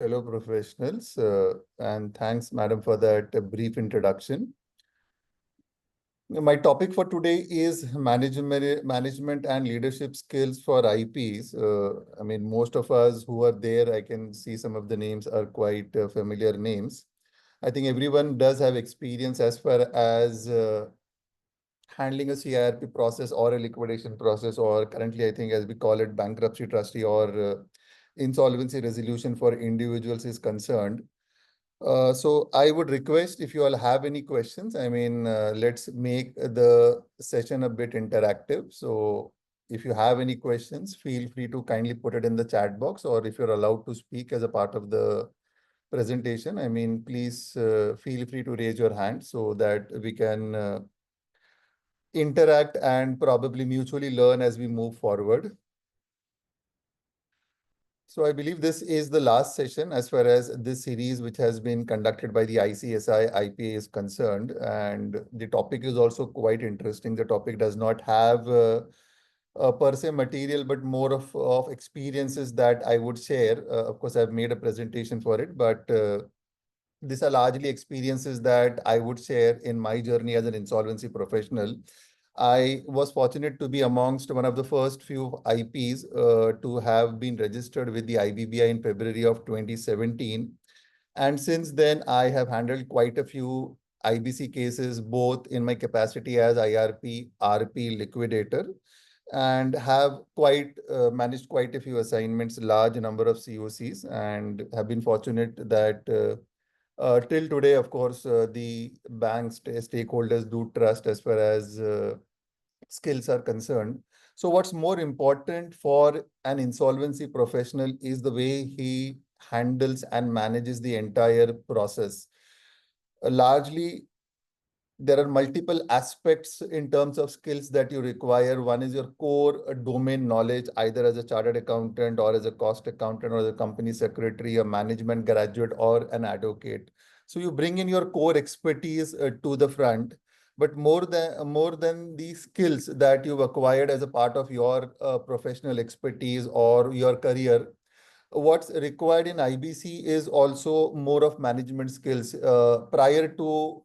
fellow professionals, and thanks, madam, for that brief introduction. My topic for today is management and leadership skills for IPs. I mean, most of us who are there, I can see some of the names are quite familiar names. I think everyone does have experience as far as handling a CIRP process or a liquidation process, or currently, I think as we call it, bankruptcy trustee or insolvency resolution for individuals is concerned. So I would request if you all have any questions, I mean, let's make the session a bit interactive. So if you have any questions, feel free to kindly put it in the chat box, or if you're allowed to speak as a part of the presentation, I mean, please feel free to raise your hand so that we can interact and probably mutually learn as we move forward. So I believe this is the last session as far as this series, which has been conducted by the ICSI IPA is concerned. And the topic is also quite interesting. The topic does not have per se material, but more of experiences that I would share. Of course, I've made a presentation for it, but these are largely experiences that I would share in my journey as an insolvency professional. I was fortunate to be amongst one of the first few IPs to have been registered with the IBBI in February of 2017. And since then, I have handled quite a few IBC cases, both in my capacity as IRP, RP liquidator, and have quite managed quite a few assignments, large number of COCs, and have been fortunate that till today, of course, the bank stakeholders do trust as far as skills are concerned. So what's more important for an insolvency professional is the way he handles and manages the entire process. Largely, there are multiple aspects in terms of skills that you require. One is your core domain knowledge, either as a chartered accountant or as a cost accountant or as a company secretary, a management graduate or an advocate. So you bring in your core expertise to the front, but more than the skills that you've acquired as a part of your professional expertise or your career, what's required in IBC is also more of management skills. Prior to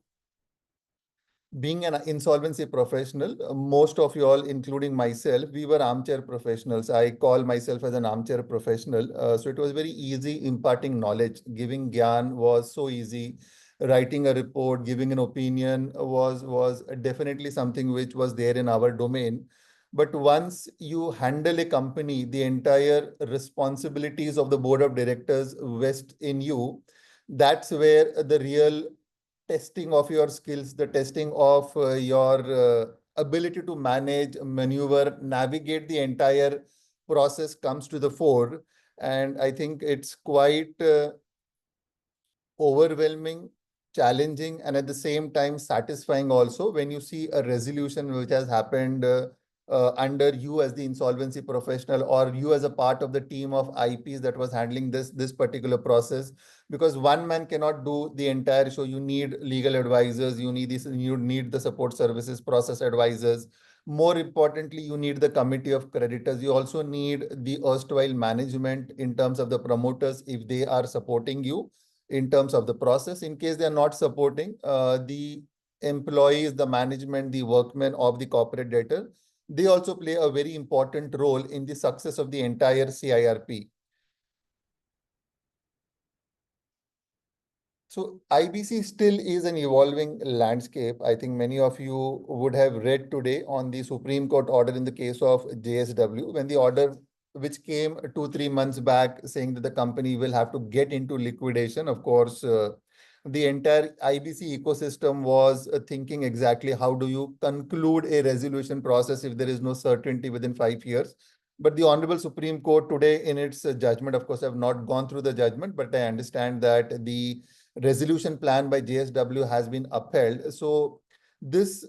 being an insolvency professional, most of you all, including myself, we were armchair professionals. I call myself as an armchair professional. So it was very easy imparting knowledge. Giving gyan was so easy. Writing a report, giving an opinion was definitely something which was there in our domain. But once you handle a company, the entire responsibilities of the board of directors vest in you. That's where the real testing of your skills, the testing of your ability to manage, maneuver, navigate the entire process comes to the fore. And I think it's quite overwhelming, challenging, and at the same time satisfying also when you see a resolution which has happened under you as the insolvency professional, or you as a part of the team of IPs that was handling this particular process. Because one man cannot do the entire show. You need legal advisors, you need the support services process advisors. More importantly, you need the committee of creditors. You also need the erstwhile management in terms of the promoters if they are supporting you in terms of the process. In case they are not supporting, the employees, the management, the workmen of the corporate debtor, they also play a very important role in the success of the entire CIRP. So IBC still is an evolving landscape. I think many of you would have read today on the Supreme Court order in the case of JSW, when the order which came 2-3 months back saying that the company will have to get into liquidation. Of course, the entire IBC ecosystem was thinking exactly how do you conclude a resolution process if there is no certainty within 5 years. But the Honorable Supreme Court today in its judgment, of course, I have not gone through the judgment, but I understand that the resolution plan by JSW has been upheld. So this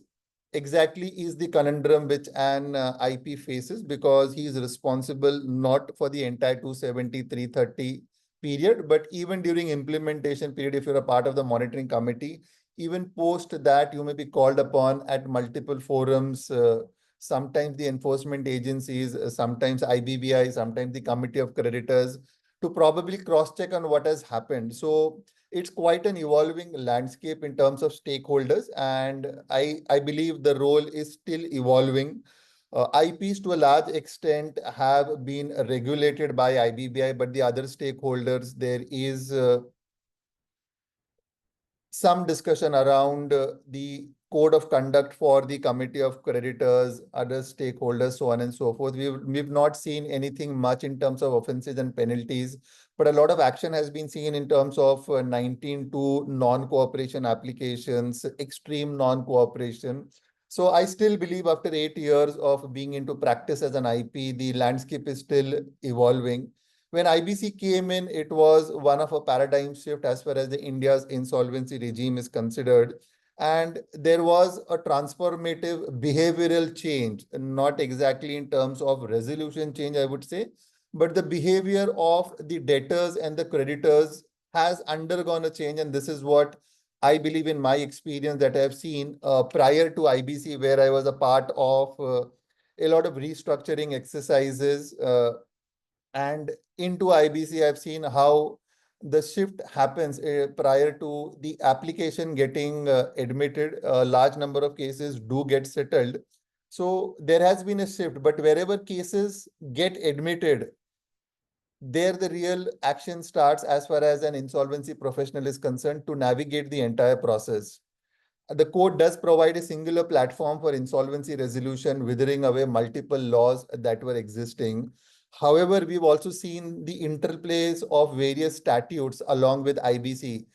exactly is the conundrum which an IP faces, because he is responsible not for the entire 270-330 period, but even during implementation period, if you're a part of the monitoring committee, even post that you may be called upon at multiple forums, sometimes the enforcement agencies, sometimes IBBI, sometimes the committee of creditors, to probably cross-check on what has happened. So it's quite an evolving landscape in terms of stakeholders, and I believe the role is still evolving. IPs to a large extent have been regulated by IBBI, but the other stakeholders, there is some discussion around the code of conduct for the committee of creditors, other stakeholders, so on and so forth. We've not seen anything much in terms of offenses and penalties, but a lot of action has been seen in terms of 19 to non-cooperation applications, extreme non-cooperation. So I still believe after 8 years of being into practice as an IP, the landscape is still evolving. When IBC came in, it was one of a paradigm shift as far as the India's insolvency regime is considered. And there was a transformative behavioral change, not exactly in terms of resolution change, I would say, but the behavior of the debtors and the creditors has undergone a change. And this is what I believe in my experience that I have seen prior to IBC, where I was a part of a lot of restructuring exercises. And into IBC, I've seen how the shift happens prior to the application getting admitted. A large number of cases do get settled. So there has been a shift, but wherever cases get admitted, there the real action starts as far as an insolvency professional is concerned to navigate the entire process. The code does provide a singular platform for insolvency resolution, withering away multiple laws that were existing. However, we've also seen the interplays of various statutes along with IBC.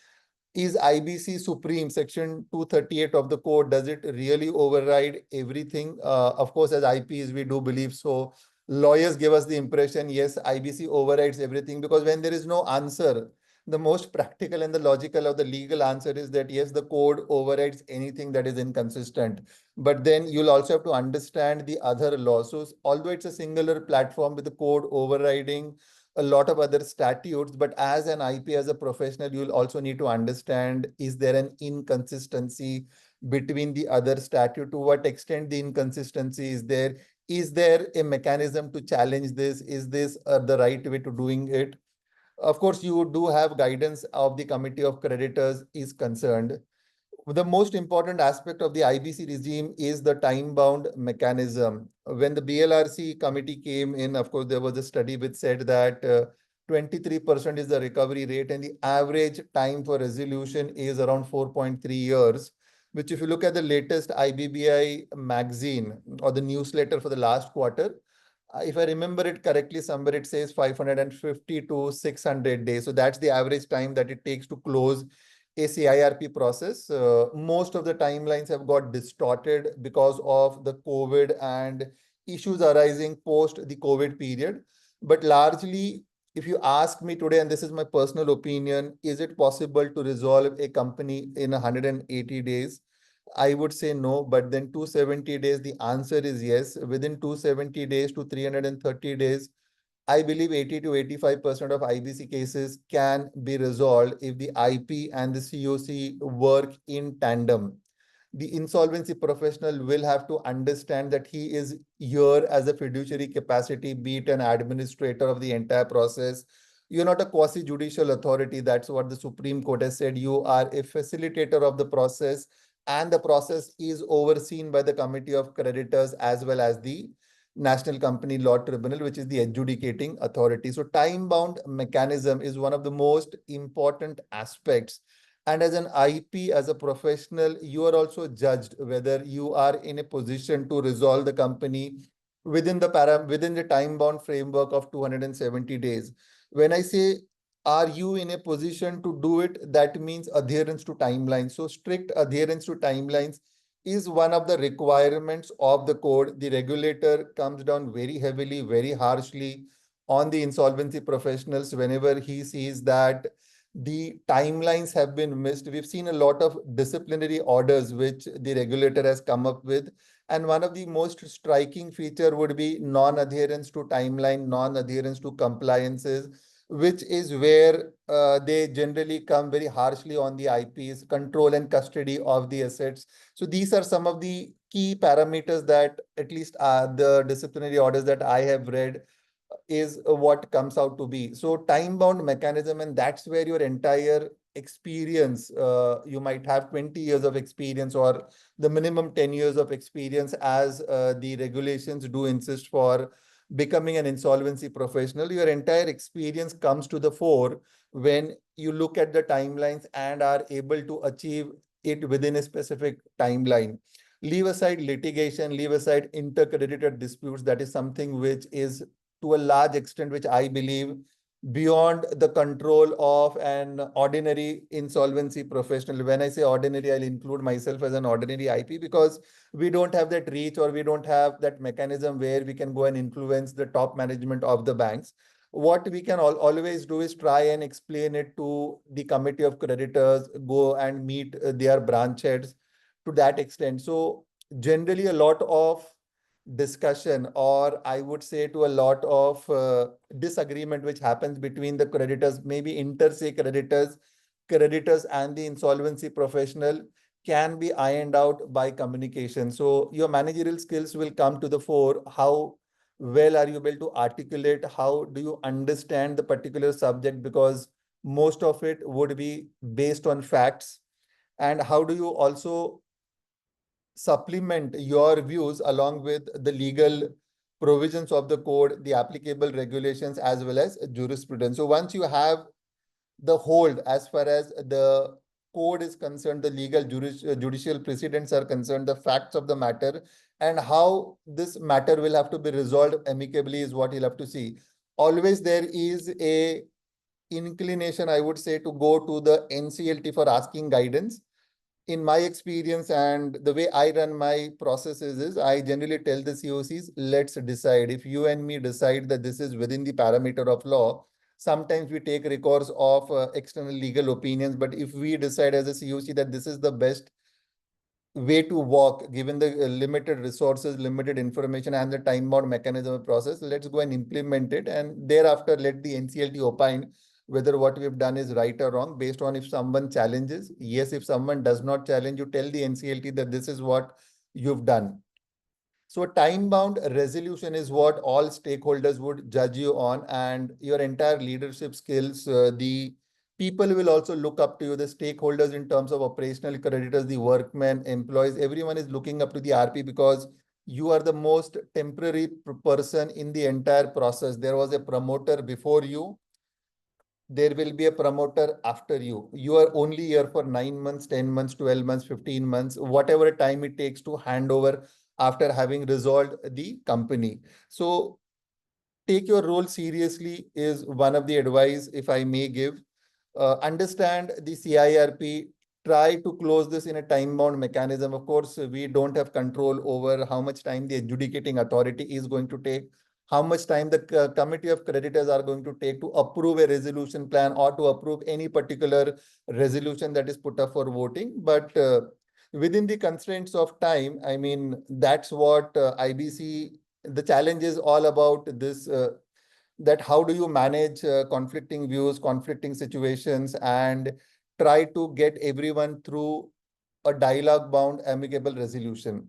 Is IBC supreme? Section 238 of the code, does it really override everything? Of course, as IPs, we do believe so. Lawyers give us the impression, yes, IBC overrides everything, because when there is no answer, the most practical and the logical of the legal answer is that yes, the code overrides anything that is inconsistent. But then you'll also have to understand the other laws. So although it's a singular platform with the code overriding a lot of other statutes, but as an IP, as a professional, you'll also need to understand, is there an inconsistency between the other statute? To what extent the inconsistency is there? Is there a mechanism to challenge this? Is this the right way to doing it? Of course, you do have guidance of the committee of creditors is concerned. The most important aspect of the IBC regime is the time-bound mechanism. When the BLRC committee came in, of course, there was a study which said that 23% is the recovery rate, and the average time for resolution is around 4.3 years, which if you look at the latest IBBI magazine or the newsletter for the last quarter, if I remember it correctly, somewhere it says 550 to 600 days. So that's the average time that it takes to close a CIRP process. Most of the timelines have got distorted because of the COVID and issues arising post the COVID period. But largely, if you ask me today, and this is my personal opinion, is it possible to resolve a company in 180 days? I would say no, but then 270 days, the answer is yes. Within 270 days to 330 days, I believe 80 to 85% of IBC cases can be resolved if the IP and the COC work in tandem. The insolvency professional will have to understand that he is here as a fiduciary capacity, be it an administrator of the entire process. You're not a quasi-judicial authority. That's what the Supreme Court has said. You are a facilitator of the process, and the process is overseen by the Committee of Creditors as well as the National Company Law Tribunal, which is the adjudicating authority. So time-bound mechanism is one of the most important aspects. And as an IP, as a professional, you are also judged whether you are in a position to resolve the company within the time-bound framework of 270 days. When I say, are you in a position to do it, that means adherence to timelines. So strict adherence to timelines is one of the requirements of the code. The regulator comes down very heavily, very harshly on the insolvency professionals whenever he sees that the timelines have been missed. We've seen a lot of disciplinary orders which the regulator has come up with. And one of the most striking feature would be non-adherence to timeline, non-adherence to compliances, which is where they generally come very harshly on the IPs, control and custody of the assets. So these are some of the key parameters that at least the disciplinary orders that I have read is what comes out to be. So time-bound mechanism, and that's where your entire experience, you might have 20 years of experience or the minimum 10 years of experience as the regulations do insist for becoming an insolvency professional. Your entire experience comes to the fore when you look at the timelines and are able to achieve it within a specific timeline. Leave aside litigation, leave aside intercreditor disputes. That is something which is to a large extent, which I believe beyond the control of an ordinary insolvency professional. When I say ordinary, I'll include myself as an ordinary IP, because we don't have that reach or we don't have that mechanism where we can go and influence the top management of the banks. What we can always do is try and explain it to the committee of creditors, go and meet their branch heads to that extent. So generally a lot of discussion, or I would say to a lot of disagreement which happens between the creditors, maybe inter se creditors and the insolvency professional, can be ironed out by communication. So your managerial skills will come to the fore. How well are you able to articulate? How do you understand the particular subject? Because most of it would be based on facts. And how do you also supplement your views along with the legal provisions of the code, the applicable regulations, as well as jurisprudence. So once you have the hold as far as the code is concerned, the legal judicial precedents are concerned, the facts of the matter, and how this matter will have to be resolved amicably is what you'll have to see. Always there is a inclination, I would say, to go to the NCLT for asking guidance. In my experience and the way I run my processes is I generally tell the COCs, let's decide. If you and me decide that this is within the parameter of law, sometimes we take recourse of external legal opinions. But if we decide as a COC that this is the best way to walk, given the limited resources, limited information, and the time-bound mechanism process, let's go and implement it. And thereafter, let the NCLT opine whether what we've done is right or wrong based on if someone challenges. Yes, if someone does not challenge, you tell the NCLT that this is what you've done. So time-bound resolution is what all stakeholders would judge you on, and your entire leadership skills, the people will also look up to you, the stakeholders in terms of operational creditors, the workmen, employees, everyone is looking up to the RP because you are the most temporary person in the entire process. There was a promoter before you. There will be a promoter after you. You are only here for 9 months, 10 months, 12 months, 15 months, whatever time it takes to hand over after having resolved the company. So take your role seriously is one of the advice, if I may give. Understand the CIRP, try to close this in a time-bound mechanism. Of course, we don't have control over how much time the adjudicating authority is going to take, how much time the committee of creditors are going to take to approve a resolution plan or to approve any particular resolution that is put up for voting. But within the constraints of time, I mean, that's what IBC, the challenge is all about this, that how do you manage conflicting views, conflicting situations, and try to get everyone through a dialogue bound amicable resolution.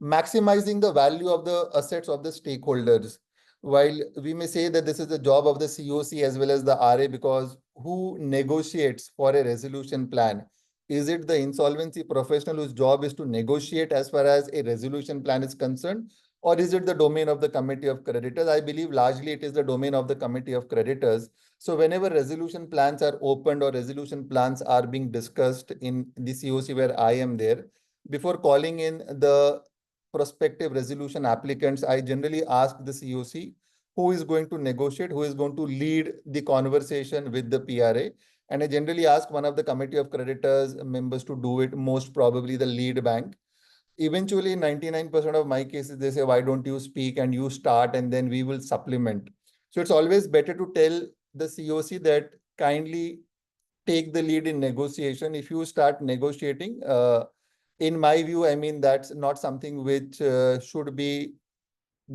Maximizing the value of the assets of the stakeholders. While we may say that this is the job of the COC as well as the RA, because who negotiates for a resolution plan? Is it the insolvency professional whose job is to negotiate as far as a resolution plan is concerned? Or is it the domain of the committee of creditors? I believe largely it is the domain of the committee of creditors. So whenever resolution plans are opened or resolution plans are being discussed in the COC where I am there, before calling in the prospective resolution applicants, I generally ask the COC who is going to negotiate, who is going to lead the conversation with the PRA. And I generally ask one of the committee of creditors members to do it, most probably the lead bank. Eventually, 99% of my cases, they say, why don't you speak and you start and then we will supplement. So it's always better to tell the COC that kindly take the lead in negotiation. If you start negotiating, in my view, I mean, that's not something which should be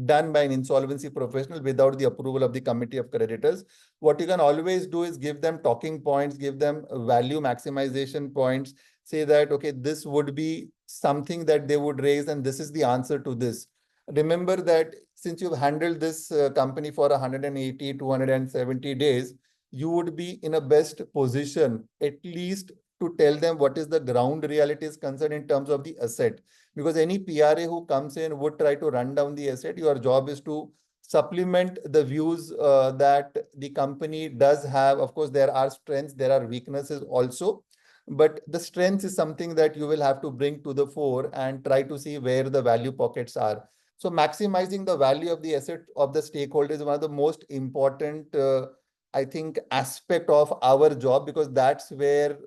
done by an insolvency professional without the approval of the committee of creditors. What you can always do is give them talking points, give them value maximization points, say that, okay, this would be something that they would raise and this is the answer to this. Remember that since you've handled this company for 180, 270 days, you would be in a best position at least to tell them what is the ground reality is concerned in terms of the asset. Because any PRA who comes in would try to run down the asset. Your job is to supplement the views that the company does have. Of course, there are strengths, there are weaknesses also. But the strength is something that you will have to bring to the fore and try to see where the value pockets are. So maximizing the value of the asset of the stakeholder is one of the most important, I think, aspect of our job, because that's where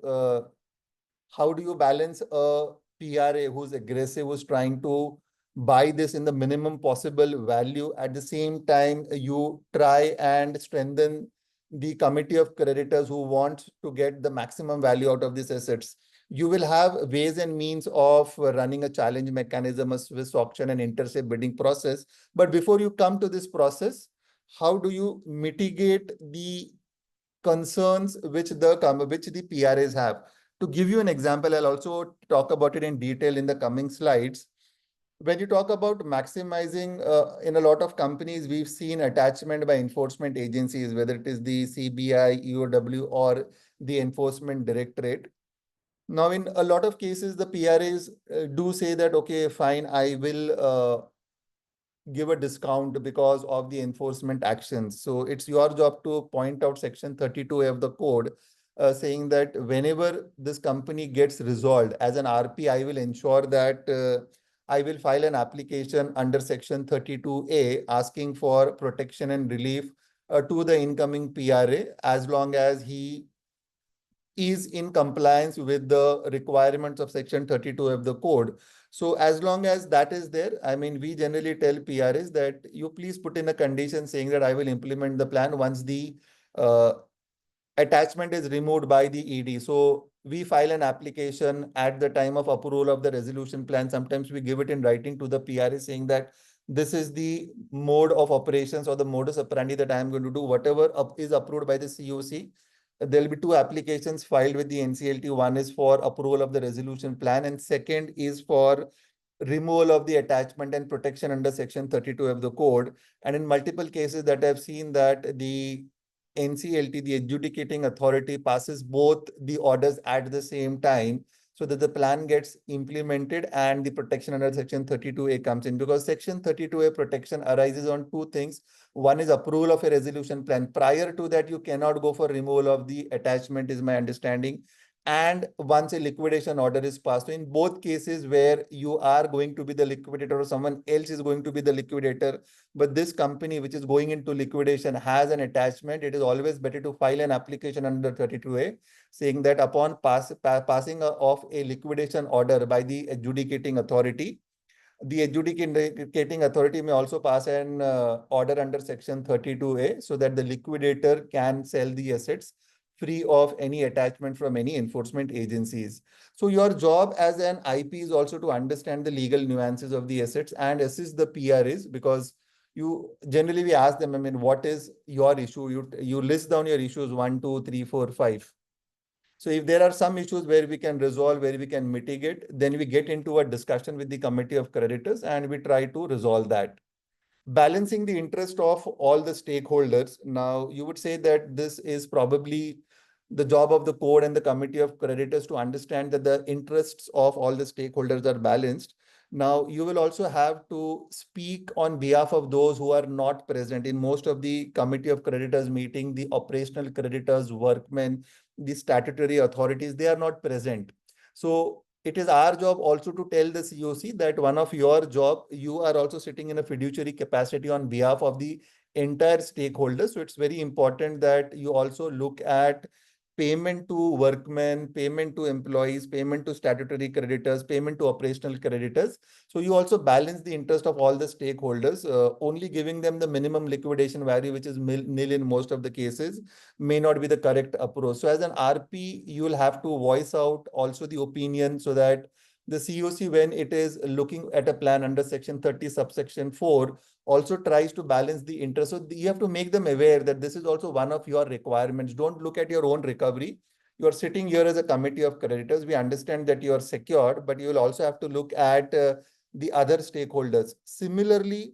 how do you balance a PRA who's aggressive, who's trying to buy this in the minimum possible value. At the same time, you try and strengthen the committee of creditors who want to get the maximum value out of these assets. You will have ways and means of running a challenge mechanism, a Swiss auction, and intercept bidding process. But before you come to this process, how do you mitigate the concerns which the PRAs have? To give you an example, I'll also talk about it in detail in the coming slides. When you talk about maximizing, in a lot of companies, we've seen attachment by enforcement agencies, whether it is the CBI, EOW, or the Enforcement Directorate. Now, in a lot of cases, the PRAs do say that, okay, fine, I will give a discount because of the enforcement actions. So it's your job to point out section 32 of the code, saying that whenever this company gets resolved as an RP, I will ensure that I will file an application under section 32A asking for protection and relief to the incoming PRA, as long as he is in compliance with the requirements of section 32 of the code. So as long as that is there, I mean, we generally tell PRs that you please put in a condition saying that I will implement the plan once the uh, attachment is removed by the ED. So we file an application at the time of approval of the resolution plan. Sometimes we give it in writing to the PRA saying that this is the mode of operations or the modus operandi that I am going to do. Whatever is approved by the COC, there will be two applications filed with the NCLT. One is for approval of the resolution plan, and second is for removal of the attachment and protection under section 32 of the code. And in multiple cases that I've seen, that the NCLT, the adjudicating authority, passes both the orders at the same time, so that the plan gets implemented and the protection under section 32A comes in. Because section 32A protection arises on two things. One is approval of a resolution plan. Prior to that, you cannot go for removal of the attachment, is my understanding. And once a liquidation order is passed, so in both cases where you are going to be the liquidator or someone else is going to be the liquidator, but this company which is going into liquidation has an attachment, it is always better to file an application under 32A saying that upon passing of a liquidation order by the adjudicating authority, the adjudicating authority may also pass an order under section 32A so that the liquidator can sell the assets free of any attachment from any enforcement agencies. So your job as an IP is also to understand the legal nuances of the assets and assist the PRAs, because you generally we ask them, I mean, what is your issue? You list down your issues 1, 2, 3, 4, 5. So if there are some issues where we can resolve, where we can mitigate, then we get into a discussion with the committee of creditors and we try to resolve that. Balancing the interest of all the stakeholders. Now, you would say that this is probably the job of the code and the committee of creditors to understand that the interests of all the stakeholders are balanced. Now, you will also have to speak on behalf of those who are not present. In most of the committee of creditors meeting, the operational creditors, workmen, the statutory authorities, they are not present. So it is our job also to tell the COC that one of your job, you are also sitting in a fiduciary capacity on behalf of the entire stakeholders. So it's very important that you also look at payment to workmen, payment to employees, payment to statutory creditors, payment to operational creditors. So you also balance the interest of all the stakeholders. Only giving them the minimum liquidation value, which is nil in most of the cases, may not be the correct approach. So as an RP, you will have to voice out also the opinion so that the COC, when it is looking at a plan under section 30 subsection 4, also tries to balance the interest. So you have to make them aware that this is also one of your requirements. Don't look at your own recovery. You are sitting here as a committee of creditors. We understand that you are secured, but you will also have to look at the other stakeholders. Similarly,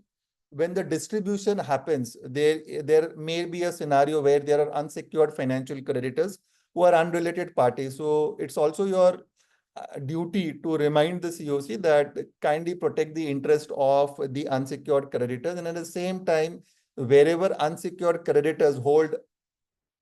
when the distribution happens, there may be a scenario where there are unsecured financial creditors who are unrelated parties. So it's also your duty to remind the COC that kindly protect the interest of the unsecured creditors. And at the same time, wherever unsecured creditors hold,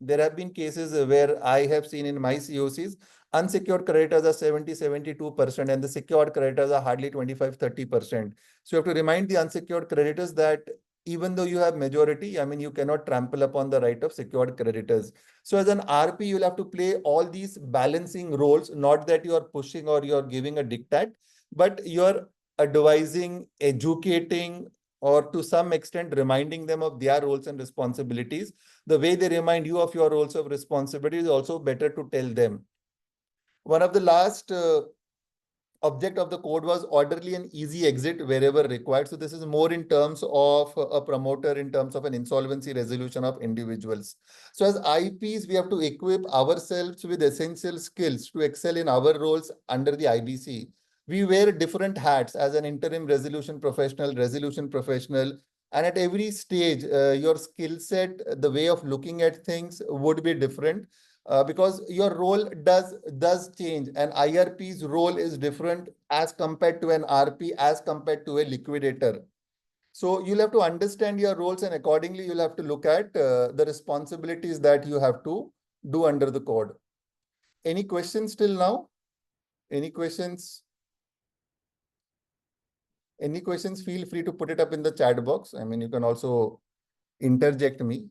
there have been cases where I have seen in my COCs, unsecured creditors are 70-72%, and the secured creditors are hardly 25-30%. So you have to remind the unsecured creditors that even though you have majority, I mean, you cannot trample upon the right of secured creditors. So as an RP, you'll have to play all these balancing roles, not that you are pushing or you're giving a diktat, but you're advising, educating, or to some extent reminding them of their roles and responsibilities. The way they remind you of your roles of responsibility is also better to tell them. One of the last object of the code was orderly and easy exit wherever required. So this is more in terms of a promoter, in terms of an insolvency resolution of individuals. So as IPs, we have to equip ourselves with essential skills to excel in our roles under the IBC. We wear different hats as an interim resolution professional, and at every stage, your skill set, the way of looking at things would be different, because your role does change, and IRP's role is different as compared to an RP, as compared to a liquidator. So you'll have to understand your roles, and accordingly you'll have to look at the responsibilities that you have to do under the code. Any questions till now? Any questions? Any questions? Feel free to put it up in the chat box. I mean, you can also interject me.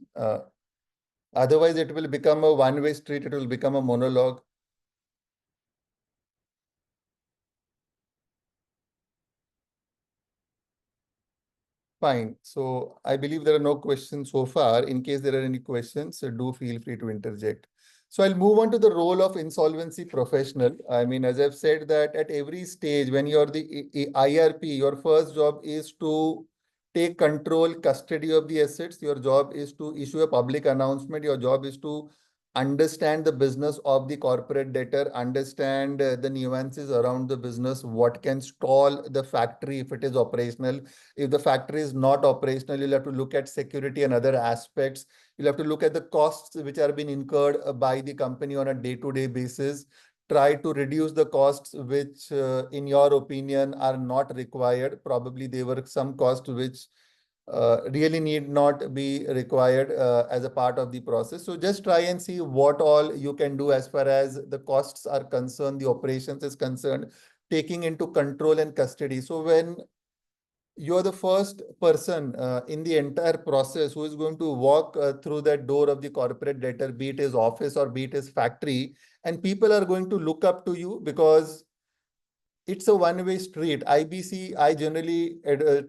Otherwise, it will become a one-way street. It will become a monologue. Fine. So I believe there are no questions so far. In case there are any questions, do feel free to interject. So I'll move on to the role of insolvency professional. I mean, as I've said that at every stage, when you're the IRP, your first job is to take control, custody of the assets. Your job is to issue a public announcement. Your job is to understand the business of the corporate debtor, understand the nuances around the business, what can stall the factory if it is operational. If the factory is not operational, you'll have to look at security and other aspects. You'll have to look at the costs which are being incurred by the company on a day-to-day basis. Try to reduce the costs which, in your opinion, are not required. Probably there were some costs which really need not be required as a part of the process. So just try and see what all you can do as far as the costs are concerned, the operations is concerned, taking into control and custody. So when you're the first person in the entire process who is going to walk through that door of the corporate debtor, be it his office or be it his factory, and people are going to look up to you because it's a one-way street. IBC, I generally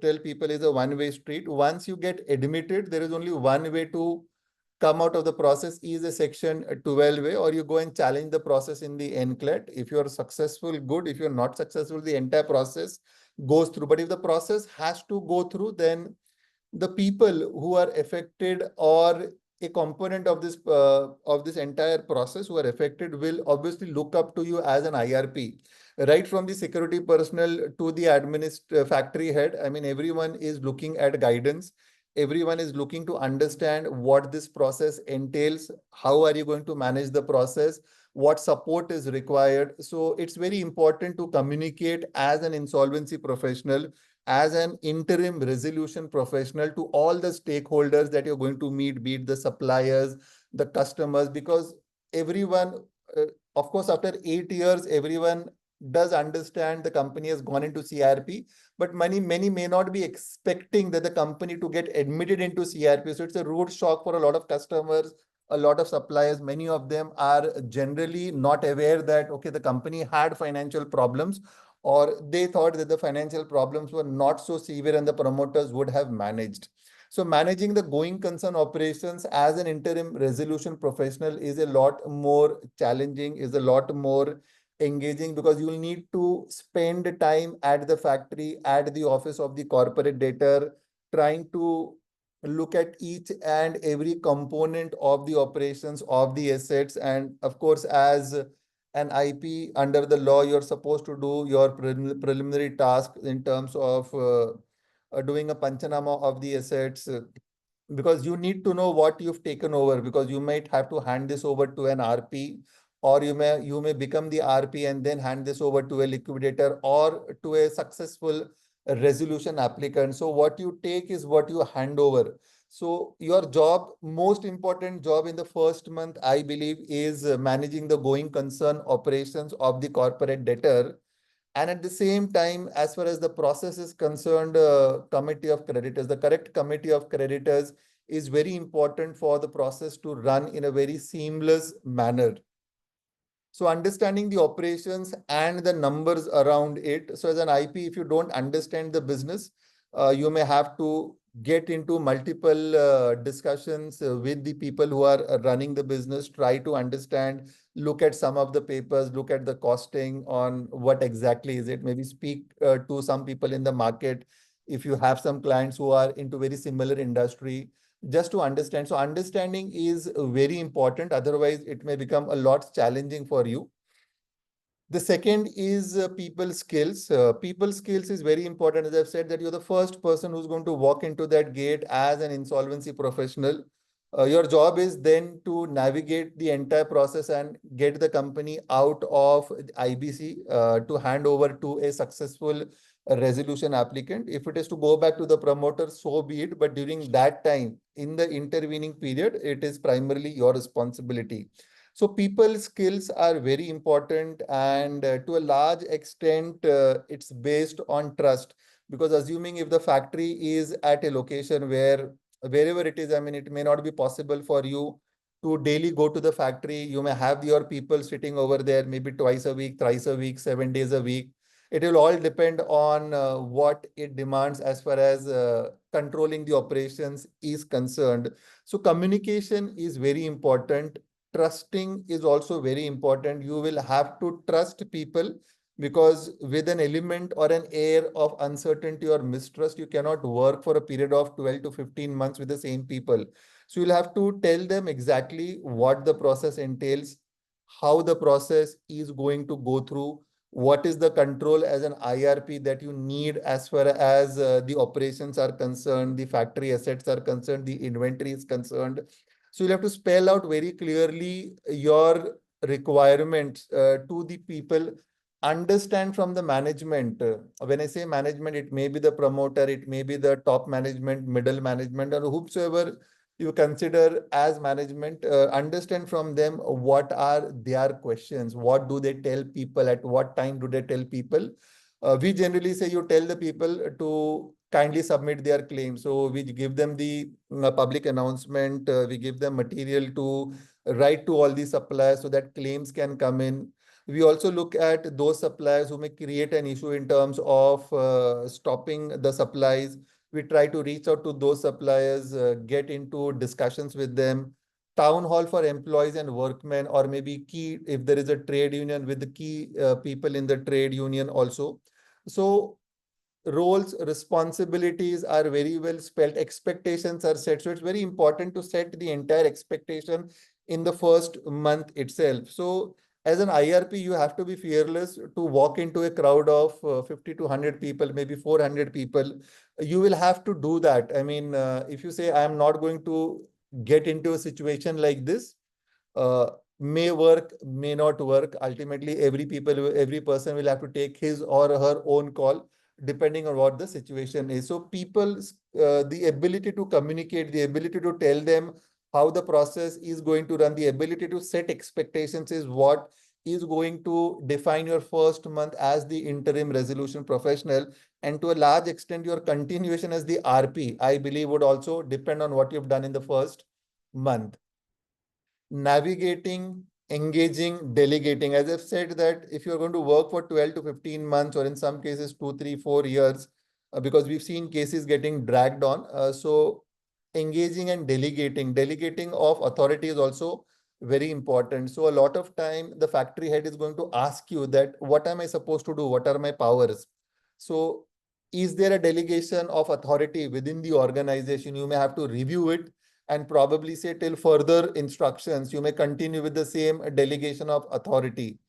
tell people, is a one-way street. Once you get admitted, there is only one way to come out of the process, is a section 12 way, or you go and challenge the process in the NCLAT. If you're successful, good. If you're not successful, the entire process goes through. But if the process has to go through, then the people who are affected, or a component of this entire process who are affected, will obviously look up to you as an IRP, right from the security personnel to the factory head. I mean, everyone is looking at guidance. Everyone is looking to understand what this process entails. How are you going to manage the process? What support is required? So it's very important to communicate as an insolvency professional, as an interim resolution professional, to all the stakeholders that you're going to meet, be it the suppliers, the customers, because everyone, of course, after 8 years, everyone does understand the company has gone into CRP, but many may not be expecting that the company to get admitted into CRP. So it's a rude shock for a lot of customers, a lot of suppliers. Many of them are generally not aware that, okay, the company had financial problems, or they thought that the financial problems were not so severe and the promoters would have managed. So managing the going concern operations as an interim resolution professional is a lot more challenging, is a lot more engaging, because you will need to spend time at the factory, at the office of the corporate debtor, trying to look at each and every component of the operations of the assets. And of course, as an IP under the law, you're supposed to do your preliminary task in terms of doing a panchanama of the assets, because you need to know what you've taken over, because you might have to hand this over to an RP, or you may become the RP and then hand this over to a liquidator or to a successful resolution applicant. So what you take is what you hand over. So your job, most important job in the first month, I believe, is managing the going concern operations of the corporate debtor. And at the same time, as far as the process is concerned, committee of creditors, the correct committee of creditors is very important for the process to run in a very seamless manner. So understanding the operations and the numbers around it. So as an IP, if you don't understand the business, you may have to get into multiple discussions with the people who are running the business, try to understand, look at some of the papers, look at the costing on what exactly is it, maybe speak to some people in the market. If you have some clients who are into very similar industry, just to understand. So understanding is very important. Otherwise, it may become a lot challenging for you. The second is people skills. People skills is very important. As I've said, that you're the first person who's going to walk into that gate as an insolvency professional. Your job is then to navigate the entire process and get the company out of IBC to hand over to a successful resolution applicant. If it is to go back to the promoter, so be it. But during that time, in the intervening period, it is primarily your responsibility. So people skills are very important, and to a large extent, it's based on trust. Because assuming if the factory is at a location where wherever it is, I mean, it may not be possible for you to daily go to the factory. You may have your people sitting over there, maybe twice a week, thrice a week, 7 days a week. It will all depend on what it demands as far as controlling the operations is concerned. So communication is very important. Trusting is also very important. You will have to trust people, because with an element or an air of uncertainty or mistrust, you cannot work for a period of 12 to 15 months with the same people. So you'll have to tell them exactly what the process entails, how the process is going to go through, what is the control as an IRP that you need as far as the operations are concerned, the factory assets are concerned, the inventory is concerned. So you'll have to spell out very clearly your requirements to the people, understand from the management. When I say management, it may be the promoter, it may be the top management, middle management, or whosoever you consider as management. Understand from them what are their questions, what do they tell people, at what time do they tell people. We generally say you tell the people to kindly submit their claims. So we give them the public announcement, we give them material to write to all the suppliers so that claims can come in. We also look at those suppliers who may create an issue in terms of stopping the supplies. We try to reach out to those suppliers, get into discussions with them. Town hall for employees and workmen, or maybe key, if there is a trade union, with the key people in the trade union also. So roles, responsibilities are very well spelled, expectations are set. So it's very important to set the entire expectation in the first month itself. So as an IRP, you have to be fearless to walk into a crowd of 50 to 100 people, maybe 400 people. You will have to do that. I mean, if you say, I am not going to get into a situation like this, uh, may work, may not work. Ultimately, every person will have to take his or her own call depending on what the situation is. So people, the ability to communicate, the ability to tell them how the process is going to run, the ability to set expectations is what is going to define your first month as the interim resolution professional. And to a large extent, your continuation as the RP, I believe, would also depend on what you've done in the first month. Navigating, engaging, delegating. As I've said, that if you're going to work for 12 to 15 months, or in some cases 2, 3, 4 years, because we've seen cases getting dragged on. So engaging and delegating of authority is also very important. So a lot of time, the factory head is going to ask you that, what am I supposed to do? What are my powers? So is there a delegation of authority within the organization? You may have to review it and probably say till further instructions, you may continue with the same delegation of authority.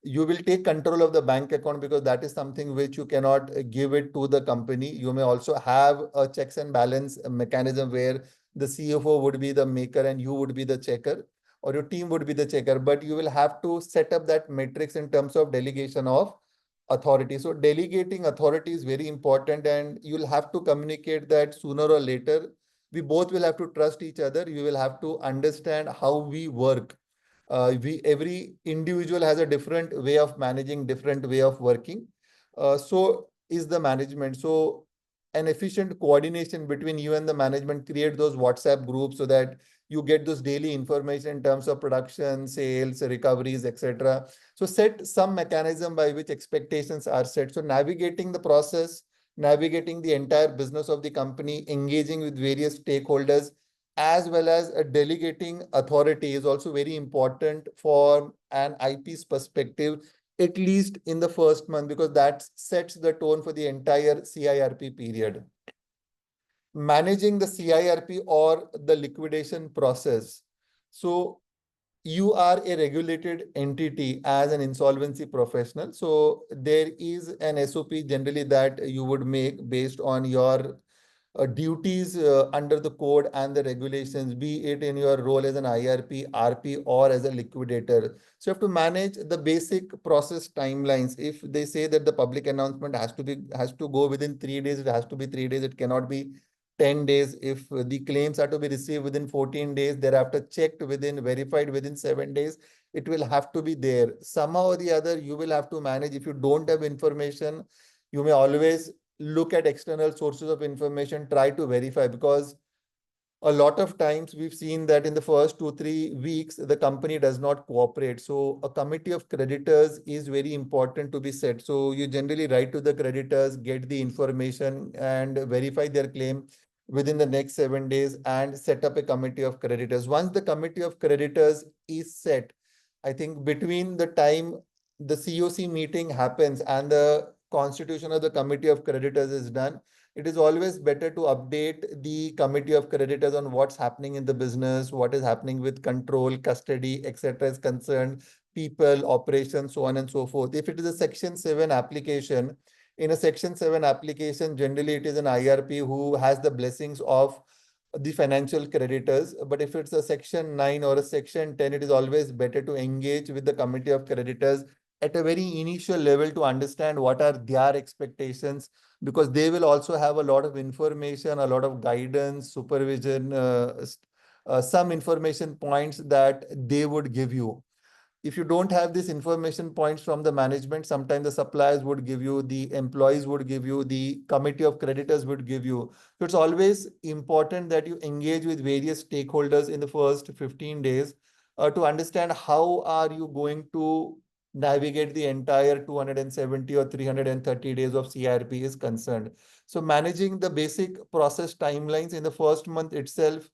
You will take control of the bank account because that is something which you cannot give it to the company. You may also have a checks and balance mechanism where the CFO would be the maker and you would be the checker, or your team would be the checker, but you will have to set up that matrix in terms of delegation of authority. So delegating authority is very important, and you'll have to communicate that sooner or later. We both will have to trust each other. You will have to understand how we work. Every individual has a different way of managing, different way of working. So is the management. So an efficient coordination between you and the management, create those WhatsApp groups so that you get those daily information in terms of production, sales, recoveries, etc. So set some mechanism by which expectations are set. So navigating the process, navigating the entire business of the company, engaging with various stakeholders, as well as delegating authority is also very important for an IP's perspective, at least in the first month, because that sets the tone for the entire CIRP period. Managing the CIRP or the liquidation process. So you are a regulated entity as an insolvency professional. So there is an SOP generally that you would make based on your duties under the code and the regulations, be it in your role as an IRP, RP, or as a liquidator. So you have to manage the basic process timelines. If they say that the public announcement has to go within 3 days, it has to be 3 days. It cannot be 10 days. If the claims are to be received within 14 days, thereafter checked within, verified within 7 days, it will have to be there. Somehow or the other, you will have to manage. If you don't have information, you may always look at external sources of information, try to verify, because a lot of times we've seen that in the first 2-3 weeks, the company does not cooperate. So a committee of creditors is very important to be set. So you generally write to the creditors, get the information and verify their claim within the next 7 days and set up a committee of creditors. Once the committee of creditors is set, I think between the time the COC meeting happens and the constitution of the committee of creditors is done, it is always better to update the committee of creditors on what's happening in the business, what is happening with control, custody, etc. is concerned, people, operations, so on and so forth. If it is a Section 7 application, in a Section 7 application, generally it is an IRP who has the blessings of the financial creditors. But if it's a Section 9 or a Section 10, it is always better to engage with the committee of creditors at a very initial level to understand what are their expectations, because they will also have a lot of information, a lot of guidance, supervision, some information points that they would give you. If you don't have this information points from the management, sometimes the suppliers would give you, the employees would give you, the committee of creditors would give you. So it's always important that you engage with various stakeholders in the first 15 days to understand how are you going to navigate the entire 270 or 330 days of CIRP is concerned. So managing the basic process timelines in the first month itself,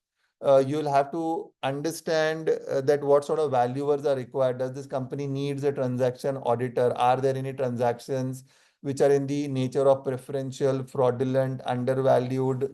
you'll have to understand that what sort of valuers are required. Does this company needs a transaction auditor? Are there any transactions which are in the nature of preferential, fraudulent, undervalued,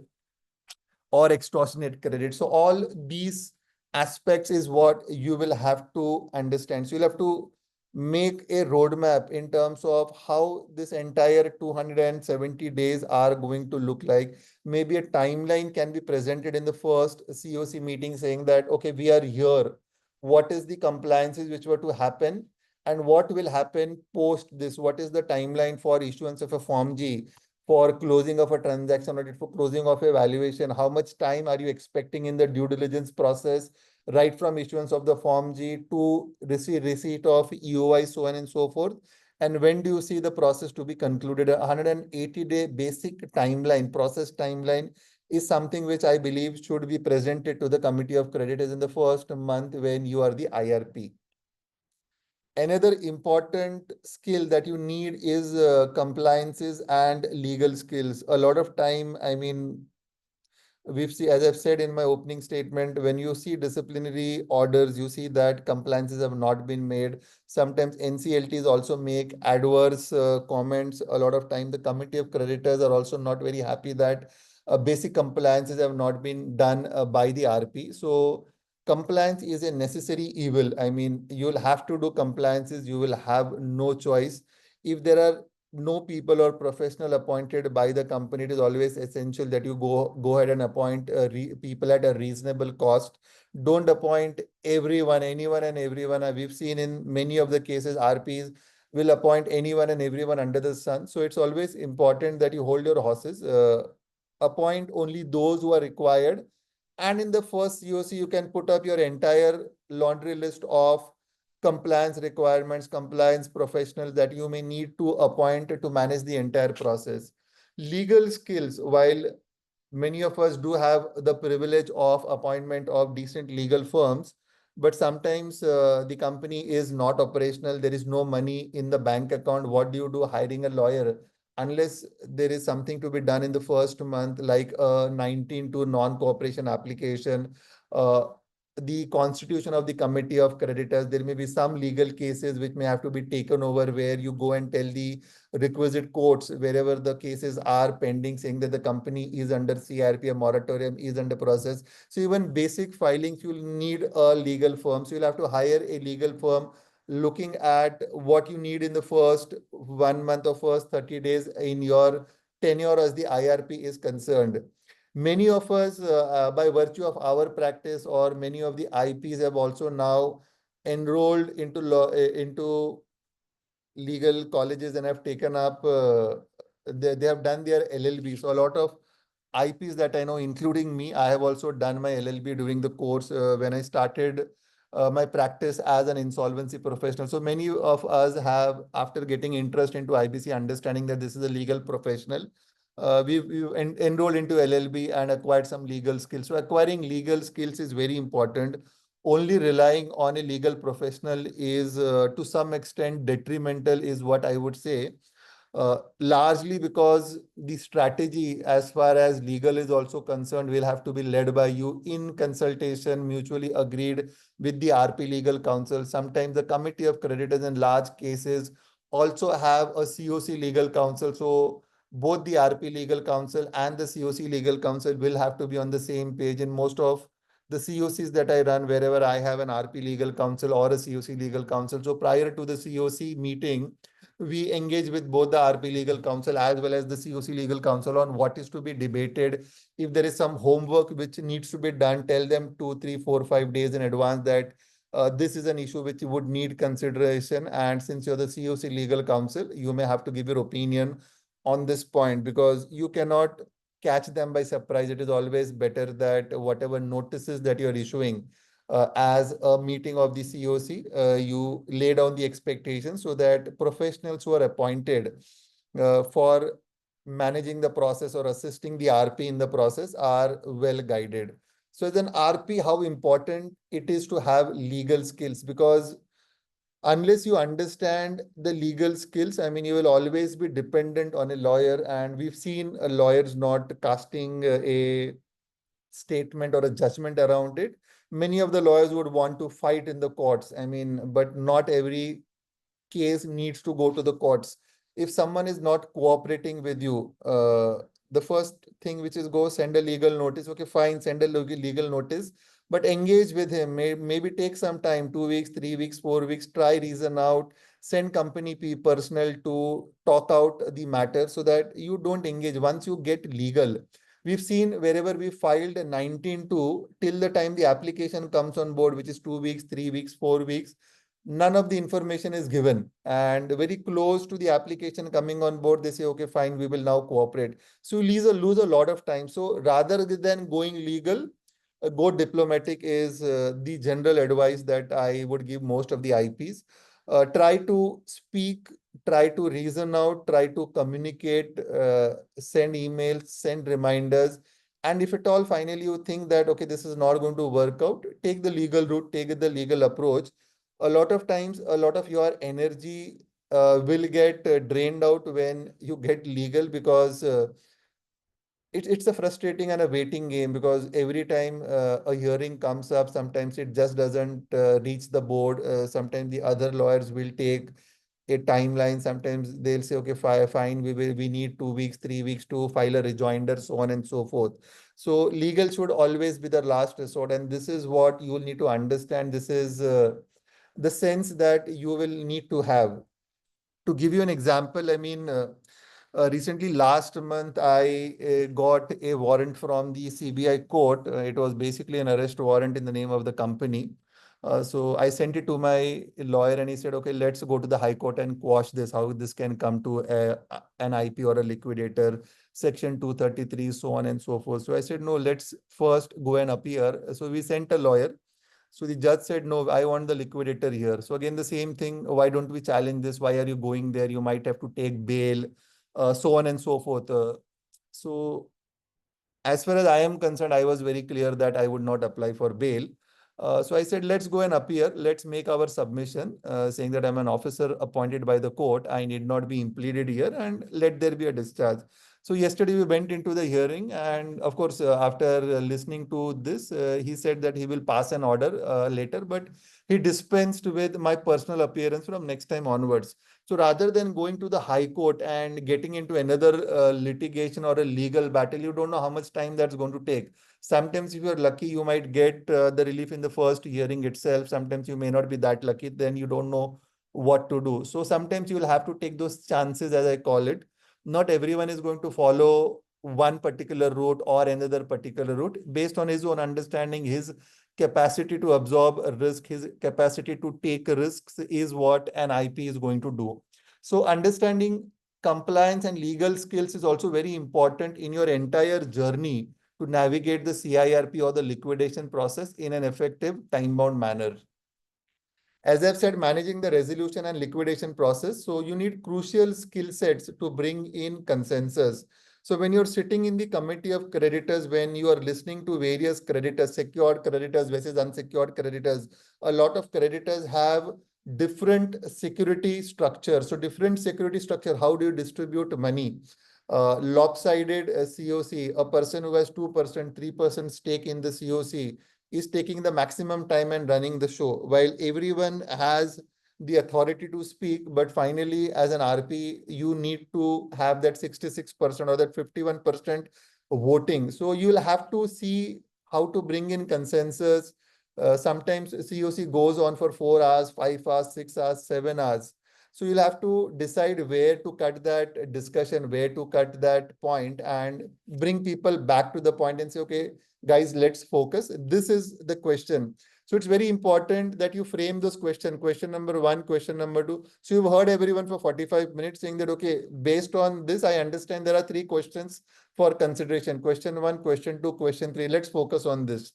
or extortionate credit? So all these aspects is what you will have to understand. So you'll have to make a roadmap in terms of how this entire 270 days are going to look like. Maybe a timeline can be presented in the first COC meeting saying that, okay, we are here. What is the compliances which were to happen? And what will happen post this? What is the timeline for issuance of a Form G, for closing of a transaction audit, for closing of a valuation? How much time are you expecting in the due diligence process, right from issuance of the Form G to receipt of EOI, so on and so forth? And when do you see the process to be concluded? A 180-day basic timeline, process timeline, is something which I believe should be presented to the committee of creditors in the first month when you are the IRP. Another important skill that you need is compliances and legal skills. A lot of time, I mean, we've seen, as I've said in my opening statement, when you see disciplinary orders, you see that compliances have not been made. Sometimes NCLTs also make adverse comments. A lot of time, the committee of creditors are also not very happy that basic compliances have not been done by the RP. So compliance is a necessary evil. I mean, you'll have to do compliances. You will have no choice. If there are no people or professional appointed by the company, it is always essential that you go ahead and appoint people at a reasonable cost. Don't appoint everyone, anyone and everyone. We've seen in many of the cases, RPs will appoint anyone and everyone under the sun. So it's always important that you hold your horses, appoint only those who are required. And in the first COC, you can put up your entire laundry list of compliance requirements, compliance professionals that you may need to appoint to manage the entire process. Legal skills, while many of us do have the privilege of appointment of decent legal firms, but sometimes the company is not operational. There is no money in the bank account. What do you do hiring a lawyer? Unless there is something to be done in the first month, like a 19 to non-cooperation application, uh, the constitution of the committee of creditors, there may be some legal cases which may have to be taken over, where you go and tell the requisite courts wherever the cases are pending, saying that the company is under CIRP, a moratorium is under process. So even basic filings, you'll need a legal firm. So you'll have to hire a legal firm looking at what you need in the first 1 month or first 30 days in your tenure as the IRP is concerned. Many of us, by virtue of our practice, or many of the IPs have also now enrolled into law, into legal colleges, and have taken up, they have done their LLB. So a lot of IPs that I know, including me, I have also done my LLB during the course when I started my practice as an insolvency professional. So many of us have, after getting interest into IBC, understanding that this is a legal professional, we've enrolled into LLB and acquired some legal skills. So acquiring legal skills is very important. Only relying on a legal professional is to some extent detrimental, is what I would say. Largely because the strategy as far as legal is also concerned will have to be led by you in consultation, mutually agreed with the RP legal counsel. Sometimes the committee of creditors in large cases also have a COC legal counsel. So both the RP legal counsel and the COC legal counsel will have to be on the same page. In most of the COCs that I run, wherever I have an RP legal counsel or a COC legal counsel, so prior to the COC meeting, we engage with both the RP legal counsel as well as the COC legal counsel on what is to be debated. If there is some homework which needs to be done, tell them 2, 3, 4, 5 days in advance that this is an issue which would need consideration. And since you're the COC legal counsel, you may have to give your opinion on this point, because you cannot catch them by surprise. It is always better that whatever notices that you're issuing as a meeting of the COC, you lay down the expectations so that professionals who are appointed for managing the process or assisting the RP in the process are well guided. So as an RP, how important it is to have legal skills, because unless you understand the legal skills, I mean, you will always be dependent on a lawyer. And we've seen lawyers not casting a statement or a judgment around it. Many of the lawyers would want to fight in the courts. I mean, but not every case needs to go to the courts. If someone is not cooperating with you, the first thing which is go send a legal notice. Okay, fine, send a legal notice, but engage with him. Maybe take some time, 2 weeks, 3 weeks, 4 weeks, try reason out, send company personnel to talk out the matter so that you don't engage. Once you get legal, we've seen wherever we filed a 19-2 till the time the application comes on board, which is 2 weeks, 3 weeks, 4 weeks, none of the information is given. And very close to the application coming on board, they say, okay, fine, we will now cooperate. So you lose a lot of time. So rather than going legal, go diplomatic is the general advice that I would give most of the IPs. Try to speak, try to reason out, try to communicate, send emails, send reminders. And if at all finally you think that, okay, this is not going to work out, take the legal route, take the legal approach. A lot of times, a lot of your energy will get drained out when you get legal, because it's a frustrating and a waiting game, because every time a hearing comes up, sometimes it just doesn't reach the board. Sometimes the other lawyers will take a timeline. Sometimes they'll say, okay, fine, we need 2 weeks, 3 weeks to file a rejoinder, so on and so forth. So legal should always be the last resort, and this is what you will need to understand. This is the sense that you will need to have. To give you an example, I mean, recently last month, I got a warrant from the CBI court. It was basically an arrest warrant in the name of the company. So I sent it to my lawyer and he said, okay, let's go to the High Court and quash this, how this can come to an IP or a liquidator, Section 233, so on and so forth. So I said, no, let's first go and appear. So we sent a lawyer. So the judge said, no, I want the liquidator here. So again, the same thing. Why don't we challenge this? Why are you going there? You might have to take bail, so on and so forth. So as far as I am concerned, I was very clear that I would not apply for bail. So I said, let's go and appear. Let's make our submission saying that I'm an officer appointed by the court. I need not be impleaded here and let there be a discharge. So yesterday we went into the hearing, and of course, after listening to this, he said that he will pass an order later, but he dispensed with my personal appearance from next time onwards. So rather than going to the High Court and getting into another litigation or a legal battle, you don't know how much time that's going to take. Sometimes if you're lucky, you might get the relief in the first hearing itself. Sometimes you may not be that lucky, then you don't know what to do. So sometimes you will have to take those chances, as I call it. Not everyone is going to follow one particular route or another particular route based on his own understanding. His capacity to absorb a risk, his capacity to take risks is what an IP is going to do. So understanding compliance and legal skills is also very important in your entire journey to navigate the CIRP or the liquidation process in an effective time-bound manner. As I've said, managing the resolution and liquidation process. So you need crucial skill sets to bring in consensus. So when you're sitting in the committee of creditors, when you are listening to various creditors, secured creditors versus unsecured creditors, a lot of creditors have different security structure. So different security structure, how do you distribute money? Lopsided COC, a person who has 2%, 3% stake in the COC is taking the maximum time and running the show, while everyone has the authority to speak. But finally, as an RP, you need to have that 66% or that 51% voting. So you'll have to see how to bring in consensus. Sometimes COC goes on for 4 hours, 5 hours, 6 hours, 7 hours. So you'll have to decide where to cut that discussion, where to cut that point, and bring people back to the point and say, okay, guys, let's focus. This is the question. So it's very important that you frame those questions. Question number one, question number two. So you've heard everyone for 45 minutes saying that, okay, based on this, I understand there are 3 questions for consideration. Question 1, question 2, question 3. Let's focus on this.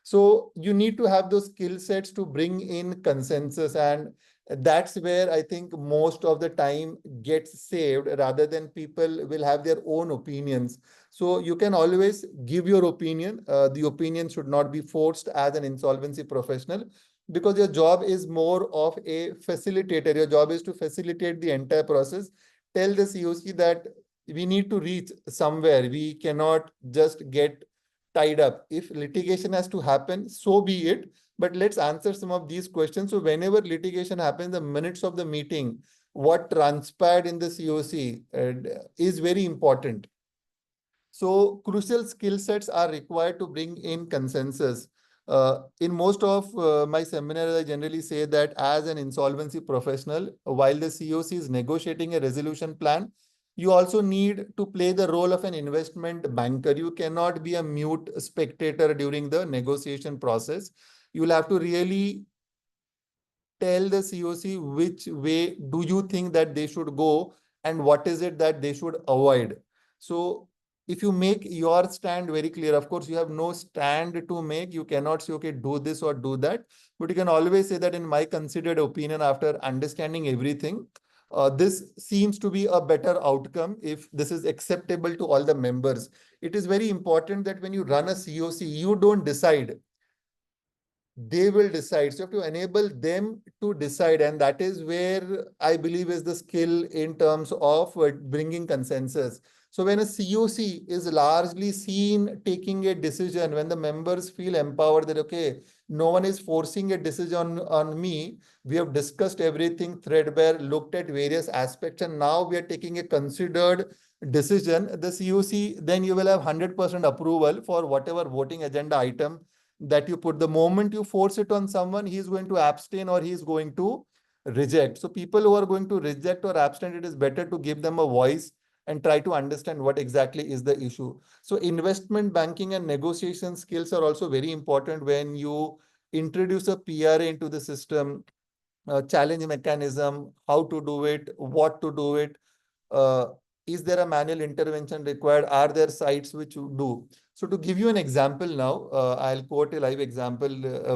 So you need to have those skill sets to bring in consensus, and that's where I think most of the time gets saved, rather than people will have their own opinions. So you can always give your opinion. The opinion should not be forced as an insolvency professional, because your job is more of a facilitator. Your job is to facilitate the entire process. Tell the COC that we need to reach somewhere. We cannot just get tied up. If litigation has to happen, so be it. But let's answer some of these questions. So whenever litigation happens, the minutes of the meeting, what transpired in the COC is very important. So crucial skill sets are required to bring in consensus. In most of my seminars, I generally say that as an insolvency professional, while the COC is negotiating a resolution plan, you also need to play the role of an investment banker. You cannot be a mute spectator during the negotiation process. You'll have to really tell the COC which way do you think that they should go and what is it that they should avoid. So if you make your stand very clear, of course, you have no stand to make. You cannot say, okay, do this or do that. But you can always say that in my considered opinion, after understanding everything, this seems to be a better outcome if this is acceptable to all the members. It is very important that when you run a COC, you don't decide. They will decide. So you have to enable them to decide. And that is where I believe is the skill in terms of bringing consensus. So when a COC is largely seen taking a decision, when the members feel empowered that, okay, No one is forcing a decision on me. We have discussed everything threadbare, looked at various aspects, and now we are taking a considered decision. The COC, then you will have 100% approval for whatever voting agenda item that you put. The moment you force it on someone, he is going to abstain or he is going to reject. So people who are going to reject or abstain, it is better to give them a voice and try to understand what exactly is the issue. So investment banking and negotiation skills are also very important when you introduce a PRA into the system, challenge mechanism, how to do it, what to do it. Uh, is there a manual intervention required? Are there sites which do? So to give you an example now, I'll quote a live example.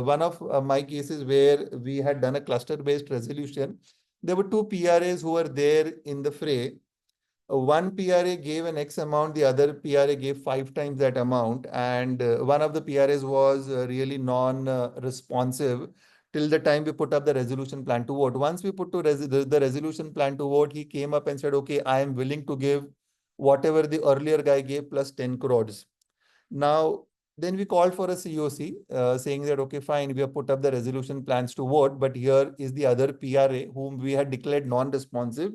One of my cases where we had done a cluster-based resolution, there were two PRAs who were there in the fray. One PRA gave an X amount, the other PRA gave 5 times that amount, and one of the PRAs was really non-responsive till the time we put up the resolution plan to vote. Once we put to the resolution plan to vote, he came up and said, okay, I am willing to give whatever the earlier guy gave plus 10 crores. Now, then we called for a COC saying that, okay, fine, we have put up the resolution plans to vote, but here is the other PRA whom we had declared non-responsive.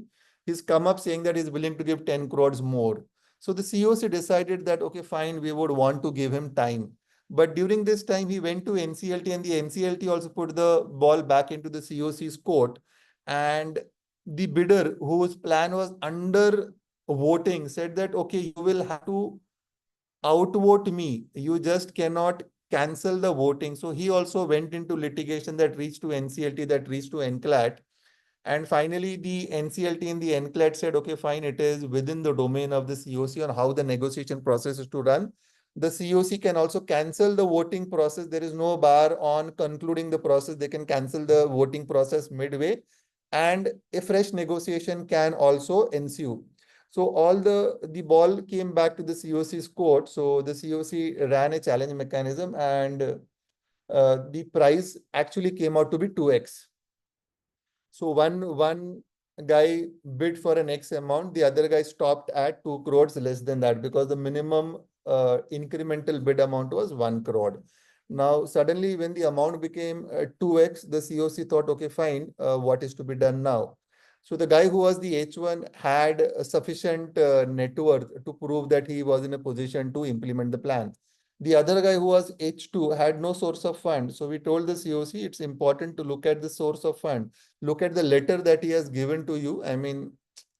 He's come up saying that he's willing to give 10 crores more. So the COC decided that, okay, fine, we would want to give him time. But during this time, he went to NCLT and the NCLT also put the ball back into the COC's court. And the bidder whose plan was under voting said that, okay, you will have to outvote me. You just cannot cancel the voting. So he also went into litigation that reached to NCLT, that reached to NCLAT. And finally, the NCLT and the NCLAT said, okay, fine, it is within the domain of the COC on how the negotiation process is to run. The COC can also cancel the voting process. There is no bar on concluding the process. They can cancel the voting process midway, and a fresh negotiation can also ensue. So all the ball came back to the COC's court. So the COC ran a challenge mechanism, and the price actually came out to be 2x. So one guy bid for an X amount, the other guy stopped at 2 crores less than that because the minimum incremental bid amount was 1 crore. Now, suddenly when the amount became 2x, the COC thought, okay, fine, what is to be done now? So the guy who was the H1 had a sufficient net worth to prove that he was in a position to implement the plan. The other guy who was H2 had no source of fund. So we told the COC it's important to look at the source of fund. Look at the letter that he has given to you. I mean,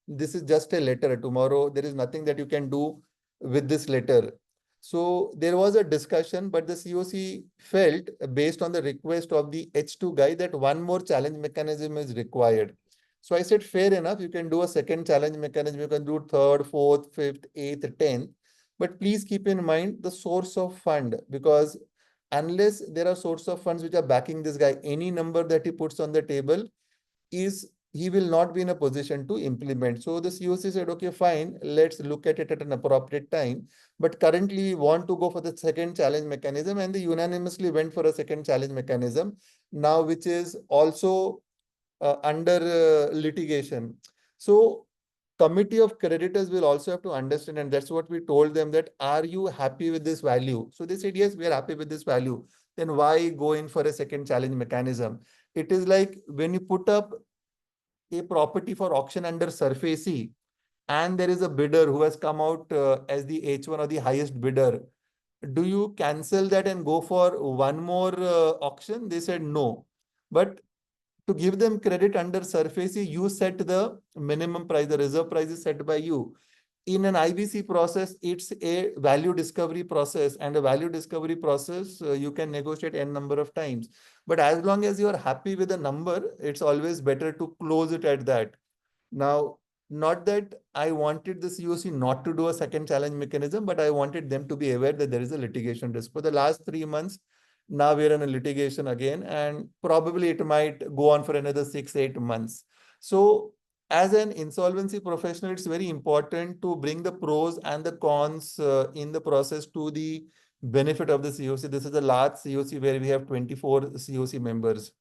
this is just a letter. Tomorrow, there is nothing that you can do with this letter. So there was a discussion, but the COC felt, based on the request of the H2 guy, that one more challenge mechanism is required. So I said, fair enough, you can do a second challenge mechanism. You can do third, fourth, fifth, eighth, 10th. But please keep in mind the source of fund, because unless there are source of funds which are backing this guy, any number that he puts on the table is he will not be in a position to implement. So the COC said, okay, fine, let's look at it at an appropriate time. But currently we want to go for the second challenge mechanism, and they unanimously went for a second challenge mechanism now, which is also under litigation. So committee of creditors will also have to understand, and that's what we told them, that are you happy with this value? So they said, yes, we are happy with this value. Then why go in for a second challenge mechanism? It is like when you put up a property for auction under SURFACE and there is a bidder who has come out as the H1 or the highest bidder. Do you cancel that and go for one more auction? They said no. But to give them credit under SURFACE, you set the minimum price, the reserve price is set by you. In an IBC process, it's a value discovery process, and a value discovery process, you can negotiate n number of times. But as long as you are happy with the number, it's always better to close it at that. Now, not that I wanted the COC not to do a second challenge mechanism, but I wanted them to be aware that there is a litigation risk. For the last 3 months, now we're in a litigation again, and probably it might go on for another 6-8 months. So as an insolvency professional, it's very important to bring the pros and the cons in the process to the benefit of the COC. This is a large COC where we have 24 COC members.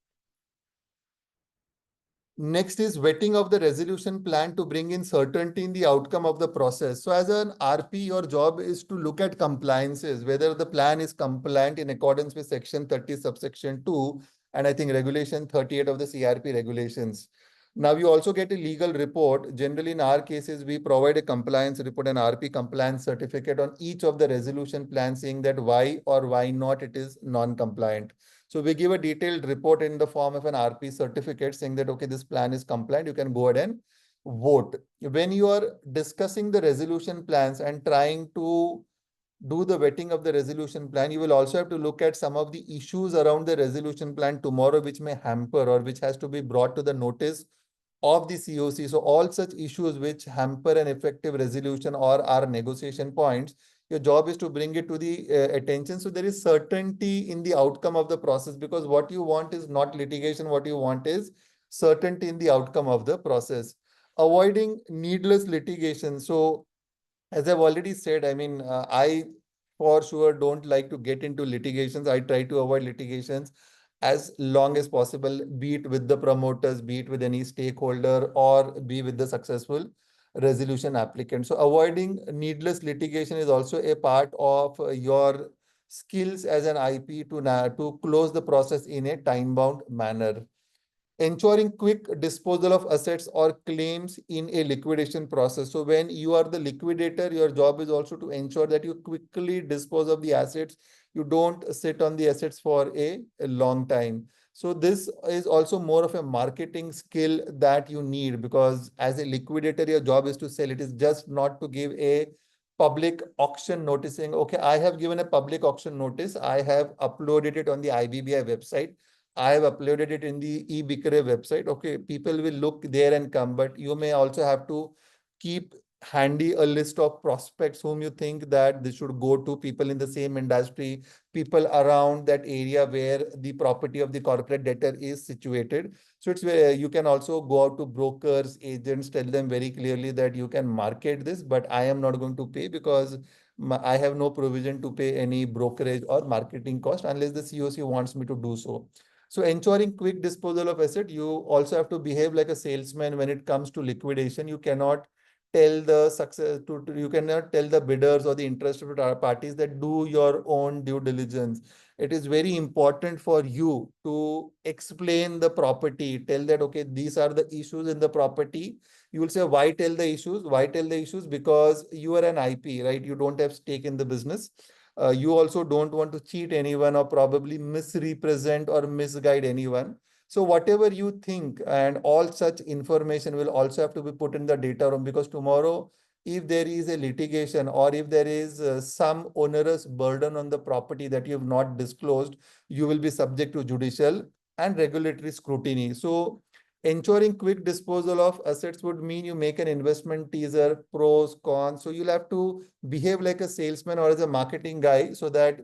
Next is vetting of the resolution plan to bring in certainty in the outcome of the process. So as an RP, your job is to look at compliances, whether the plan is compliant in accordance with section 30 subsection 2, and I think regulation 38 of the CRP regulations. Now you also get a legal report. Generally in our cases, we provide a compliance report and RP compliance certificate on each of the resolution plans saying that why or why not it is non-compliant. So we give a detailed report in the form of an RP certificate saying that, okay, this plan is compliant, you can go ahead and vote. When you are discussing the resolution plans and trying to do the vetting of the resolution plan, you will also have to look at some of the issues around the resolution plan tomorrow, which may hamper or which has to be brought to the notice of the COC. So all such issues which hamper an effective resolution or are negotiation points, your job is to bring it to the attention. So there is certainty in the outcome of the process, because what you want is not litigation. What you want is certainty in the outcome of the process. Avoiding needless litigation. So as I've already said, I mean, I for sure don't like to get into litigations. I try to avoid litigations as long as possible, be it with the promoters, be it with any stakeholder, or be with the successful resolution applicant. So avoiding needless litigation is also a part of your skills as an IP to close the process in a time-bound manner. Ensuring quick disposal of assets or claims in a liquidation process. So when you are the liquidator, your job is also to ensure that you quickly dispose of the assets. You don't sit on the assets for a long time. So this is also more of a marketing skill that you need, because as a liquidator, your job is to sell. It is just not to give a public auction noticing, okay, I have given a public auction notice. I have uploaded it on the IBBI website. I have uploaded it in the eBikre website. Okay, people will look there and come, but you may also have to keep handy a list of prospects whom you think that this should go to, people in the same industry, people around that area where the property of the corporate debtor is situated. So it's where you can also go out to brokers, agents, tell them very clearly that you can market this, but I am not going to pay because I have no provision to pay any brokerage or marketing cost unless the COC wants me to do so. So ensuring quick disposal of asset, you also have to behave like a salesman when it comes to liquidation. You cannot tell the success you cannot tell the bidders or the interested parties that do your own due diligence. It is very important for you to explain the property, tell that, okay, these are the issues in the property. You will say, why tell the issues? Why tell the issues? Because you are an IP, right? You don't have stake in the business. You also don't want to cheat anyone or probably misrepresent or misguide anyone. So whatever you think and all such information will also have to be put in the data room, because tomorrow, if there is a litigation or if there is some onerous burden on the property that you have not disclosed, you will be subject to judicial and regulatory scrutiny. So ensuring quick disposal of assets would mean you make an investment teaser, pros, cons. So you'll have to behave like a salesman or as a marketing guy so that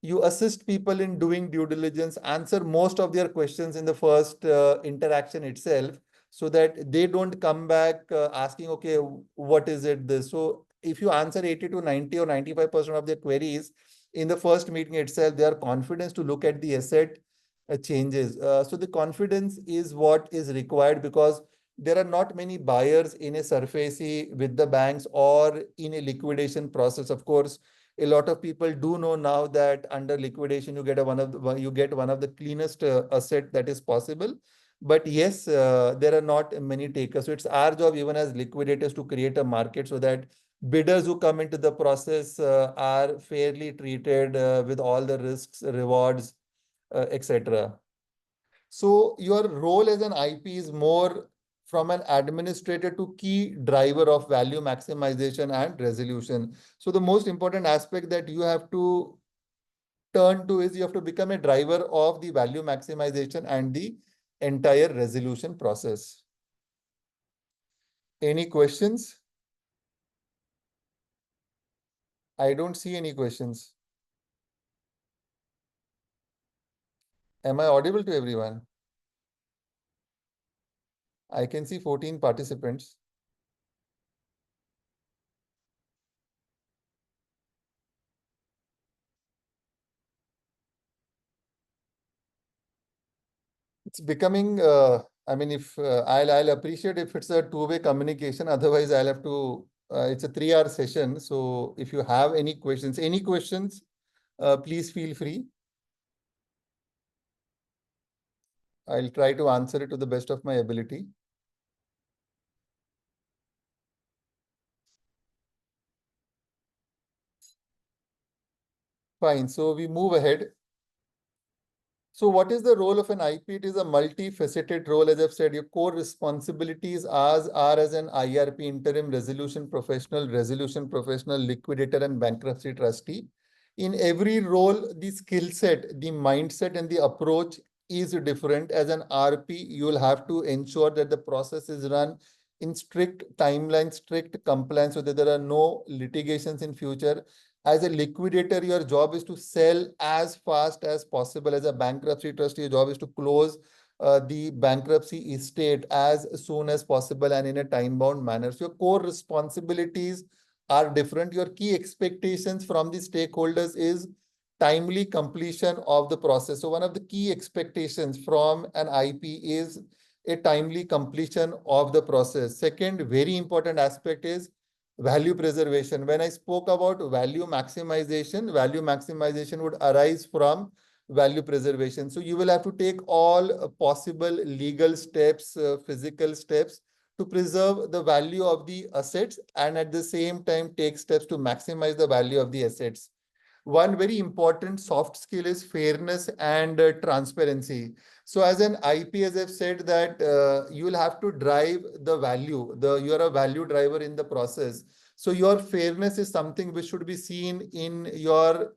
you assist people in doing due diligence, answer most of their questions in the first interaction itself, so that they don't come back asking, okay, what is it this? So if you answer 80 to 90 or 95% of their queries in the first meeting itself, their confidence to look at the asset changes. So the confidence is what is required, because there are not many buyers in a surface with the banks or in a liquidation process. Of course, a lot of people do know now that under liquidation you get one of the cleanest asset that is possible. But yes, there are not many takers. So it's our job even as liquidators to create a market so that bidders who come into the process are fairly treated with all the risks, rewards, etc. So your role as an IP is more from an administrator to key driver of value maximization and resolution. So the most important aspect that you have to turn to is you have to become a driver of the value maximization and the entire resolution process. Any questions? I don't see any questions. Am I audible to everyone? I can see 14 participants. It's becoming, I mean, if I'll appreciate if it's a two-way communication. Otherwise, I'll have to. It's a 3-hour session. So if you have any questions, please feel free. I'll try to answer it to the best of my ability. Fine. So we move ahead. So what is the role of an IP? It is a multifaceted role. As I've said, your core responsibilities are as an IRP, interim resolution professional, liquidator, and bankruptcy trustee. In every role, the skill set, the mindset, and the approach is different. As an RP, you will have to ensure that the process is run in strict timeline, strict compliance, so that there are no litigations in future. As a liquidator, your job is to sell as fast as possible. As a bankruptcy trustee, your job is to close the bankruptcy estate as soon as possible and in a time-bound manner. So your core responsibilities are different. Your key expectations from the stakeholders is timely completion of the process. So one of the key expectations from an IP is a timely completion of the process. Second, very important aspect is value preservation. When I spoke about value maximization would arise from value preservation. So you will have to take all possible legal steps, physical steps to preserve the value of the assets and at the same time take steps to maximize the value of the assets. One very important soft skill is fairness and transparency. So as an IP, as I've said that you will have to drive the value, you're a value driver in the process. So your fairness is something which should be seen in your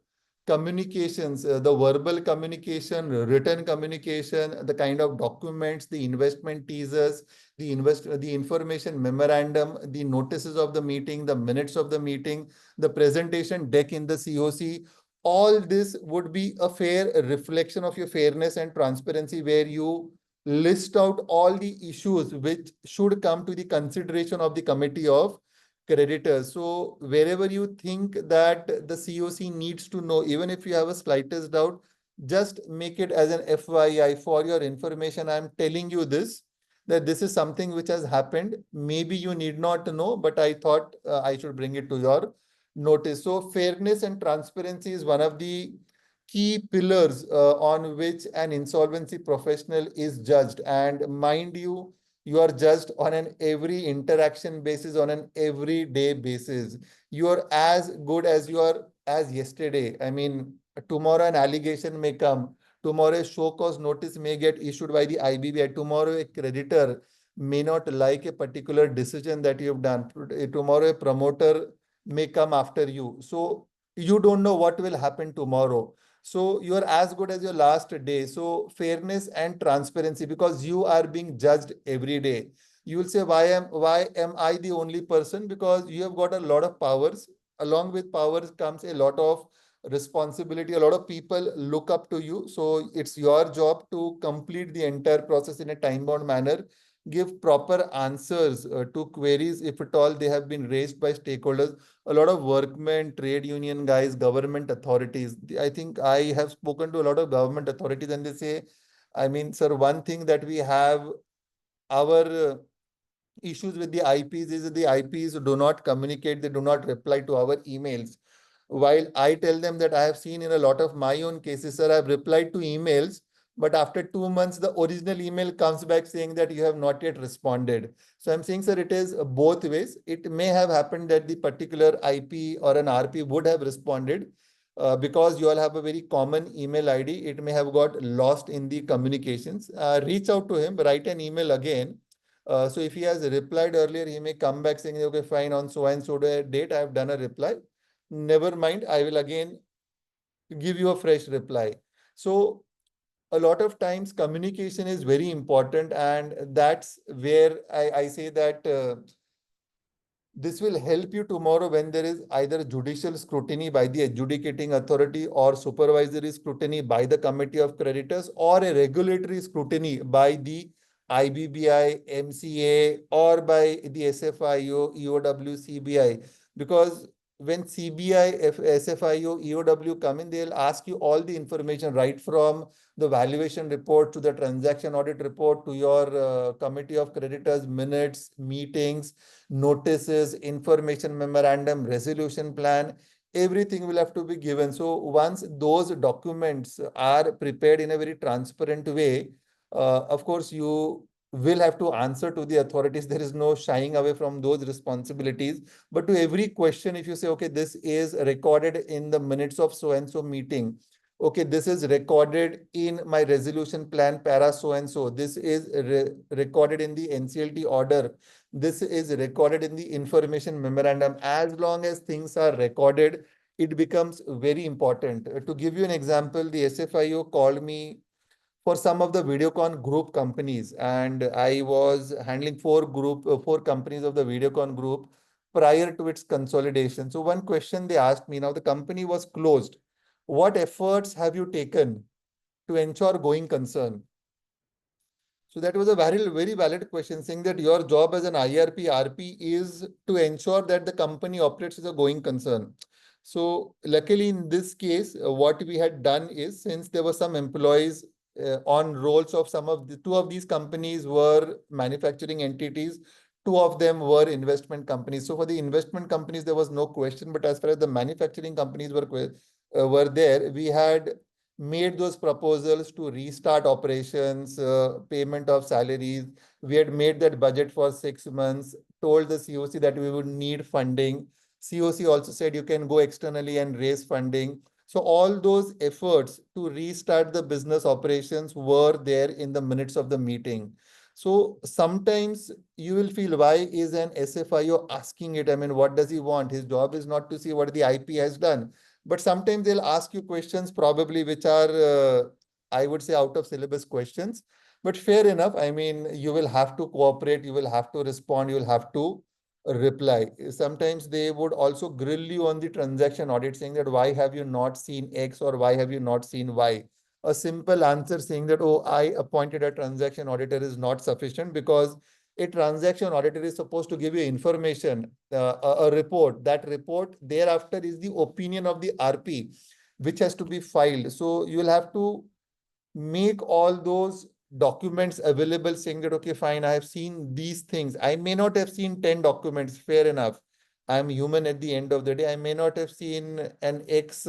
communications, the verbal communication, written communication, the kind of documents, the investment teasers, the information memorandum, the notices of the meeting, the minutes of the meeting, the presentation deck in the COC. All this would be a fair reflection of your fairness and transparency, where you list out all the issues which should come to the consideration of the committee of creditors. So wherever you think that the COC needs to know, even if you have a slightest doubt, just make it as an FYI for your information. I'm telling you this, that this is something which has happened. Maybe you need not know, but I thought I should bring it to your notice. So fairness and transparency is one of the key pillars on which an insolvency professional is judged. And mind you, you are judged on an every interaction basis, on an everyday basis. You are as good as you are as yesterday. I mean, tomorrow an allegation may come. Tomorrow a show cause notice may get issued by the IBB. Tomorrow a creditor may not like a particular decision that you have done. Tomorrow a promoter may come after you. So you don't know what will happen tomorrow. So you are as good as your last day. So fairness and transparency, because you are being judged every day. You will say, why am I the only person? Because you have got a lot of powers. Along with powers comes a lot of responsibility. A lot of people look up to you. So it's your job to complete the entire process in a time-bound manner, give proper answers to queries if at all they have been raised by stakeholders. A lot of workmen, trade union guys, government authorities. I think I have spoken to a lot of government authorities and they say, I mean, sir, one thing that we have, our issues with the IPs is that the IPs do not communicate, they do not reply to our emails. While I tell them that I have seen in a lot of my own cases, sir, I've replied to emails, but after 2 months, the original email comes back saying that you have not yet responded. So I'm saying, sir, it is both ways. It may have happened that the particular IP or an RP would have responded because you all have a very common email ID. It may have got lost in the communications. Reach out to him, write an email again. So if he has replied earlier, he may come back saying, okay, fine, on so and so date, I have done a reply. Never mind, I will again give you a fresh reply. So a lot of times communication is very important, and that's where I say that this will help you tomorrow when there is either judicial scrutiny by the adjudicating authority or supervisory scrutiny by the committee of creditors or a regulatory scrutiny by the IBBI, MCA, or by the SFIO, EOW, CBI. Because when CBI, SFIO, EOW come in, they'll ask you all the information right from the valuation report to the transaction audit report to your committee of creditors minutes, meetings, notices, information memorandum, resolution plan, everything will have to be given. So once those documents are prepared in a very transparent way, of course, you will have to answer to the authorities. There is no shying away from those responsibilities. But to every question, if you say, okay, this is recorded in the minutes of so and so meeting, okay, this is recorded in my resolution plan para so and so, this is recorded in the NCLT order, this is recorded in the information memorandum. As long as things are recorded, it becomes very important. To give you an example, the SFIO called me for some of the Videocon group companies, and I was handling four companies of the Videocon group prior to its consolidation. So one question they asked me, now the company was closed. What efforts have you taken to ensure going concern? So that was a very valid question, saying that your job as an IRP, RP is to ensure that the company operates as a going concern. So luckily in this case, what we had done is, since there were some employees on rolls of two of these companies were manufacturing entities, two of them were investment companies. So for the investment companies, there was no question, but as far as the manufacturing companies were there, we had made those proposals to restart operations, payment of salaries. We had made that budget for 6 months, told the COC that we would need funding. COC also said you can go externally and raise funding. So all those efforts to restart the business operations were there in the minutes of the meeting. So sometimes you will feel, why is an SFIO asking it? I mean, what does he want? His job is not to see what the IP has done. But sometimes they'll ask you questions probably which are, I would say, out of syllabus questions. But fair enough. I mean, you will have to cooperate, you will have to respond, you will have to reply. Sometimes they would also grill you on the transaction audit, saying that why have you not seen X or why have you not seen Y? A simple answer saying that, oh, I appointed a transaction auditor is not sufficient, because a transaction auditor is supposed to give you information, a report. That report thereafter is the opinion of the RP, which has to be filed. So you will have to make all those documents available, saying that, okay, fine, I have seen these things. I may not have seen 10 documents, fair enough. I'm human at the end of the day. I may not have seen an X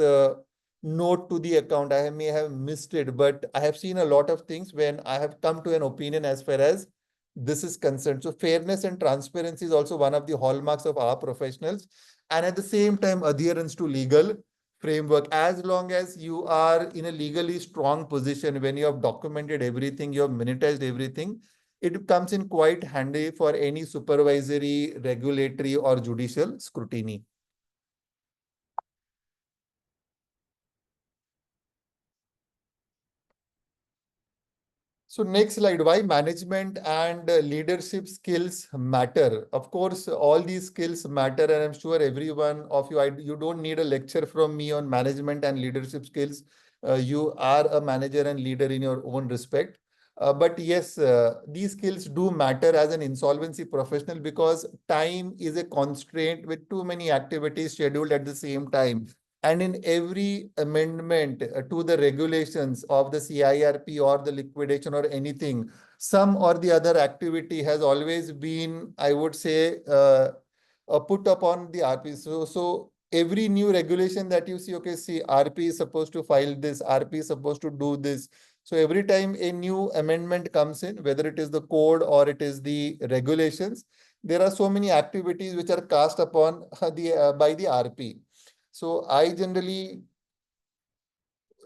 note to the account. I may have missed it, but I have seen a lot of things when I have come to an opinion as far as this is concerned. So fairness and transparency is also one of the hallmarks of our professionals. And at the same time, adherence to legal framework. As long as you are in a legally strong position, when you have documented everything, you have minutized everything, it comes in quite handy for any supervisory, regulatory, or judicial scrutiny. So next slide, why management and leadership skills matter. Of course, all these skills matter, and I'm sure every one of you, you don't need a lecture from me on management and leadership skills. You are a manager and leader in your own respect. But yes, these skills do matter as an insolvency professional, because time is a constraint with too many activities scheduled at the same time. And in every amendment to the regulations of the CIRP or the liquidation or anything, some or the other activity has always been, I would say, put upon the RP. So every new regulation that you see, okay, see, RP is supposed to file this, RP is supposed to do this. So every time a new amendment comes in, whether it is the code or it is the regulations, there are so many activities which are cast upon by the RP. So I generally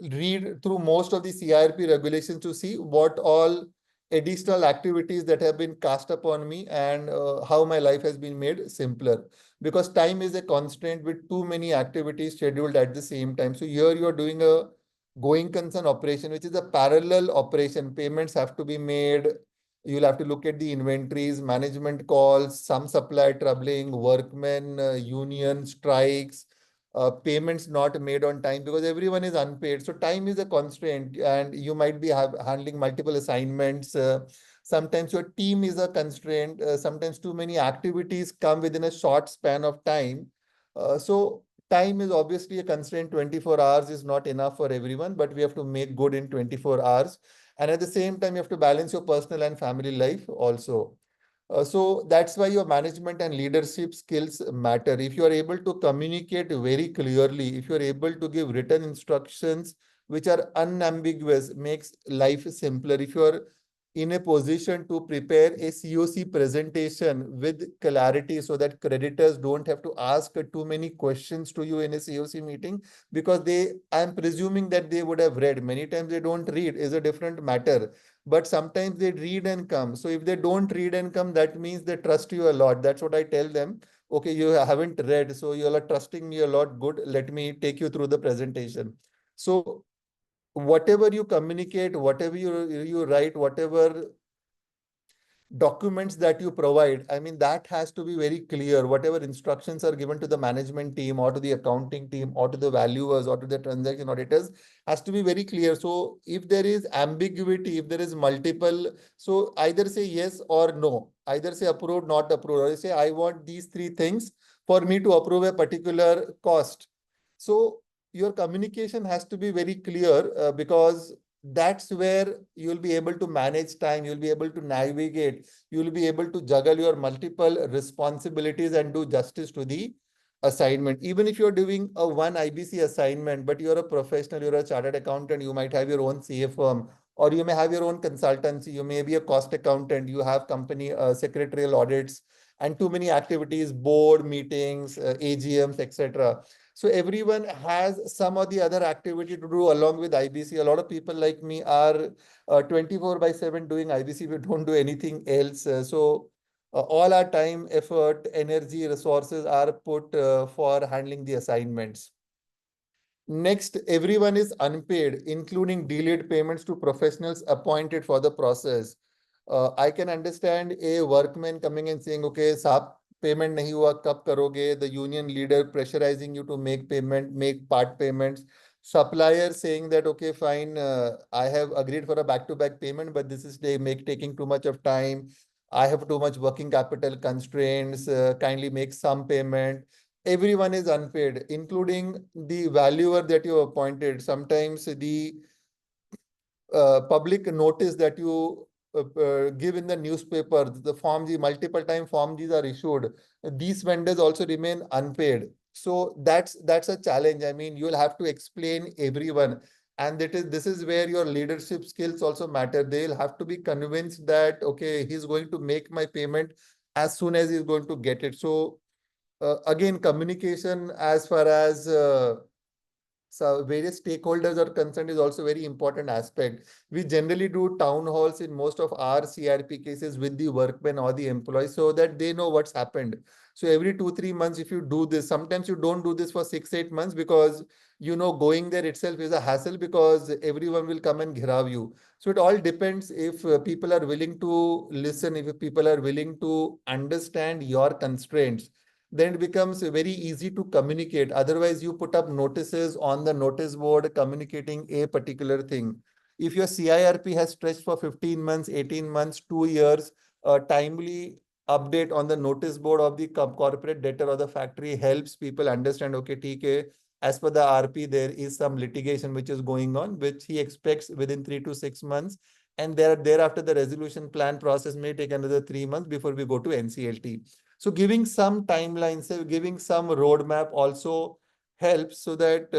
read through most of the CIRP regulations to see what all additional activities that have been cast upon me, and how my life has been made simpler, because time is a constraint with too many activities scheduled at the same time. So here you're doing a going concern operation, which is a parallel operation. Payments have to be made. You'll have to look at the inventories, management calls, some supply troubling, workmen, union strikes, payments not made on time, because everyone is unpaid. So time is a constraint, and you might be handling multiple assignments. Sometimes your team is a constraint. Sometimes too many activities come within a short span of time. So Time is obviously a constraint. 24 hours is not enough for everyone, but we have to make good in 24 hours. And at the same time, you have to balance your personal and family life also. So that's why your management and leadership skills matter. If you are able to communicate very clearly, if you are able to give written instructions which are unambiguous, makes life simpler. If you are in a position to prepare a COC presentation with clarity so that creditors don't have to ask too many questions to you in a COC meeting, because I'm presuming that they would have read. Many times they don't read is a different matter, but sometimes they read and come. So if they don't read and come, that means they trust you a lot. That's what I tell them. Okay, you haven't read, so you are trusting me a lot. Good, let me take you through the presentation. So whatever you communicate, whatever you write, whatever documents that you provide, I mean, that has to be very clear. Whatever instructions are given to the management team or to the accounting team or to the valuers or to the transaction auditors has to be very clear. So if there is ambiguity, if there is multiple, so either say yes or no, either say approved, not approved, or you say, I want these three things for me to approve a particular cost. So your communication has to be very clear, because that's where you'll be able to manage time, you'll be able to navigate, you'll be able to juggle your multiple responsibilities and do justice to the assignment. Even if you're doing a one IBC assignment, but you're a professional, you're a chartered accountant, you might have your own CA firm, or you may have your own consultancy, you may be a cost accountant, you have company secretarial audits and too many activities, board meetings, AGMs, etc. So everyone has some or the other activity to do along with IBC. A lot of people like me are 24/7 doing IBC. We don't do anything else. So all our time, effort, energy, resources are put for handling the assignments. Next, everyone is unpaid, including delayed payments to professionals appointed for the process. I can understand a workman coming and saying, okay, साहब payment नहीं हुआ कब करोगे? The union leader pressurizing you to make payment, make part payments. Supplier saying that, okay, fine, I have agreed for a back-to-back payment, but this is taking too much of time. I have too much working capital constraints. Kindly make some payment. Everyone is unpaid, including the valuer that you appointed. Sometimes the public notice that you give in the newspaper, the Form G, multiple time Form Gs are issued. These vendors also remain unpaid. So that's a challenge. I mean, you'll have to explain everyone. And this is where your leadership skills also matter. They'll have to be convinced that, okay, he's going to make my payment as soon as he's going to get it. So again, communication as far as so various stakeholders are concerned is also very important aspect. We generally do town halls in most of our CRP cases with the workmen or the employees so that they know what's happened. So every 2-3 months, if you do this, sometimes you don't do this for 6-8 months because going there itself is a hassle because everyone will come and ghirav you. So it all depends if people are willing to listen, if people are willing to understand your constraints, then it becomes very easy to communicate. Otherwise, you put up notices on the notice board communicating a particular thing. If your CIRP has stretched for 15 months, 18 months, 2 years, a timely update on the notice board of the corporate debtor or the factory helps people understand, okay, TK, as per the RP, there is some litigation which is going on, which he expects within 3 to 6 months. And thereafter, the resolution plan process may take another 3 months before we go to NCLT. So giving some timelines, giving some roadmap also helps so that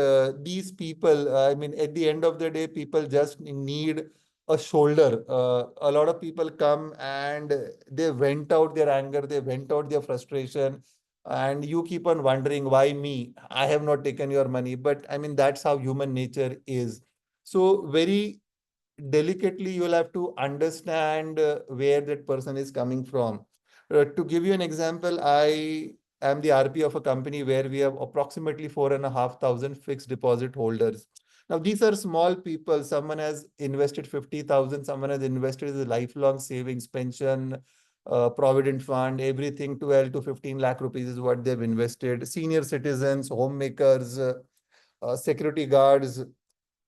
these people, I mean, at the end of the day, people just need a shoulder. A lot of people come and they vent out their anger, they vent out their frustration, and you keep on wondering, why me? I have not taken your money. But I mean, that's how human nature is. So very delicately, you'll have to understand where that person is coming from. To give you an example, I am the RP of a company where we have approximately 4,500 fixed deposit holders. Now, these are small people. Someone has invested 50,000, someone has invested in a lifelong savings, pension, provident fund, everything 12 to 15 lakh rupees is what they've invested. Senior citizens, homemakers, security guards,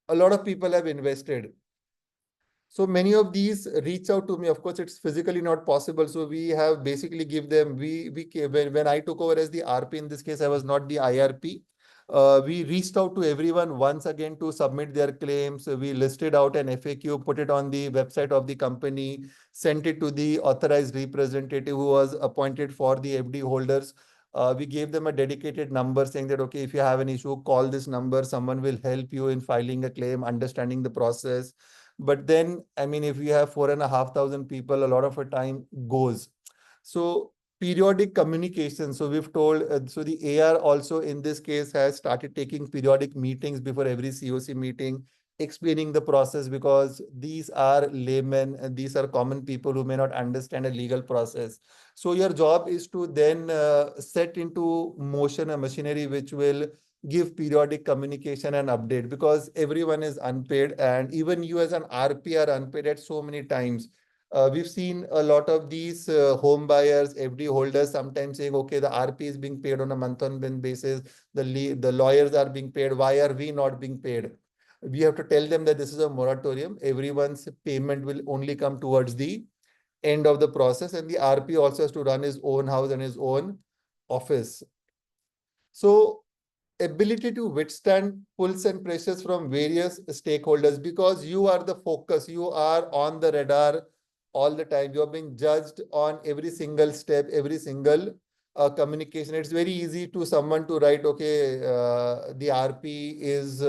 a lot of people have invested. So many of these reach out to me. Of course, it's physically not possible. So we have basically give them, when I took over as the RP, in this case, I was not the IRP. We reached out to everyone once again to submit their claims. We listed out an FAQ, put it on the website of the company, sent it to the authorized representative who was appointed for the FD holders. We gave them a dedicated number saying that, okay, if you have an issue, call this number. Someone will help you in filing a claim, understanding the process. But then, I mean, if you have 4,500 people, a lot of a time goes. So periodic communication. So we've told, so the AR also in this case has started taking periodic meetings before every COC meeting, explaining the process, because these are laymen and these are common people who may not understand a legal process. So your job is to then set into motion a machinery which will give periodic communication and update, because everyone is unpaid and even you as an RP are unpaid at so many times. We've seen a lot of these home buyers, FD holders sometimes saying, okay, the RP is being paid on a month-on-month basis. The lawyers are being paid. Why are we not being paid? We have to tell them that this is a moratorium. Everyone's payment will only come towards the end of the process. And the RP also has to run his own house and his own office. So ability to withstand pulls and pressures from various stakeholders, because you are the focus, you are on the radar all the time. You're being judged on every single step, every single communication. It's very easy to someone to write, okay, the RP is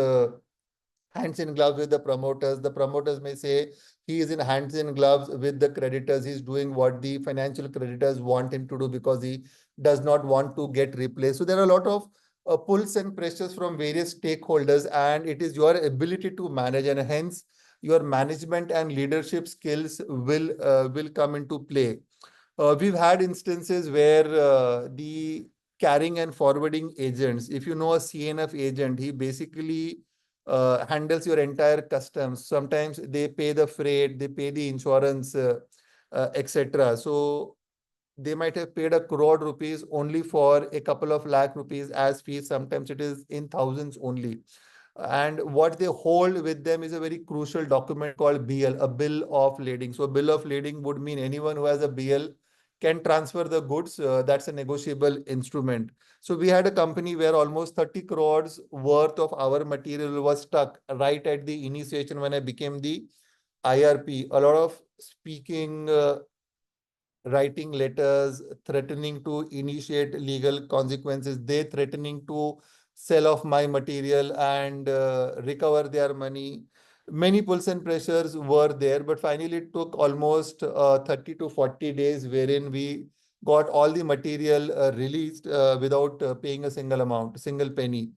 hands in gloves with the promoters. The promoters may say he is in hands in gloves with the creditors. He's doing what the financial creditors want him to do because he does not want to get replaced. So there are a lot of pulls and pressures from various stakeholders, and it is your ability to manage, and hence your management and leadership skills will come into play. We've had instances where the carrying and forwarding agents, if you know a CNF agent, he basically handles your entire customs. Sometimes they pay the freight, they pay the insurance, etc. So they might have paid 1 crore rupees only for a couple of lakh rupees as fees. Sometimes it is in thousands only. And what they hold with them is a very crucial document called BL, a bill of lading. So a bill of lading would mean anyone who has a BL can transfer the goods. That's a negotiable instrument. So we had a company where almost 30 crores worth of our material was stuck right at the initiation when I became the IRP. A lot of speaking, writing letters, threatening to initiate legal consequences, they threatening to sell off my material and recover their money. Many pulls and pressures were there, but finally it took almost 30 to 40 days wherein we got all the material released without paying a single amount, single penny.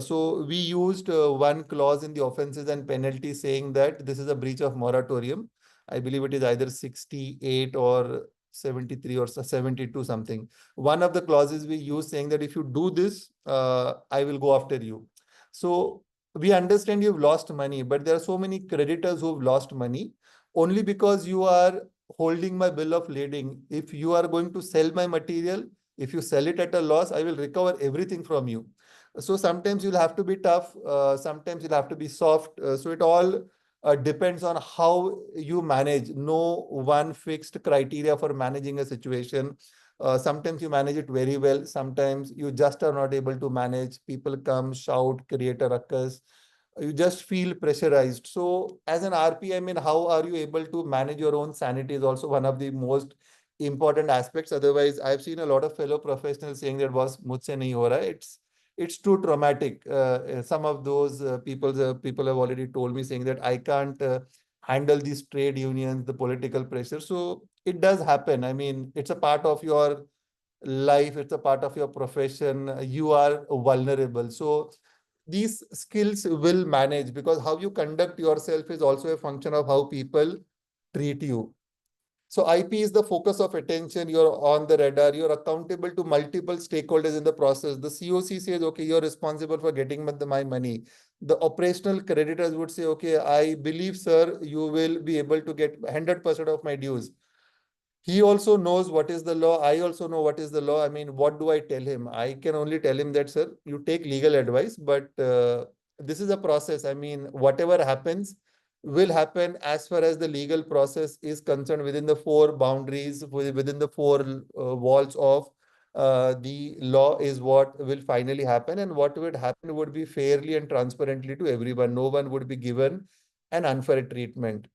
So we used one clause in the offenses and penalties saying that this is a breach of moratorium. I believe it is either 68 or 73 or 72 something. One of the clauses we use saying that if you do this, I will go after you. So we understand you've lost money, but there are so many creditors who've lost money only because you are holding my bill of lading. If you are going to sell my material, if you sell it at a loss, I will recover everything from you. So sometimes you'll have to be tough, sometimes you'll have to be soft. So it all depends on how you manage. No one fixed criteria for managing a situation. Sometimes you manage it very well. Sometimes you just are not able to manage. People come, shout, create a ruckus. You just feel pressurized. So as an RP, I mean, how are you able to manage your own sanity is also one of the most important aspects. Otherwise, I've seen a lot of fellow professionals saying that was mujhse nahi ho raha. It's too traumatic. Some of those people have already told me saying that I can't handle these trade unions, the political pressure. So it does happen. I mean, it's a part of your life. It's a part of your profession. You are vulnerable. So these skills will manage, because how you conduct yourself is also a function of how people treat you. So IP is the focus of attention. You're on the radar. You're accountable to multiple stakeholders in the process. The COC says, okay, you're responsible for getting my money. The operational creditors would say, okay, I believe, sir, you will be able to get 100% of my dues. He also knows what is the law. I also know what is the law. I mean, what do I tell him? I can only tell him that, sir, you take legal advice, but this is a process. I mean, whatever happens will happen as far as the legal process is concerned within the four boundaries, within the four walls of the law is what will finally happen, and what would happen would be fairly and transparently to everyone. No one would be given an unfair treatment.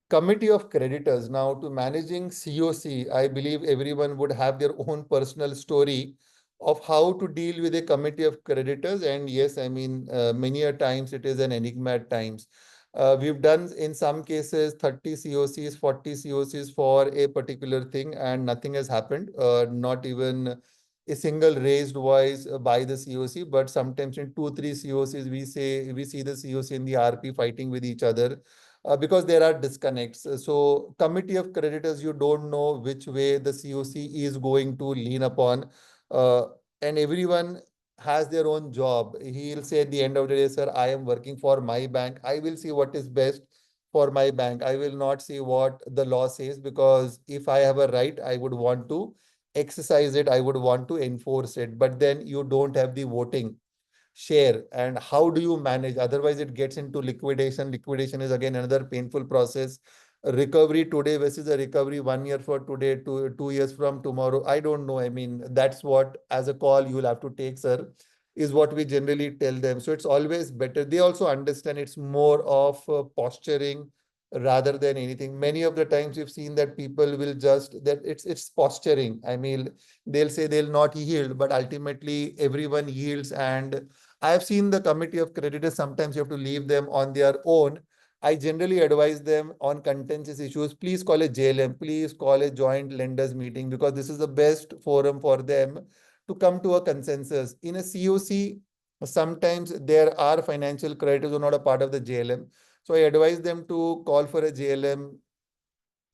Committee of creditors. Now, to managing COC, I believe everyone would have their own personal story of how to deal with a committee of creditors. And yes, I mean, many a times it is an enigma at times. We've done in some cases 30 COCs, 40 COCs for a particular thing, and nothing has happened. Not even a single raised voice by the COC, but sometimes in two, three COCs, we see the COC and the RP fighting with each other because there are disconnects. So committee of creditors, you don't know which way the COC is going to lean upon. Uh, and everyone has their own job. He'll say at the end of the day, sir, I am working for my bank. I will see what is best for my bank. I will not see what the law says, because if I have a right, I would want to exercise it. I would want to enforce it. But then you don't have the voting share, and how do you manage? Otherwise it gets into liquidation is again another painful process. A recovery today versus a recovery 1 year for today, 2 years from tomorrow, I don't know. I mean, that's what, as a call you'll have to take, sir, is what we generally tell them. So it's always better. They also understand it's more of posturing rather than anything. Many of the times we've seen that people will just that it's posturing. I mean, they'll say they'll not yield, but ultimately everyone yields. And I have seen the committee of creditors, sometimes you have to leave them on their own. I generally advise them on contentious issues, please call a JLM, please call a joint lenders meeting, because this is the best forum for them to come to a consensus. In a COC, sometimes there are financial creditors who are not a part of the JLM. So I advise them to call for a JLM,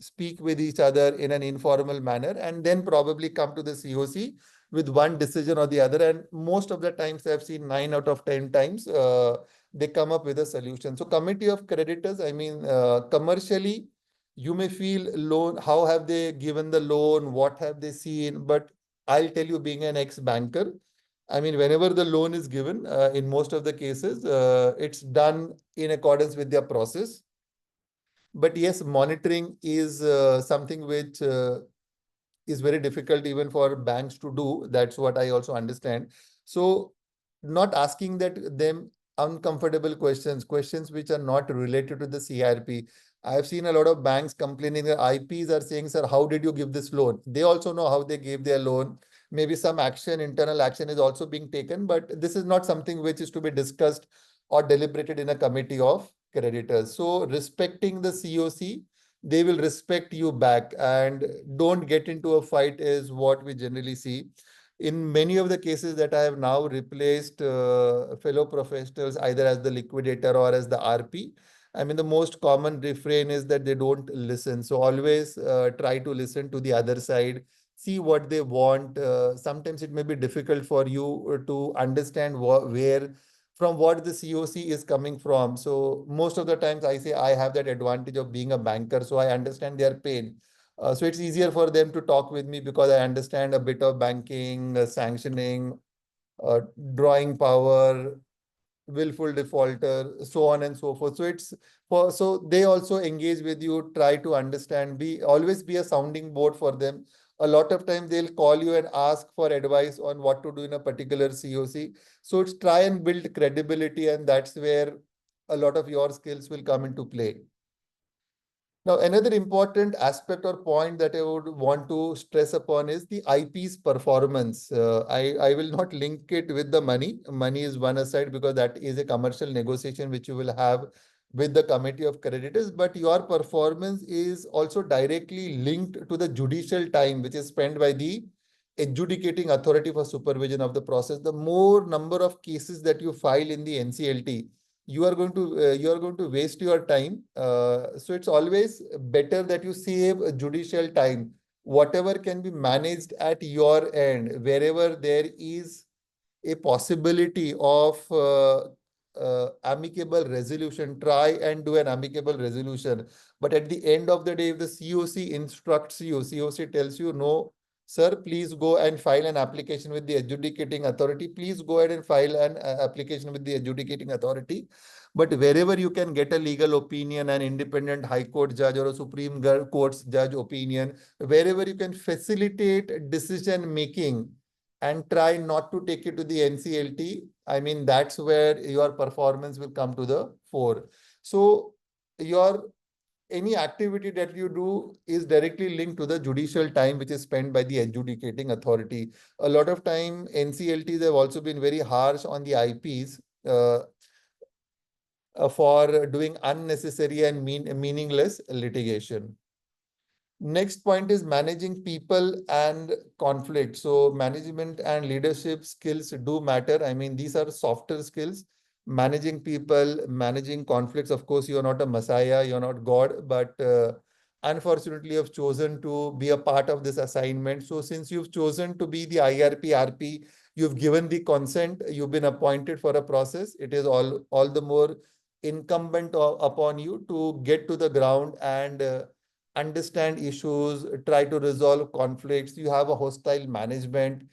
speak with each other in an informal manner, and then probably come to the COC with one decision or the other. And most of the times, I've seen 9 out of 10 times, they come up with a solution. So committee of creditors, I mean, commercially, you may feel loan, how have they given the loan? What have they seen? But I'll tell you, being an ex-banker, I mean, whenever the loan is given, in most of the cases, it's done in accordance with their process. But yes, monitoring is something which is very difficult even for banks to do. That's what I also understand. So not asking that them uncomfortable questions, questions which are not related to the CIRP. I've seen a lot of banks complaining that IPs are saying, sir, how did you give this loan? They also know how they gave their loan. Maybe some action, internal action is also being taken, but this is not something which is to be discussed or deliberated in a committee of creditors. So respecting the COC, they will respect you back, and don't get into a fight is what we generally see. In many of the cases that I have now replaced fellow professionals either as the liquidator or as the RP, I mean, the most common refrain is that they don't listen. So always try to listen to the other side, see what they want. Sometimes it may be difficult for you to understand where from what the COC is coming from. So most of the times I say I have that advantage of being a banker, so I understand their pain. So it's easier for them to talk with me because I understand a bit of banking, sanctioning, uh, drawing power, willful defaulter, so on and so forth. So it's for, so they also engage with you, try to understand, be always be a sounding board for them. A lot of times they'll call you and ask for advice on what to do in a particular COC. So it's try and build credibility, and that's where a lot of your skills will come into play. Now, another important aspect or point that I would want to stress upon is the IP's performance. I will not link it with the money. Money is one aside because that is a commercial negotiation which you will have with the committee of creditors. But your performance is also directly linked to the judicial time which is spent by the adjudicating authority for supervision of the process. The more number of cases that you file in the NCLT, you are going to waste your time. So it's always better that you save a judicial time. Whatever can be managed at your end, wherever there is a possibility of amicable resolution, try and do an amicable resolution. But at the end of the day, if the COC instructs you, COC tells you no, Sir, please go and file an application with the adjudicating authority. Please go ahead and file an application with the adjudicating authority. But wherever you can get a legal opinion, an independent high court judge or a Supreme Court's judge opinion, wherever you can facilitate decision making and try not to take it to the NCLT, I mean, that's where your performance will come to the fore. So your any activity that you do is directly linked to the judicial time which is spent by the adjudicating authority. A lot of time, NCLTs have also been very harsh on the IPs for doing unnecessary and meaningless litigation. Next point is managing people and conflict. So management and leadership skills do matter. I mean, these are softer skills. Managing people, managing conflicts. Of course, you're not a messiah, you're not God, but unfortunately, you've chosen to be a part of this assignment. So since you've chosen to be the IRP, RP, you've given the consent, you've been appointed for a process. It is all the more incumbent upon you to get to the ground and understand issues, try to resolve conflicts. You have a hostile management,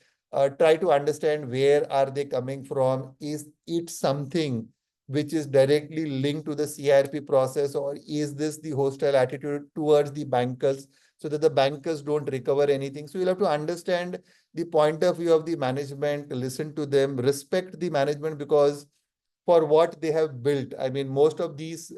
try to understand where are they coming from. Is it something which is directly linked to the CIRP process, or is this the hostile attitude towards the bankers so that the bankers don't recover anything? So you'll have to understand the point of view of the management, listen to them, respect the management because for what they have built. I mean, most of these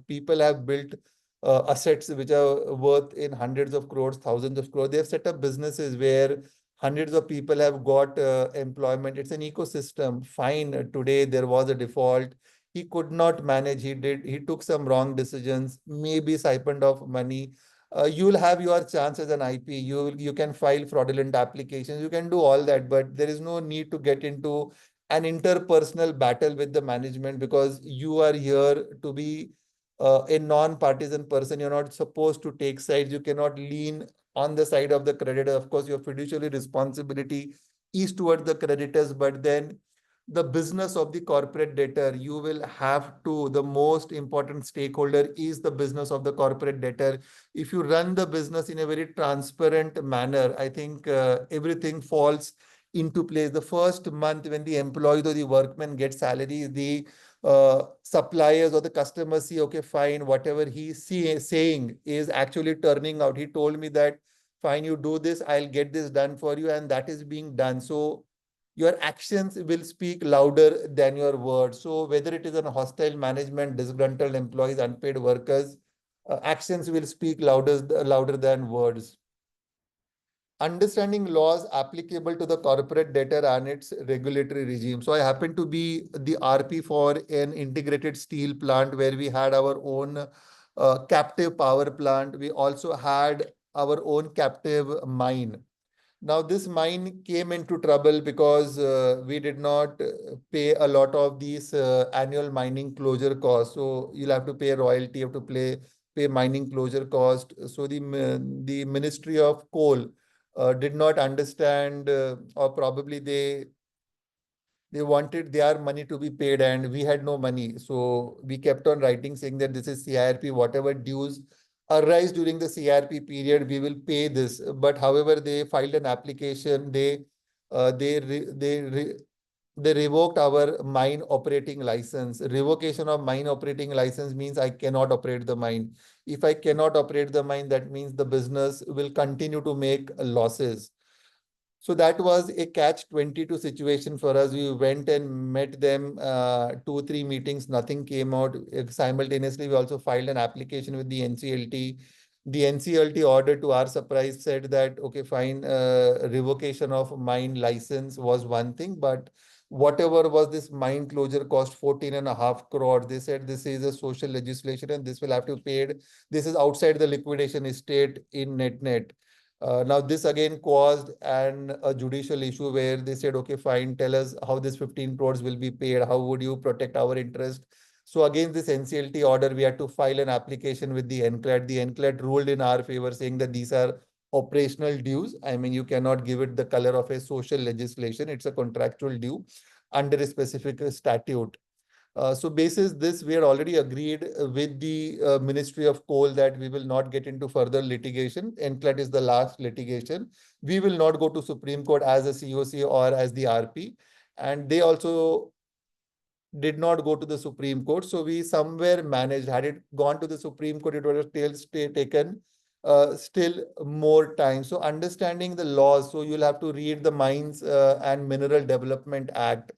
people have built assets which are worth in hundreds of crores, thousands of crores. They have set up businesses where hundreds of people have got employment. It's an ecosystem. Fine, today there was a default. He could not manage. He took some wrong decisions, maybe siphoned off money. You'll have your chance as an IP. You can file fraudulent applications. You can do all that, but there is no need to get into an interpersonal battle with the management because you are here to be a non-partisan person. You're not supposed to take sides. You cannot lean on the side of the creditor. Of course, your fiduciary responsibility is towards the creditors, but then the business of the corporate debtor, you will have to, the most important stakeholder is the business of the corporate debtor. If you run the business in a very transparent manner, I think everything falls into place. The first month when the employees or the workmen get salary, the suppliers or the customers see, okay, fine, whatever he's saying is actually turning out. He told me that, fine, you do this, I'll get this done for you, and that is being done. So your actions will speak louder than your words. So whether it is a hostile management, disgruntled employees, unpaid workers, actions will speak louder than words. Understanding laws applicable to the corporate debtor and its regulatory regime. So I happen to be the RP for an integrated steel plant where we had our own captive power plant. We also had our own captive mine. Now, this mine came into trouble because we did not pay a lot of these annual mining closure costs. So you'll have to pay royalty, you have to pay mining closure cost. So the Ministry of Coal did not understand, or probably they wanted their money to be paid and we had no money. So we kept on writing saying that this is CIRP, whatever dues arise during the CIRP period, we will pay this. But however, they filed an application, uh, they re, they re, they revoked our mine operating license. Revocation of mine operating license means I cannot operate the mine. If I cannot operate the mine, that means the business will continue to make losses. So that was a catch-22 situation for us. We went and met them, 2, 3 meetings, nothing came out. Simultaneously, we also filed an application with the NCLT. The NCLT order, to our surprise, said that, okay, fine, revocation of mine license was one thing, but whatever was this mine closure cost, 14.5 crore, they said this is a social legislation and this will have to be paid. This is outside the liquidation estate in net. Now, this again caused a judicial issue where they said, okay, fine, tell us how this 15 crores will be paid. How would you protect our interest? So against this NCLT order, we had to file an application with the NCLAT. The NCLAT ruled in our favor, saying that these are operational dues. I mean, you cannot give it the color of a social legislation. It's a contractual due under a specific statute. So basis this, we had already agreed with the Ministry of Coal that we will not get into further litigation. NCLAT is the last litigation. We will not go to Supreme Court as a COC or as the RP. And they also did not go to the Supreme Court. So we somewhere managed, had it gone to the Supreme Court, it would have taken still more time. So understanding the laws, so you'll have to read the Mines and Mineral Development Act.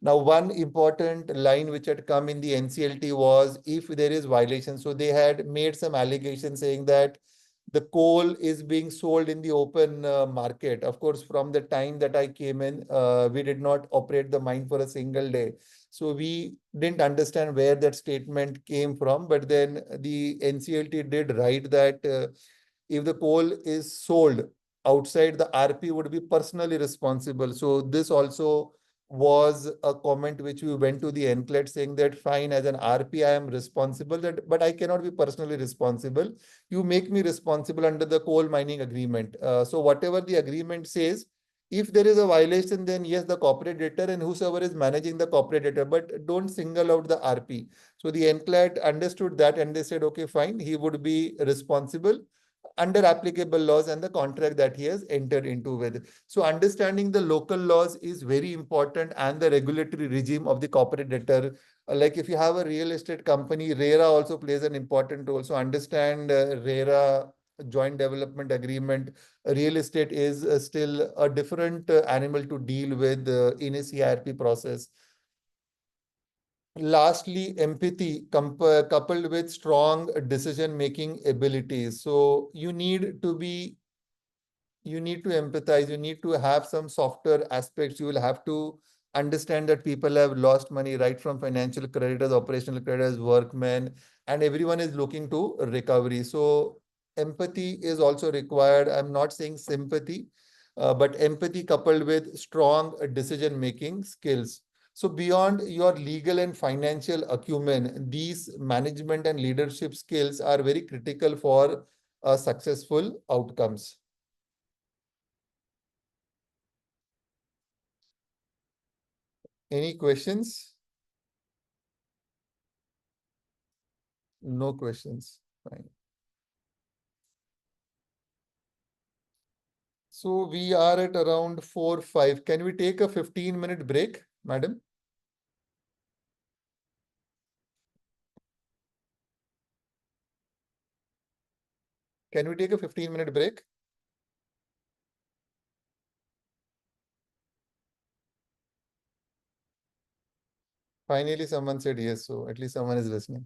Now, one important line which had come in the NCLT was if there is violation. So they had made some allegations saying that the coal is being sold in the open market. Of course, from the time that I came in, we did not operate the mine for a single day. So we didn't understand where that statement came from. But then the NCLT did write that if the coal is sold outside, the RP would be personally responsible. So this also was a comment which we went to the NCLAT saying that fine, as an RP, I am responsible, that, but I cannot be personally responsible. You make me responsible under the coal mining agreement. So whatever the agreement says, if there is a violation, then yes, the corporate debtor and whosoever is managing the corporate debtor, but don't single out the RP. So the NCLAT understood that and they said, okay, fine, he would be responsible under applicable laws and the contract that he has entered into with. So understanding the local laws is very important and the regulatory regime of the corporate debtor. Like if you have a real estate company, RERA also plays an important role. So understand RERA joint development agreement. Real estate is still a different animal to deal with in a CIRP process. Lastly, empathy coupled with strong decision-making abilities. So you need to empathize, you need to have some softer aspects. You will have to understand that people have lost money, right from financial creditors, operational creditors, workmen, and everyone is looking to recovery. So empathy is also required. I'm not saying sympathy, but empathy coupled with strong decision-making skills. So beyond your legal and financial acumen, these management and leadership skills are very critical for successful outcomes. Any questions? No questions. Fine. So we are at around 4, 5. Can we take a 15-minute break, madam? Can we take a 15-minute break? Finally, someone said yes, so at least someone is listening.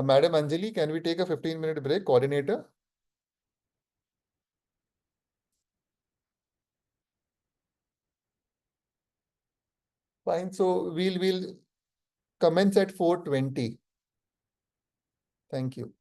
Madam Anjali, can we take a 15-minute break, coordinator? Fine, so we'll commence at 4:20. Thank you.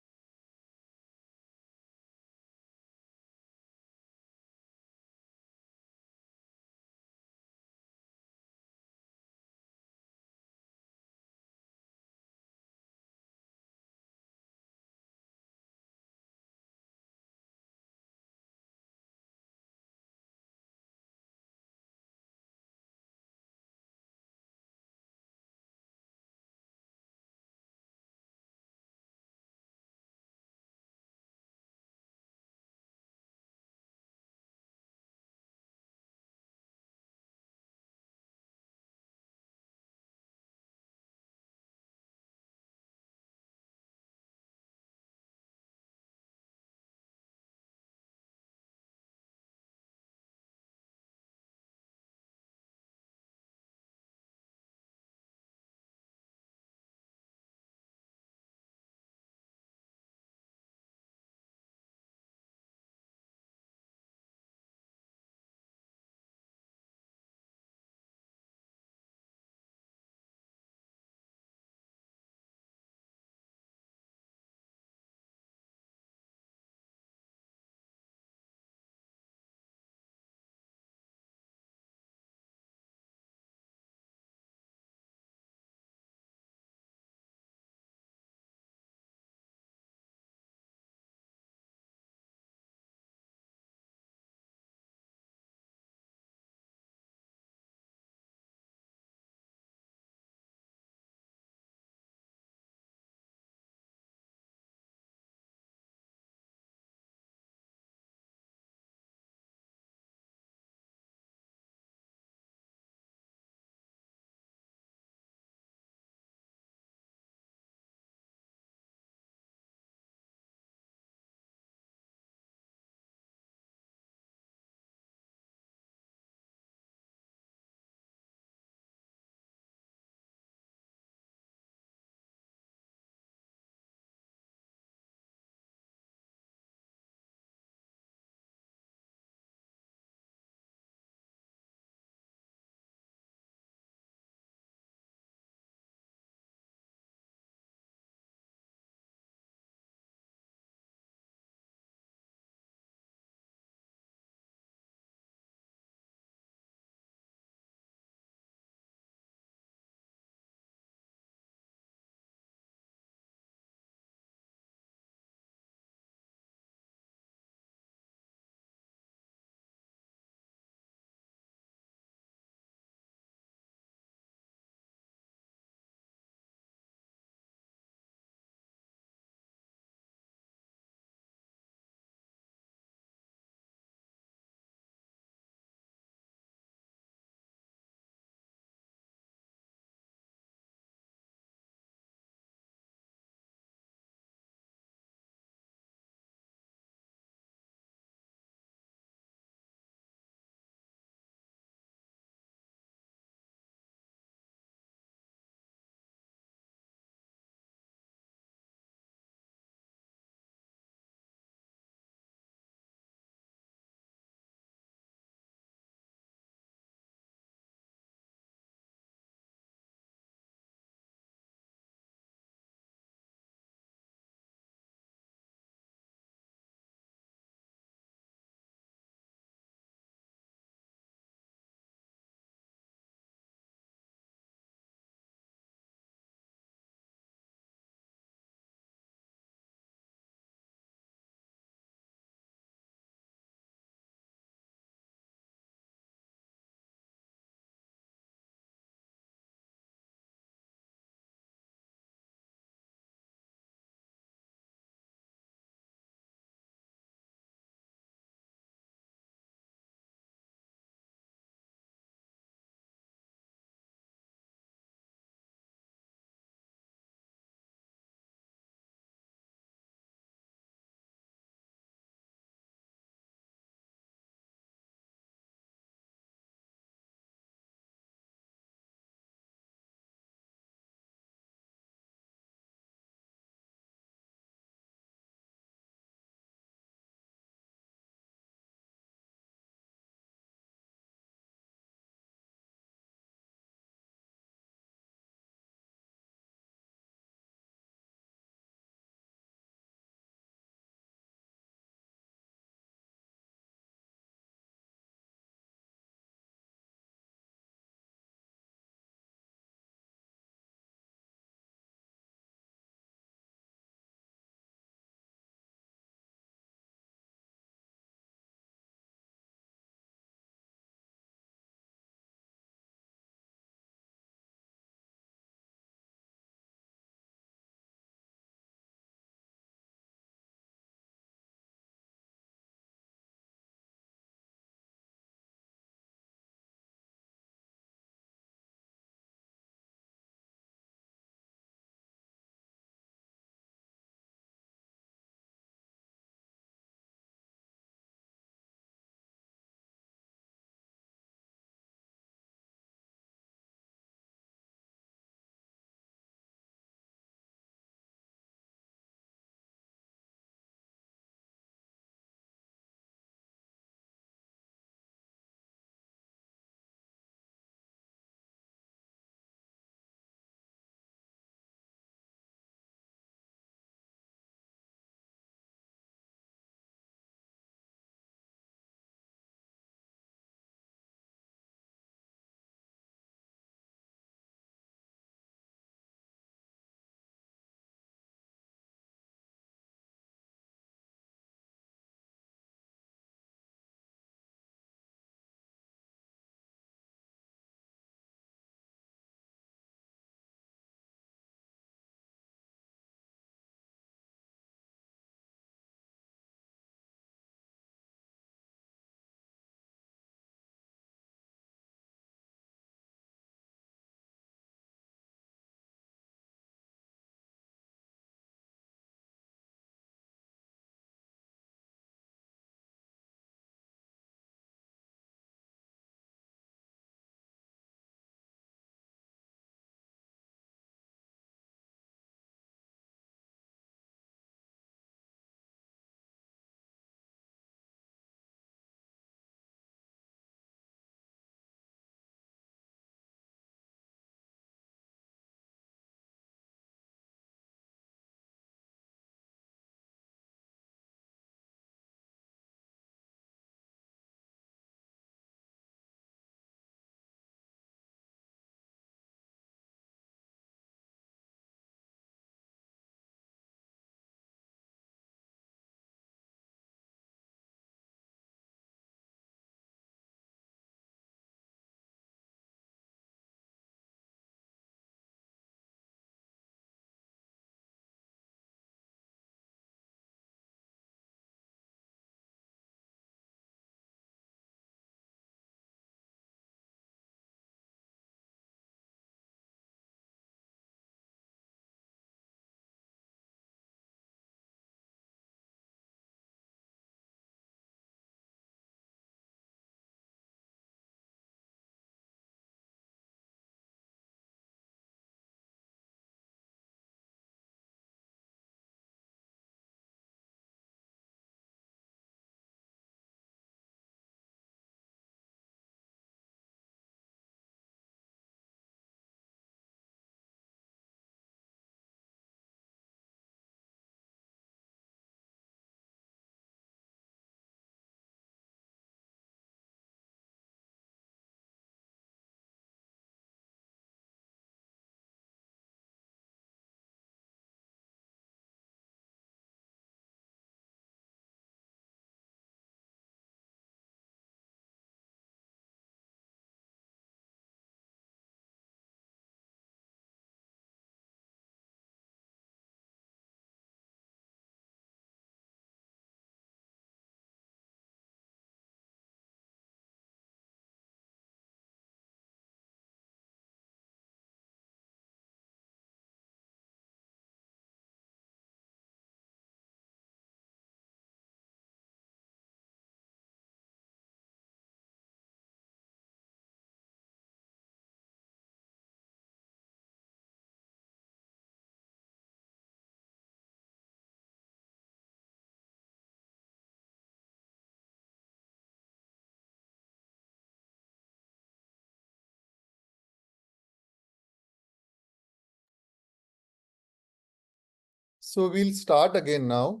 So we'll start again now.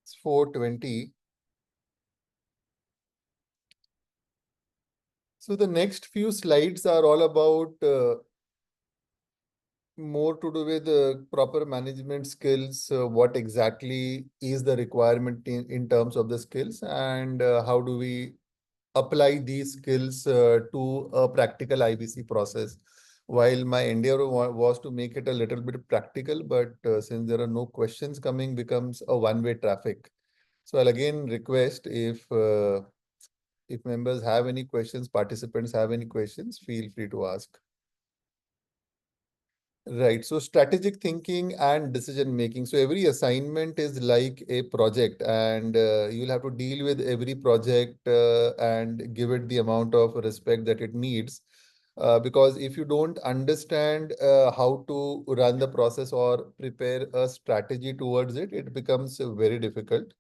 It's 4:20. So the next few slides are all about more to do with proper management skills. What exactly is the requirement in terms of the skills, and how do we apply these skills to a practical IBC process. While my endeavor was to make it a little bit practical, but since there are no questions coming, becomes a one-way traffic. So I'll again request if members have any questions, participants have any questions, feel free to ask. Right. So strategic thinking and decision making. So every assignment is like a project, and you'll have to deal with every project and give it the amount of respect that it needs. Because if you don't understand how to run the process or prepare a strategy towards it, it becomes very difficult.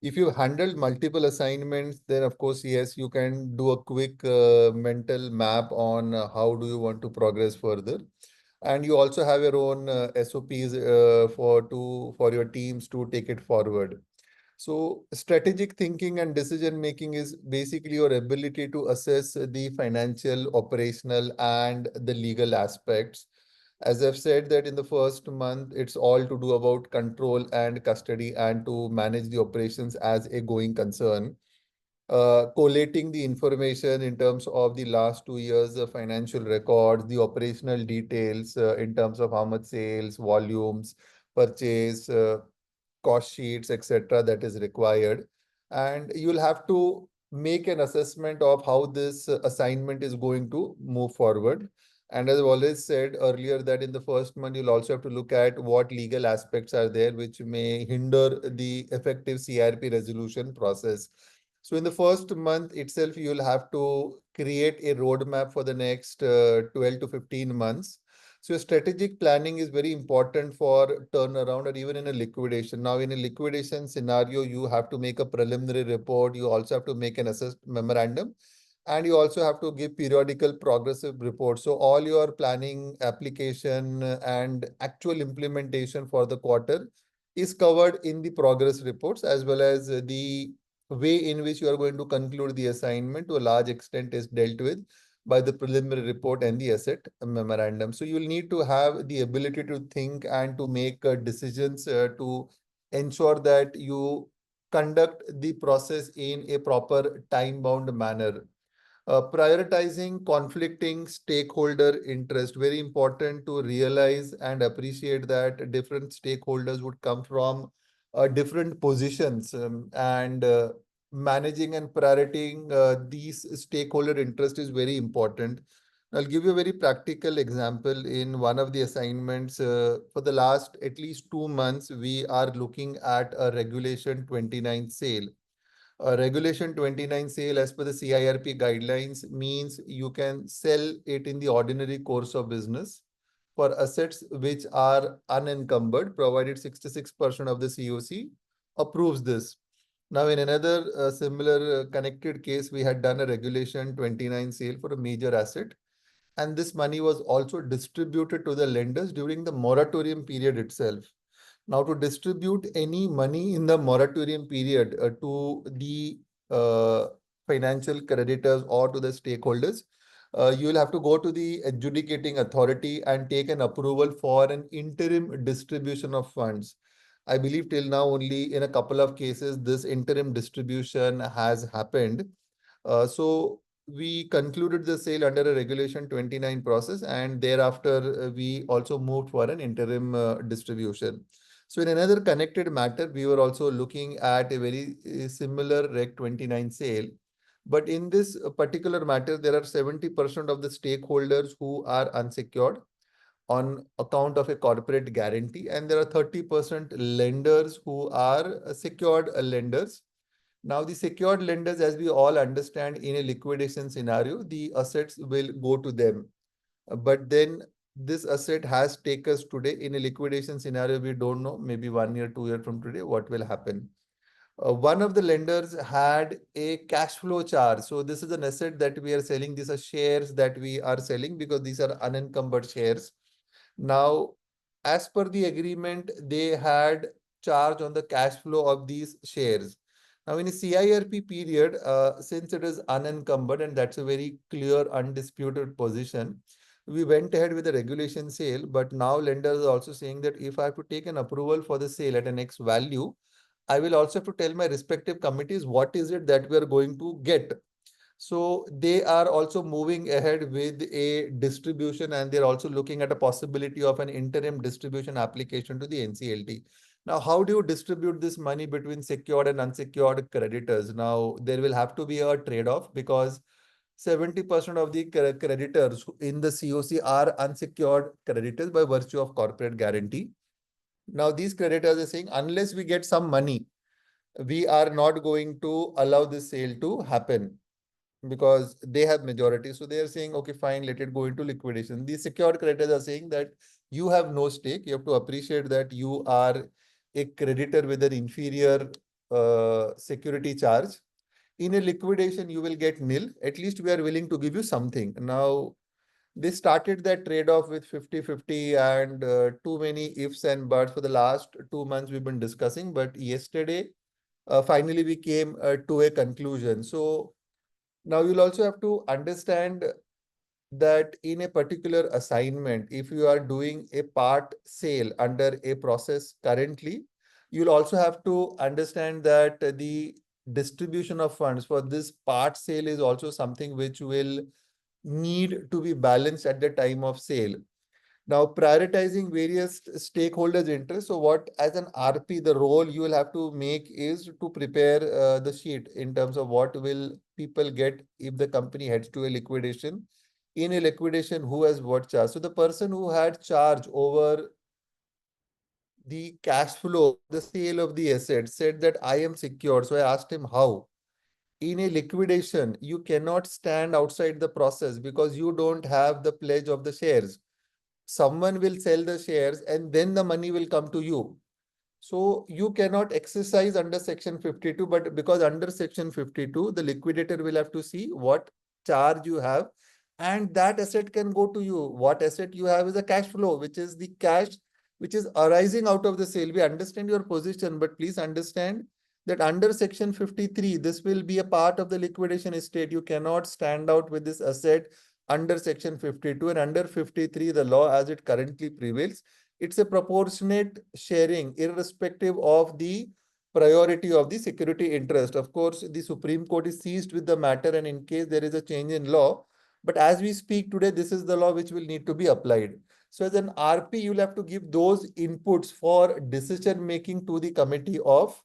If you've handled multiple assignments, then of course, yes, you can do a quick mental map on how do you want to progress further. And you also have your own SOPs for your teams to take it forward. So strategic thinking and decision making is basically your ability to assess the financial, operational, and the legal aspects. As I've said that in the first month, it's all to do about control and custody and to manage the operations as a going concern. Collating the information in terms of the last 2 years of financial records, the operational details in terms of how much sales, volumes, purchase, cost sheets, etc., that is required. And you'll have to make an assessment of how this assignment is going to move forward. And as I've always said earlier, that in the first month, you'll also have to look at what legal aspects are there which may hinder the effective CIRP resolution process. So in the first month itself, you'll have to create a roadmap for the next 12 to 15 months. So strategic planning is very important for turnaround or even in a liquidation. Now, in a liquidation scenario, you have to make a preliminary report. You also have to make an assessed memorandum, and you also have to give periodical progressive reports. So all your planning, application, and actual implementation for the quarter is covered in the progress reports, as well as the way in which you are going to conclude the assignment to a large extent is dealt with by the preliminary report and the asset memorandum. So you will need to have the ability to think and to make decisions to ensure that you conduct the process in a proper time-bound manner. Prioritizing conflicting stakeholder interest, very important to realize and appreciate that different stakeholders would come from different positions, and managing and prioritizing these stakeholder interest is very important. I'll give you a very practical example. In one of the assignments, for the last at least 2 months, we are looking at a Regulation 29 sale. Regulation 29 sale as per the CIRP guidelines means you can sell it in the ordinary course of business for assets which are unencumbered, provided 66% of the COC approves this. Now, in another similar connected case, we had done a Regulation 29 sale for a major asset, and this money was also distributed to the lenders during the moratorium period itself. Now, to distribute any money in the moratorium period to the uh, financial creditors or to the stakeholders, you will have to go to the adjudicating authority and take an approval for an interim distribution of funds. I believe till now only in a couple of cases this interim distribution has happened. So we concluded the sale under a Regulation 29 process, and thereafter we also moved for an interim distribution. So in another connected matter, we were also looking at a very similar Reg 29 sale. But in this particular matter, there are 70% of the stakeholders who are unsecured on account of a corporate guarantee, and there are 30% lenders who are secured lenders. Now, the secured lenders, as we all understand, in a liquidation scenario, the assets will go to them. But then this asset has take us today in a liquidation scenario. We don't know, maybe 1 year, 2 year from today, what will happen. One of the lenders had a cash flow charge. So this is an asset that we are selling. These are shares that we are selling because these are unencumbered shares. Now, as per the agreement, they had charge on the cash flow of these shares. Now, in a CIRP period, since it is unencumbered and that's a very clear, undisputed position, we went ahead with the regulation sale. But now lenders are also saying that if I have to take an approval for the sale at an X value, I will also have to tell my respective committees what is it that we are going to get. So they are also moving ahead with a distribution, and they're also looking at a possibility of an interim distribution application to the NCLT. Now, how do you distribute this money between secured and unsecured creditors? Now, there will have to be a trade-off because 70% of the creditors in the COC are unsecured creditors by virtue of corporate guarantee. Now, these creditors are saying, unless we get some money, we are not going to allow this sale to happen because they have majority. So they are saying, okay, fine, let it go into liquidation. The secured creditors are saying that you have no stake. You have to appreciate that you are a creditor with an inferior security charge. In a liquidation, you will get nil. At least we are willing to give you something. Now, they started that trade-off with 50-50 and too many ifs and buts for the last 2 months we've been discussing. But yesterday, finally, we came to a conclusion. So now you'll also have to understand that in a particular assignment, if you are doing a part sale under a process currently, you'll also have to understand that the distribution of funds for this part sale is also something which will need to be balanced at the time of sale. Now, prioritizing various stakeholders' interests. So, what as an RP, the role you will have to make is to prepare the sheet in terms of what will people get if the company heads to a liquidation. In a liquidation, who has what charge? So, the person who had charge over the cash flow, the sale of the asset, said that I am secured. So, I asked him how. In a liquidation, you cannot stand outside the process because you don't have the pledge of the shares. Someone will sell the shares and then the money will come to you. So you cannot exercise under section 52, but because under section 52, the liquidator will have to see what charge you have and that asset can go to you. What asset you have is a cash flow, which is the cash which is arising out of the sale. We understand your position, but please understand that under section 53, this will be a part of the liquidation estate. You cannot stand out with this asset under section 52 and under 53, the law as it currently prevails. It's a proportionate sharing irrespective of the priority of the security interest. Of course, the Supreme Court is seized with the matter and in case there is a change in law, but as we speak today, this is the law which will need to be applied. So as an RP, you'll have to give those inputs for decision making to the committee of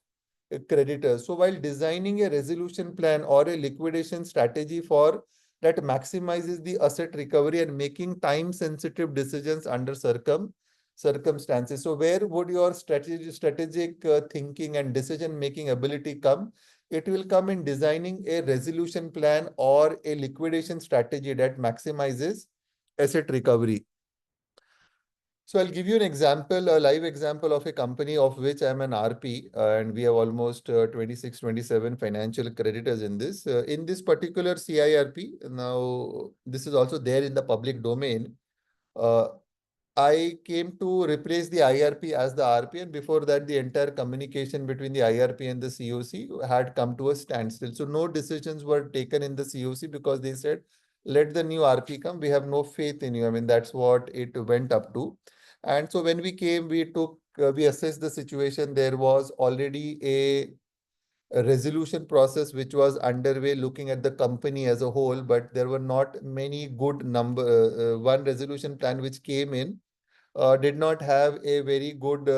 creditors. So while designing a resolution plan or a liquidation strategy for that maximizes the asset recovery and making time sensitive decisions under circumstances. So where would your strategic thinking and decision making ability come? It will come in designing a resolution plan or a liquidation strategy that maximizes asset recovery. So I'll give you an example, a live example of a company of which I'm an RP, and we have almost 26, 27 financial creditors in this. In this particular CIRP, now this is also there in the public domain. Uh, I came to replace the IRP as the RP, and before that, the entire communication between the IRP and the COC had come to a standstill. So no decisions were taken in the COC because they said, let the new RP come. We have no faith in you. I mean, that's what it went up to. And so when we came, we assessed the situation. There was already a resolution process which was underway looking at the company as a whole, but there were not many good one resolution plan which came in did not have a very good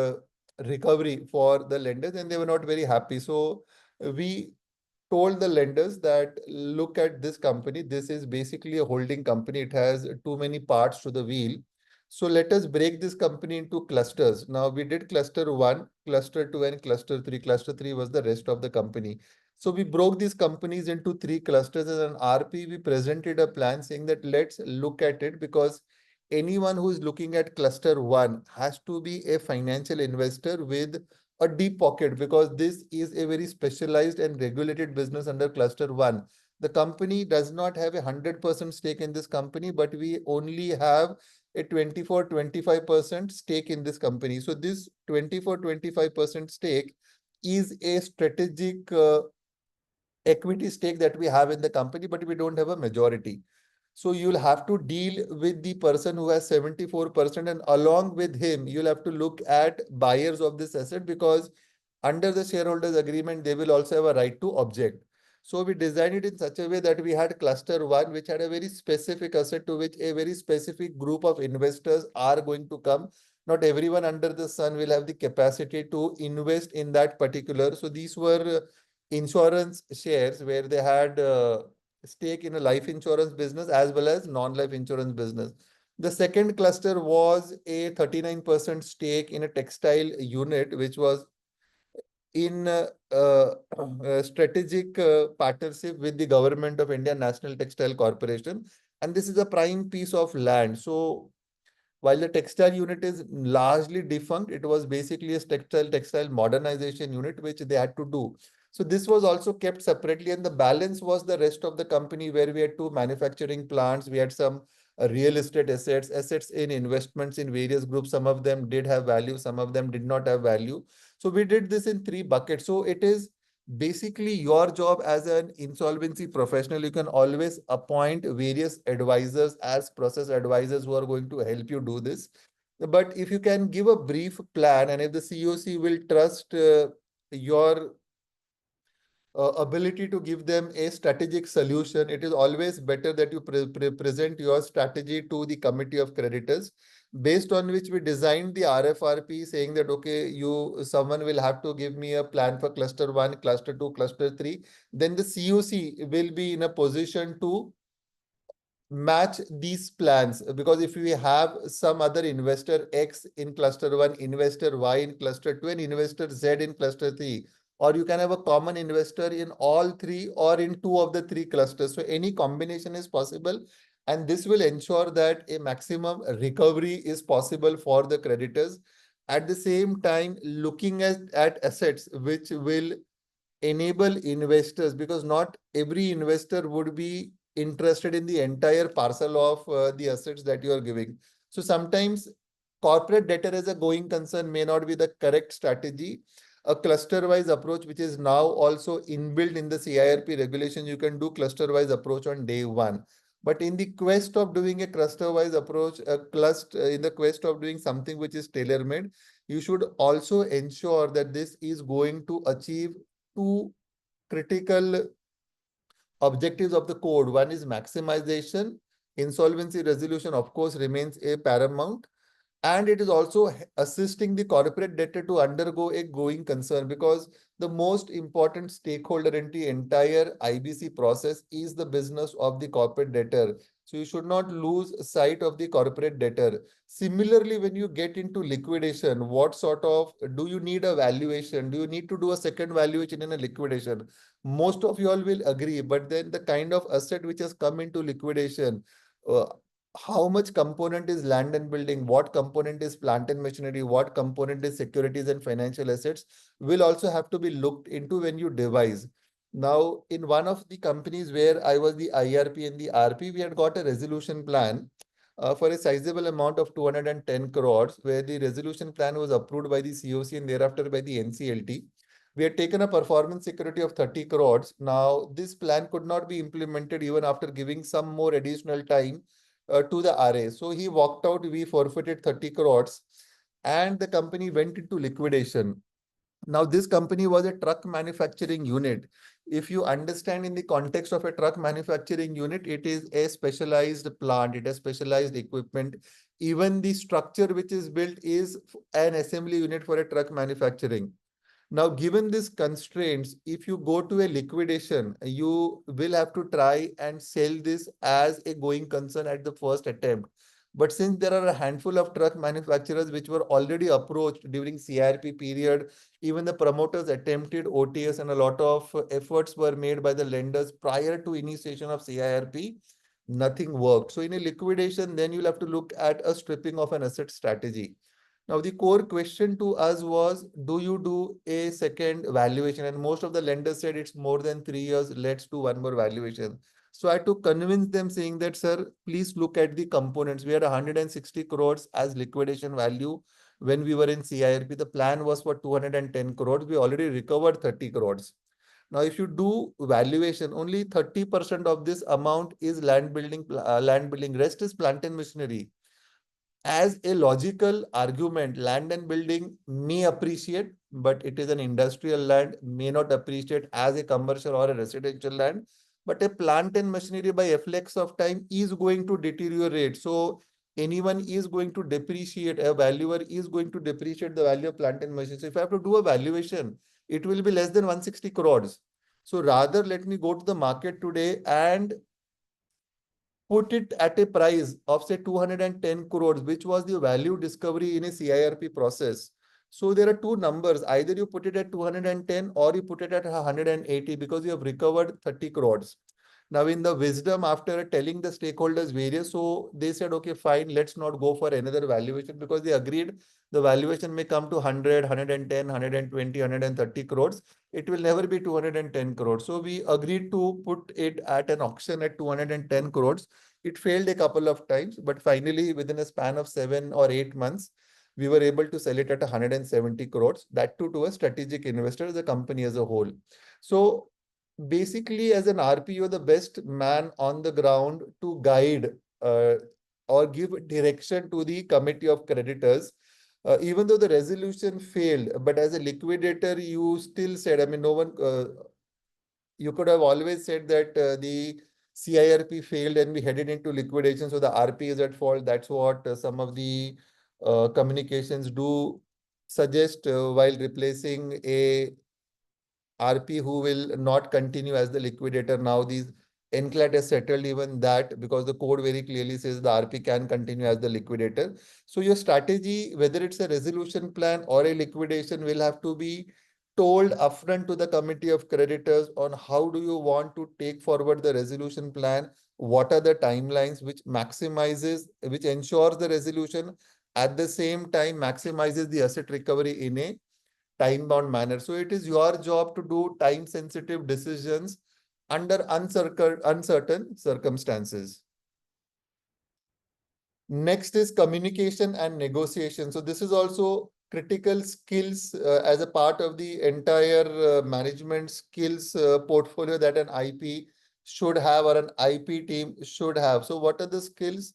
recovery for the lenders and they were not very happy. So we told the lenders that look at this company. This is basically a holding company. It has too many parts to the wheel. So let us break this company into clusters. Now we did cluster 1, cluster 2 and cluster 3. Cluster 3 was the rest of the company. So we broke these companies into 3 clusters. As an RP, we presented a plan saying that let's look at it because anyone who is looking at cluster 1 has to be a financial investor with a deep pocket because this is a very specialized and regulated business under cluster 1. The company does not have a 100% stake in this company, but we only have a 24-25% stake in this company. So this 24-25% stake is a strategic equity stake that we have in the company, but we don't have a majority. So you'll have to deal with the person who has 74%, and along with him, you'll have to look at buyers of this asset, because under the shareholders agreement, they will also have a right to object. So we designed it in such a way that we had cluster one, which had a very specific asset to which a very specific group of investors are going to come. Not everyone under the sun will have the capacity to invest in that particular. So these were insurance shares where they had stake in a life insurance business as well as non-life insurance business. The second cluster was a 39% stake in a textile unit, which was in a strategic partnership with the government of India National Textile Corporation. And this is a prime piece of land. So while the textile unit is largely defunct, it was basically a textile modernization unit, which they had to do. So this was also kept separately, and the balance was the rest of the company, where we had two manufacturing plants. We had some real estate assets in investments in various groups. Some of them did have value, some of them did not have value. So we did this in three buckets. So it is basically your job as an insolvency professional. You can always appoint various advisors as process advisors who are going to help you do this. But if you can give a brief plan, and if the COC will trust your ability to give them a strategic solution, it is always better that you present your strategy to the committee of creditors, based on which we designed the RFRP, saying that, okay, someone will have to give me a plan for cluster one, cluster two, cluster three. Then the COC will be in a position to match these plans, because if we have some other investor X in cluster one, investor Y in cluster two, and investor Z in cluster three, or you can have a common investor in all three or in two of the three clusters. So any combination is possible, and this will ensure that a maximum recovery is possible for the creditors. At the same time, looking at assets which will enable investors, because not every investor would be interested in the entire parcel of the assets that you are giving. So sometimes corporate debtor as a going concern may not be the correct strategy. A cluster-wise approach, which is now also inbuilt in the CIRP regulation, you can do cluster-wise approach on day one. But in the quest of doing a cluster-wise approach, in the quest of doing something which is tailor-made, you should also ensure that this is going to achieve two critical objectives of the code. One is maximization. Insolvency resolution, of course, remains a paramount. And it is also assisting the corporate debtor to undergo a going concern, because the most important stakeholder in the entire IBC process is the business of the corporate debtor. So you should not lose sight of the corporate debtor. Similarly, when you get into liquidation, what sort of, do you need a valuation? Do you need to do a second valuation in a liquidation? Most of you all will agree, but then the kind of asset which has come into liquidation, uh, how much component is land and building, what component is plant and machinery, what component is securities and financial assets, will also have to be looked into when you devise. Now, in one of the companies where I was the IRP and the RP, we had got a resolution plan for a sizable amount of 210 crores, where the resolution plan was approved by the COC and thereafter by the NCLT. We had taken a performance security of 30 crores. Now, this plan could not be implemented even after giving some more additional time to the RA. So he walked out, we forfeited 30 crores, and the company went into liquidation. Now, this company was a truck manufacturing unit. If you understand in the context of a truck manufacturing unit, it is a specialized plant, it has specialized equipment. Even the structure which is built is an assembly unit for a truck manufacturing. Now, given these constraints, if you go to a liquidation, you will have to try and sell this as a going concern at the first attempt. But since there are a handful of truck manufacturers which were already approached during CIRP period, even the promoters attempted OTS, and a lot of efforts were made by the lenders prior to initiation of CIRP, nothing worked. So in a liquidation, then you'll have to look at a stripping of an asset strategy. Now, the core question to us was, do you do a second valuation? And most of the lenders said it's more than 3 years, let's do one more valuation. So I had to convince them saying that, sir, please look at the components. We had 160 crores as liquidation value when we were in CIRP. The plan was for 210 crores. We already recovered 30 crores. Now, if you do valuation, only 30% of this amount is land building, rest is plant and machinery. As a logical argument, land and building may appreciate, but it is an industrial land, may not appreciate as a commercial or a residential land. But a plant and machinery by effects of time is going to deteriorate. So anyone is going to depreciate, a valuer is going to depreciate the value of plant and machinery. So if I have to do a valuation, it will be less than 160 crores. So rather, let me go to the market today and put it at a price of say 210 crores, which was the value discovery in a CIRP process. So there are two numbers. Either you put it at 210 or you put it at 180 because you have recovered 30 crores. Now, in the wisdom, after telling the stakeholders various, so they said, okay, fine, let's not go for another valuation because they agreed the valuation may come to 100, 110, 120, 130 crores. It will never be 210 crores. So we agreed to put it at an auction at 210 crores. It failed a couple of times, but finally, within a span of 7 or 8 months, we were able to sell it at 170 crores, that too to a strategic investor, the company as a whole. So basically, as an RP, you're the best man on the ground to guide or give direction to the committee of creditors. Even though the resolution failed, but as a liquidator, you still said, I mean, no one, you could have always said that the CIRP failed and we headed into liquidation, so the RP is at fault. That's what some of the communications do suggest while replacing a RP who will not continue as the liquidator. Now these NCLAT has settled even that because the code very clearly says the RP can continue as the liquidator. So your strategy, whether it's a resolution plan or a liquidation, will have to be told upfront to the committee of creditors on how do you want to take forward the resolution plan, what are the timelines which maximizes, which ensures the resolution, at the same time maximizes the asset recovery in a time-bound manner. So it is your job to do time-sensitive decisions under uncertain circumstances. Next is communication and negotiation. So this is also critical skills as a part of the entire management skills portfolio that an IP should have or an IP team should have. So what are the skills?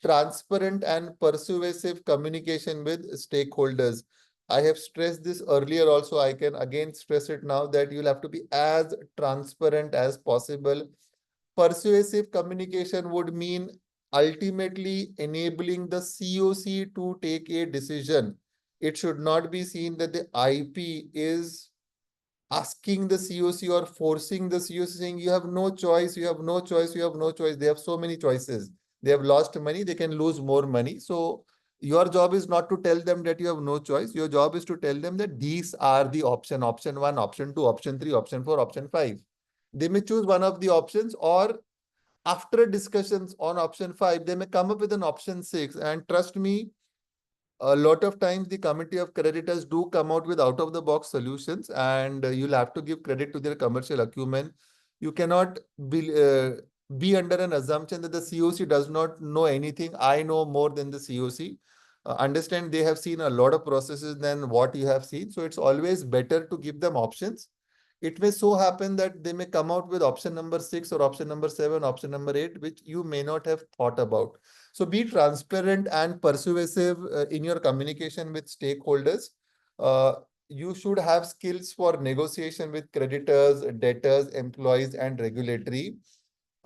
Transparent and persuasive communication with stakeholders. I have stressed this earlier also. I can again stress it now that you'll have to be as transparent as possible. Persuasive communication would mean ultimately enabling the COC to take a decision. It should not be seen that the IP is asking the COC or forcing the COC saying you have no choice, you have no choice, you have no choice. They have so many choices. They have lost money, they can lose more money. So your job is not to tell them that you have no choice. Your job is to tell them that these are the option 1, option 2, option 3, option 4, option 5. They may choose one of the options, or after discussions on option 5, they may come up with an option 6. And trust me, a lot of times the committee of creditors do come out with out of the box solutions, and you'll have to give credit to their commercial acumen. You cannot be under an assumption that the COC does not know anything. I know more than the COC. Understand they have seen a lot of processes than what you have seen. So it's always better to give them options. It may so happen that they may come out with option number 6 or option number 7, option number 8, which you may not have thought about. So be transparent and persuasive in your communication with stakeholders. You should have skills for negotiation with creditors, debtors, employees, and regulatory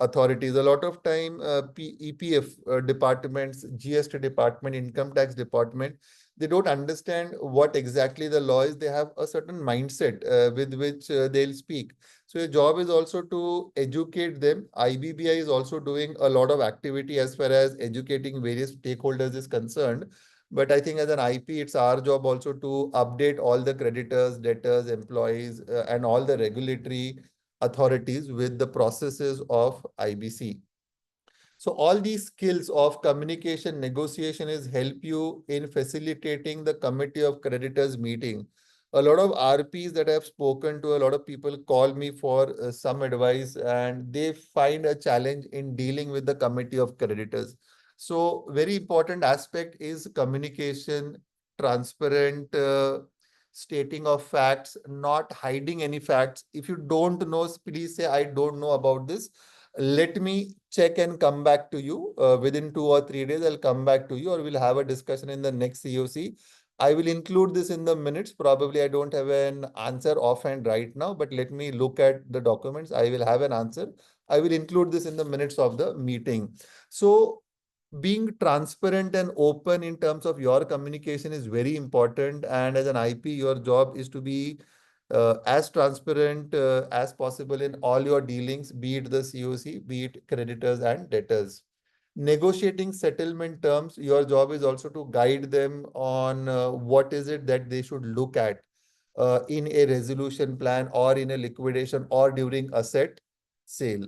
authorities. A lot of time, EPF departments, GST department, income tax department, they don't understand what exactly the law is. They have a certain mindset with which they'll speak. So your job is also to educate them. IBBI is also doing a lot of activity as far as educating various stakeholders is concerned. But I think as an IP, it's our job also to update all the creditors, debtors, employees, and all the regulatory authorities with the processes of IBC. So all these skills of communication, negotiation is help you in facilitating the committee of creditors meeting. A lot of RPs that I've spoken to, a lot of people call me for some advice, and they find a challenge in dealing with the committee of creditors. So very important aspect is communication, transparent stating of facts, not hiding any facts. If you don't know, please say, I don't know about this. Let me check and come back to you. Within 2 or 3 days, I'll come back to you, or we'll have a discussion in the next COC. I will include this in the minutes. Probably I don't have an answer offhand right now, but let me look at the documents. I will have an answer. I will include this in the minutes of the meeting. So being transparent and open in terms of your communication is very important. And as an IP, your job is to be as transparent as possible in all your dealings, be it the COC, be it creditors and debtors. Negotiating settlement terms, your job is also to guide them on what is it that they should look at in a resolution plan or in a liquidation or during asset sale.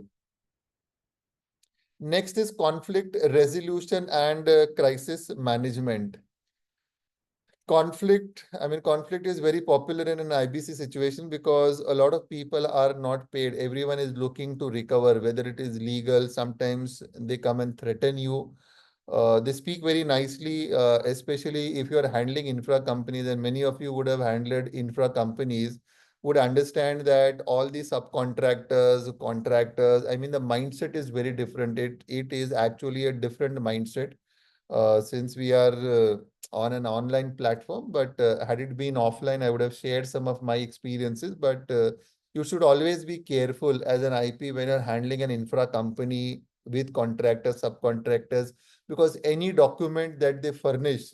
Next is conflict resolution and crisis management. Conflict is very popular in an IBC situation because a lot of people are not paid. Everyone is looking to recover, whether it is legal. Sometimes they come and threaten you. They speak very nicely, especially if you are handling infra companies, and many of you would have handled infra companies, would understand that all the subcontractors, contractors, the mindset is very different. It is actually a different mindset since we are on an online platform. But had it been offline, I would have shared some of my experiences. But you should always be careful as an IP when you're handling an infra company with contractors, subcontractors, because any document that they furnish,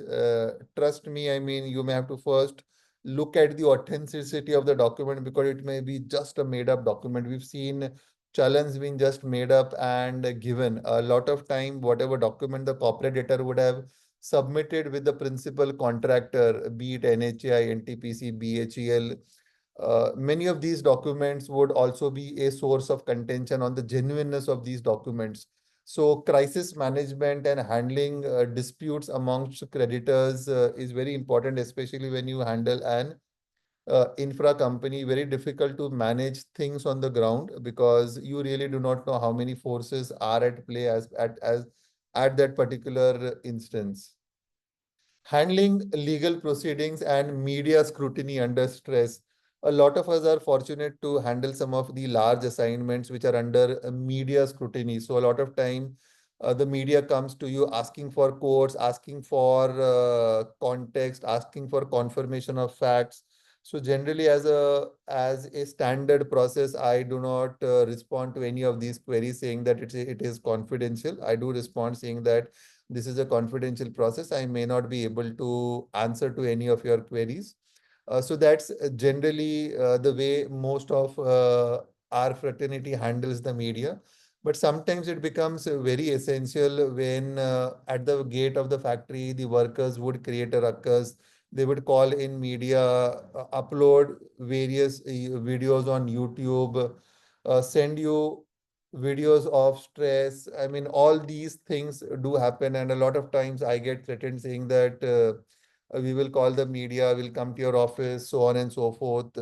trust me, you may have to first look at the authenticity of the document, because it may be just a made up document. We've seen challenge being just made up and given. A lot of time, whatever document the corporate debtor would have submitted with the principal contractor, be it NHI, NTPC, BHEL, many of these documents would also be a source of contention on the genuineness of these documents. So crisis management and handling disputes amongst creditors is very important, especially when you handle an infra company. Very difficult to manage things on the ground because you really do not know how many forces are at play at that particular instance. Handling legal proceedings and media scrutiny under stress. A lot of us are fortunate to handle some of the large assignments which are under media scrutiny. So a lot of time, the media comes to you asking for quotes, asking for context, asking for confirmation of facts. So generally, as a standard process, I do not respond to any of these queries saying that it is confidential. I do respond saying that this is a confidential process. I may not be able to answer to any of your queries. So that's generally the way most of our fraternity handles the media. But sometimes it becomes very essential when at the gate of the factory, the workers would create a ruckus. They would call in media, upload various videos on YouTube, send you videos of stress. All these things do happen, and a lot of times I get threatened saying that we will call the media, we'll come to your office, so on and so forth.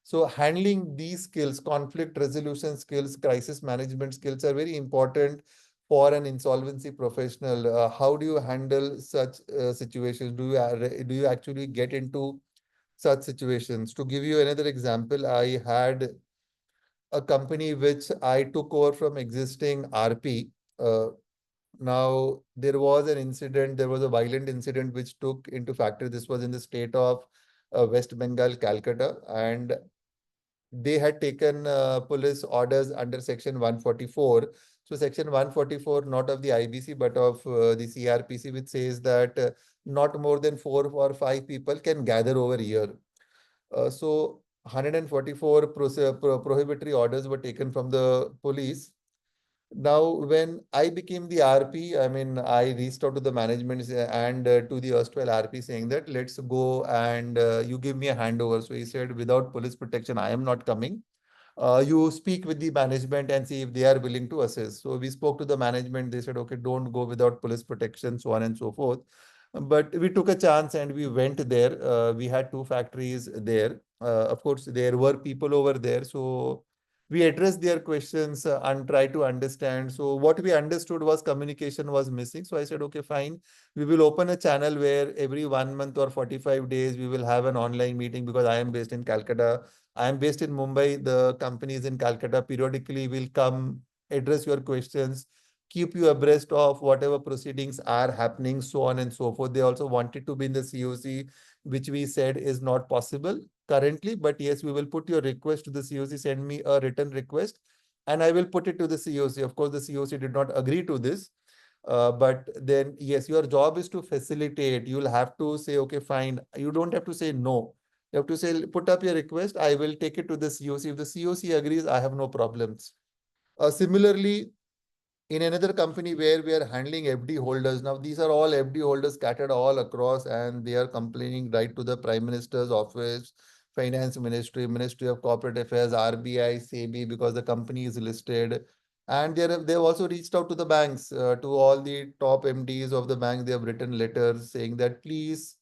So handling these skills, conflict resolution skills, crisis management skills are very important for an insolvency professional. How do you handle such situations? Do you actually get into such situations? To give you another example, I had a company which I took over from existing RP. Uh, Now, there was an incident, there was a violent incident which took into factor. This was in the state of West Bengal, Calcutta, and they had taken police orders under Section 144. So Section 144, not of the IBC, but of the CRPC, which says that not more than 4 or 5 people can gather over here. So 144 prohibitory orders were taken from the police. Now, when I became the RP, I reached out to the management and to the erstwhile RP saying that let's go and you give me a handover. So he said, without police protection, I am not coming. You speak with the management and see if they are willing to assist. So we spoke to the management. They said, okay, don't go without police protection, so on and so forth. But we took a chance and we went there. We had two factories there. Of course, there were people over there. So we addressed their questions and tried to understand. So what we understood was communication was missing. So I said, okay, fine. We will open a channel where every 1 month or 45 days, we will have an online meeting because I am based in Calcutta. I am based in Mumbai. The company is in Calcutta. Periodically, will come address your questions, keep you abreast of whatever proceedings are happening, so on and so forth. They also wanted to be in the COC, which we said is not possible currently, but yes, we will put your request to the COC, send me a written request, and I will put it to the COC. Of course, the COC did not agree to this. But then, yes, your job is to facilitate. You'll have to say, okay, fine. You don't have to say no. You have to say, put up your request. I will take it to the COC. If the COC agrees, I have no problems. Similarly, in another company where we are handling FD holders. Now, these are all FD holders scattered all across, and they are complaining right to the Prime Minister's office, Finance Ministry, Ministry of Corporate Affairs, RBI, SEBI, because the company is listed. And they've also reached out to the banks, to all the top MDs of the bank. They have written letters saying that please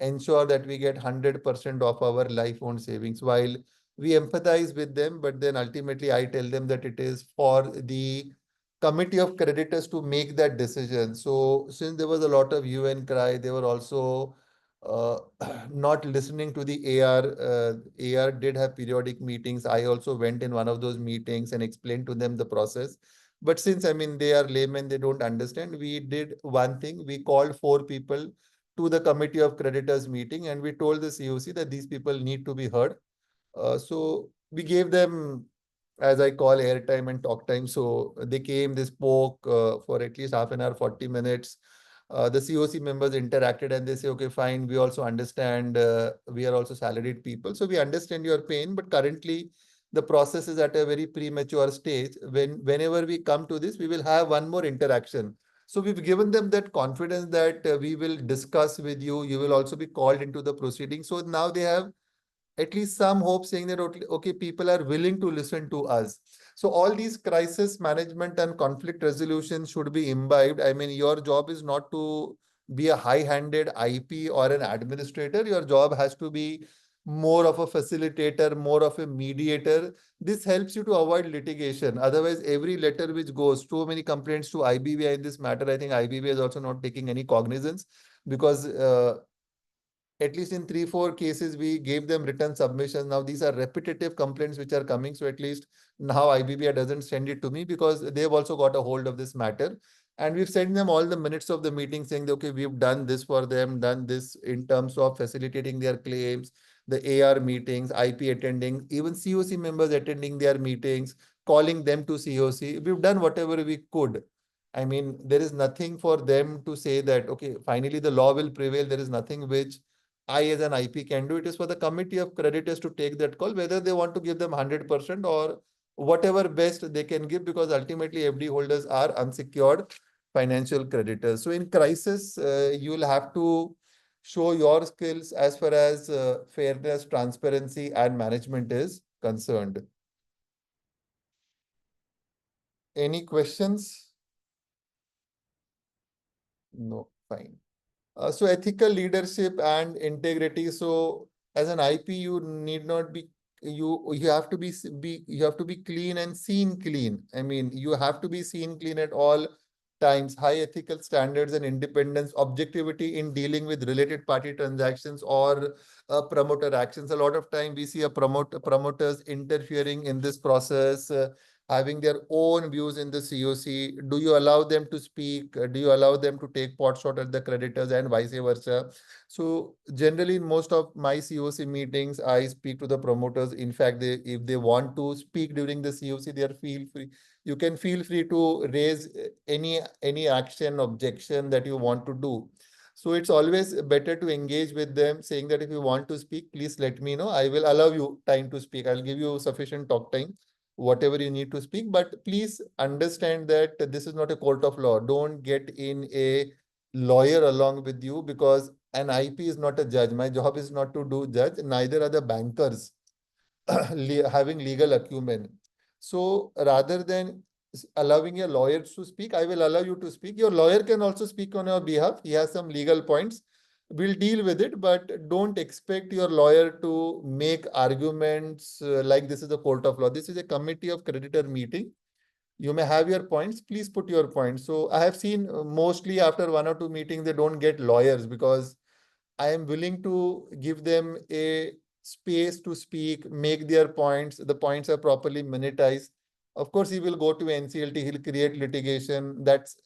ensure that we get 100% of our life-owned savings. While we empathize with them, but then ultimately I tell them that it is for the committee of creditors to make that decision. So since there was a lot of UN cry, they were also uh, not listening to the AR. AR did have periodic meetings. I also went in one of those meetings and explained to them the process. But since, I mean, they are laymen, they don't understand. We did one thing. We called four people to the committee of creditors meeting, and we told the COC that these people need to be heard. So we gave them, as I call, airtime and talk time. So they came, they spoke for at least half an hour, 40 minutes. The COC members interacted and they say, okay, fine, we also understand, we are also salaried people. So we understand your pain, but currently the process is at a very premature stage. Whenever we come to this, we will have one more interaction. So we've given them that confidence that we will discuss with you. You will also be called into the proceeding. So now they have at least some hope saying that, okay, people are willing to listen to us. So all these crisis management and conflict resolution should be imbibed. I mean, your job is not to be a high-handed IP or an administrator. Your job has to be more of a facilitator, more of a mediator. This helps you to avoid litigation. Otherwise, every letter which goes, too many complaints to IBBI in this matter, I think IBBI is also not taking any cognizance because at least in 3, 4 cases, we gave them written submissions. Now, these are repetitive complaints which are coming. So at least now IBBI doesn't send it to me because they've also got a hold of this matter. And we've sent them all the minutes of the meeting saying, that, okay, we've done this for them, done this in terms of facilitating their claims, the AR meetings, IP attending, even COC members attending their meetings, calling them to COC. We've done whatever we could. I mean, there is nothing for them to say that, okay, finally the law will prevail. There is nothing which I as an IP can do. It is for the committee of creditors to take that call, whether they want to give them 100% or whatever best they can give, because ultimately FD holders are unsecured financial creditors. So in crisis, you'll have to show your skills as far as fairness, transparency, and management is concerned. Any questions? No, fine. So ethical leadership and integrity. So as an IP, you need not be you have to be you have to be clean and seen clean. I mean, you have to be seen clean at all times. High ethical standards and independence, objectivity in dealing with related party transactions or promoter actions. A lot of time we see a promoters interfering in this process. Having their own views in the COC. Do you allow them to speak? Do you allow them to take pot shot at the creditors and vice versa? So generally, in most of my COC meetings, I speak to the promoters. In fact, if they want to speak during the COC, they are feel free. You can feel free to raise any action, objection that you want to do. So it's always better to engage with them, saying that if you want to speak, please let me know. I will allow you time to speak. I'll give you sufficient talk time, whatever you need to speak. But please understand that this is not a court of law. Don't get in a lawyer along with you, because an IP is not a judge. My job is not to do judge, neither are the bankers having legal acumen. So rather than allowing your lawyers to speak, I will allow you to speak. Your lawyer can also speak on your behalf. He has some legal points. We'll deal with it, but don't expect your lawyer to make arguments like this is a court of law. This is a committee of creditor meeting. You may have your points. Please put your points. So I have seen mostly after one or two meetings, they don't get lawyers because I am willing to give them a space to speak, make their points. The points are properly monetized. Of course, he will go to NCLT, he'll create litigation. That's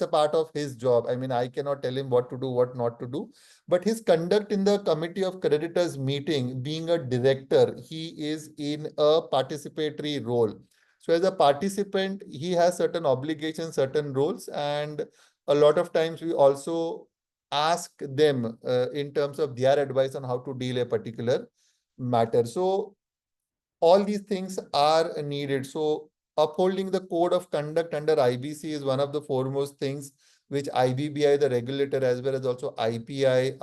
a part of his job. I mean, I cannot tell him what to do, what not to do. But his conduct in the committee of creditors meeting, being a director, he is in a participatory role. So as a participant, he has certain obligations, certain roles, and a lot of times we also ask them in terms of their advice on how to deal a particular matter. So all these things are needed. So upholding the code of conduct under IBC is one of the foremost things which IBBI, the regulator, as well as also IPI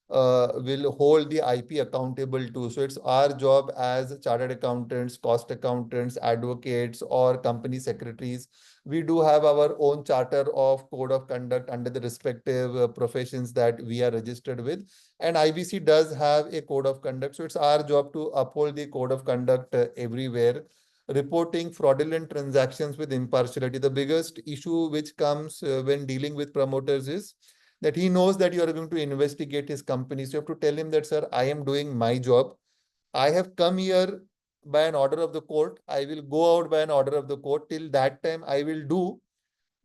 will hold the IP accountable to. So it's our job as chartered accountants, cost accountants, advocates, or company secretaries. We do have our own charter of code of conduct under the respective professions that we are registered with. And IBC does have a code of conduct. So it's our job to uphold the code of conduct everywhere. Reporting fraudulent transactions with impartiality. The biggest issue which comes when dealing with promoters is that he knows that you are going to investigate his company. So you have to tell him that, sir, I am doing my job. I have come here by an order of the court. I will go out by an order of the court. Till that time, I will do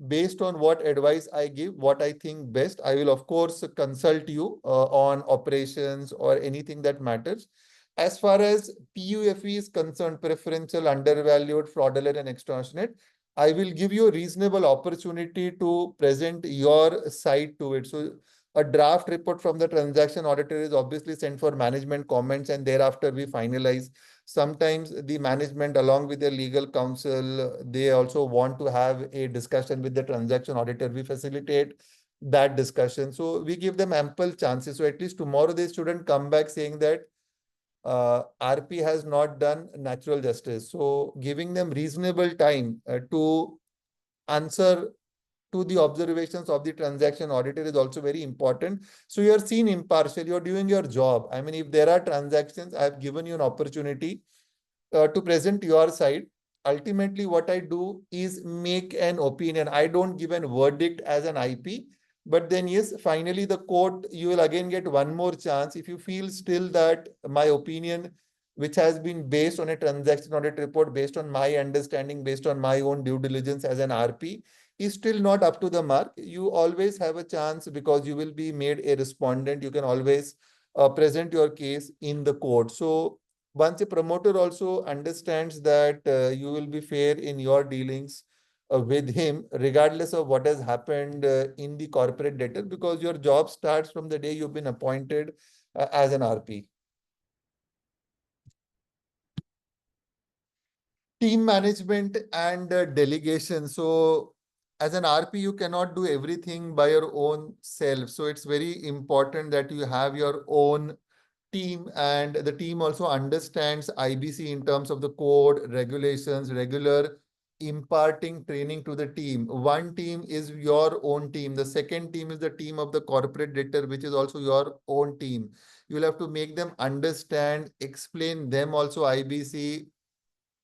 based on what advice I give, what I think best. I will, of course, consult you on operations or anything that matters. As far as PUFE is concerned, preferential, undervalued, fraudulent, and extortionate, I will give you a reasonable opportunity to present your side to it. So a draft report from the transaction auditor is obviously sent for management comments, and thereafter we finalize. Sometimes the management, along with their legal counsel, they also want to have a discussion with the transaction auditor. We facilitate that discussion. So we give them ample chances. So at least tomorrow they shouldn't come back saying that RP has not done natural justice. So giving them reasonable time to answer to the observations of the transaction auditor is also very important. So you are seen impartial, you're doing your job. I mean, if there are transactions, I've given you an opportunity to present your side. Ultimately, what I do is make an opinion. I don't give a verdict as an IP, but then yes, finally the court, you will again get one more chance. If you feel still that my opinion, which has been based on a transaction audit report, based on my understanding, based on my own due diligence as an RP, is still not up to the mark, you always have a chance because you will be made a respondent. You can always present your case in the court. So once a promoter also understands that you will be fair in your dealings with him, regardless of what has happened in the corporate debtor, because your job starts from the day you've been appointed as an RP. Team management and delegation. So as an RP, you cannot do everything by your own self. So it's very important that you have your own team, and the team also understands IBC in terms of the code, regulations, regular imparting training to the team. One team is your own team. The second team is the team of the corporate debtor, which is also your own team. You'll have to make them understand, explain them also IBC,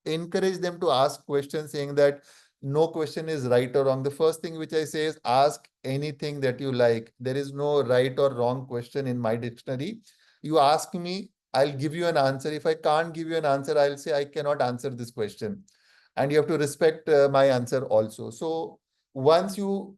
encourage them to ask questions, saying that no question is right or wrong. The first thing which I say is ask anything that you like. There is no right or wrong question in my dictionary. You ask me, I'll give you an answer. If I can't give you an answer, I'll say I cannot answer this question. And you have to respect my answer also. So once you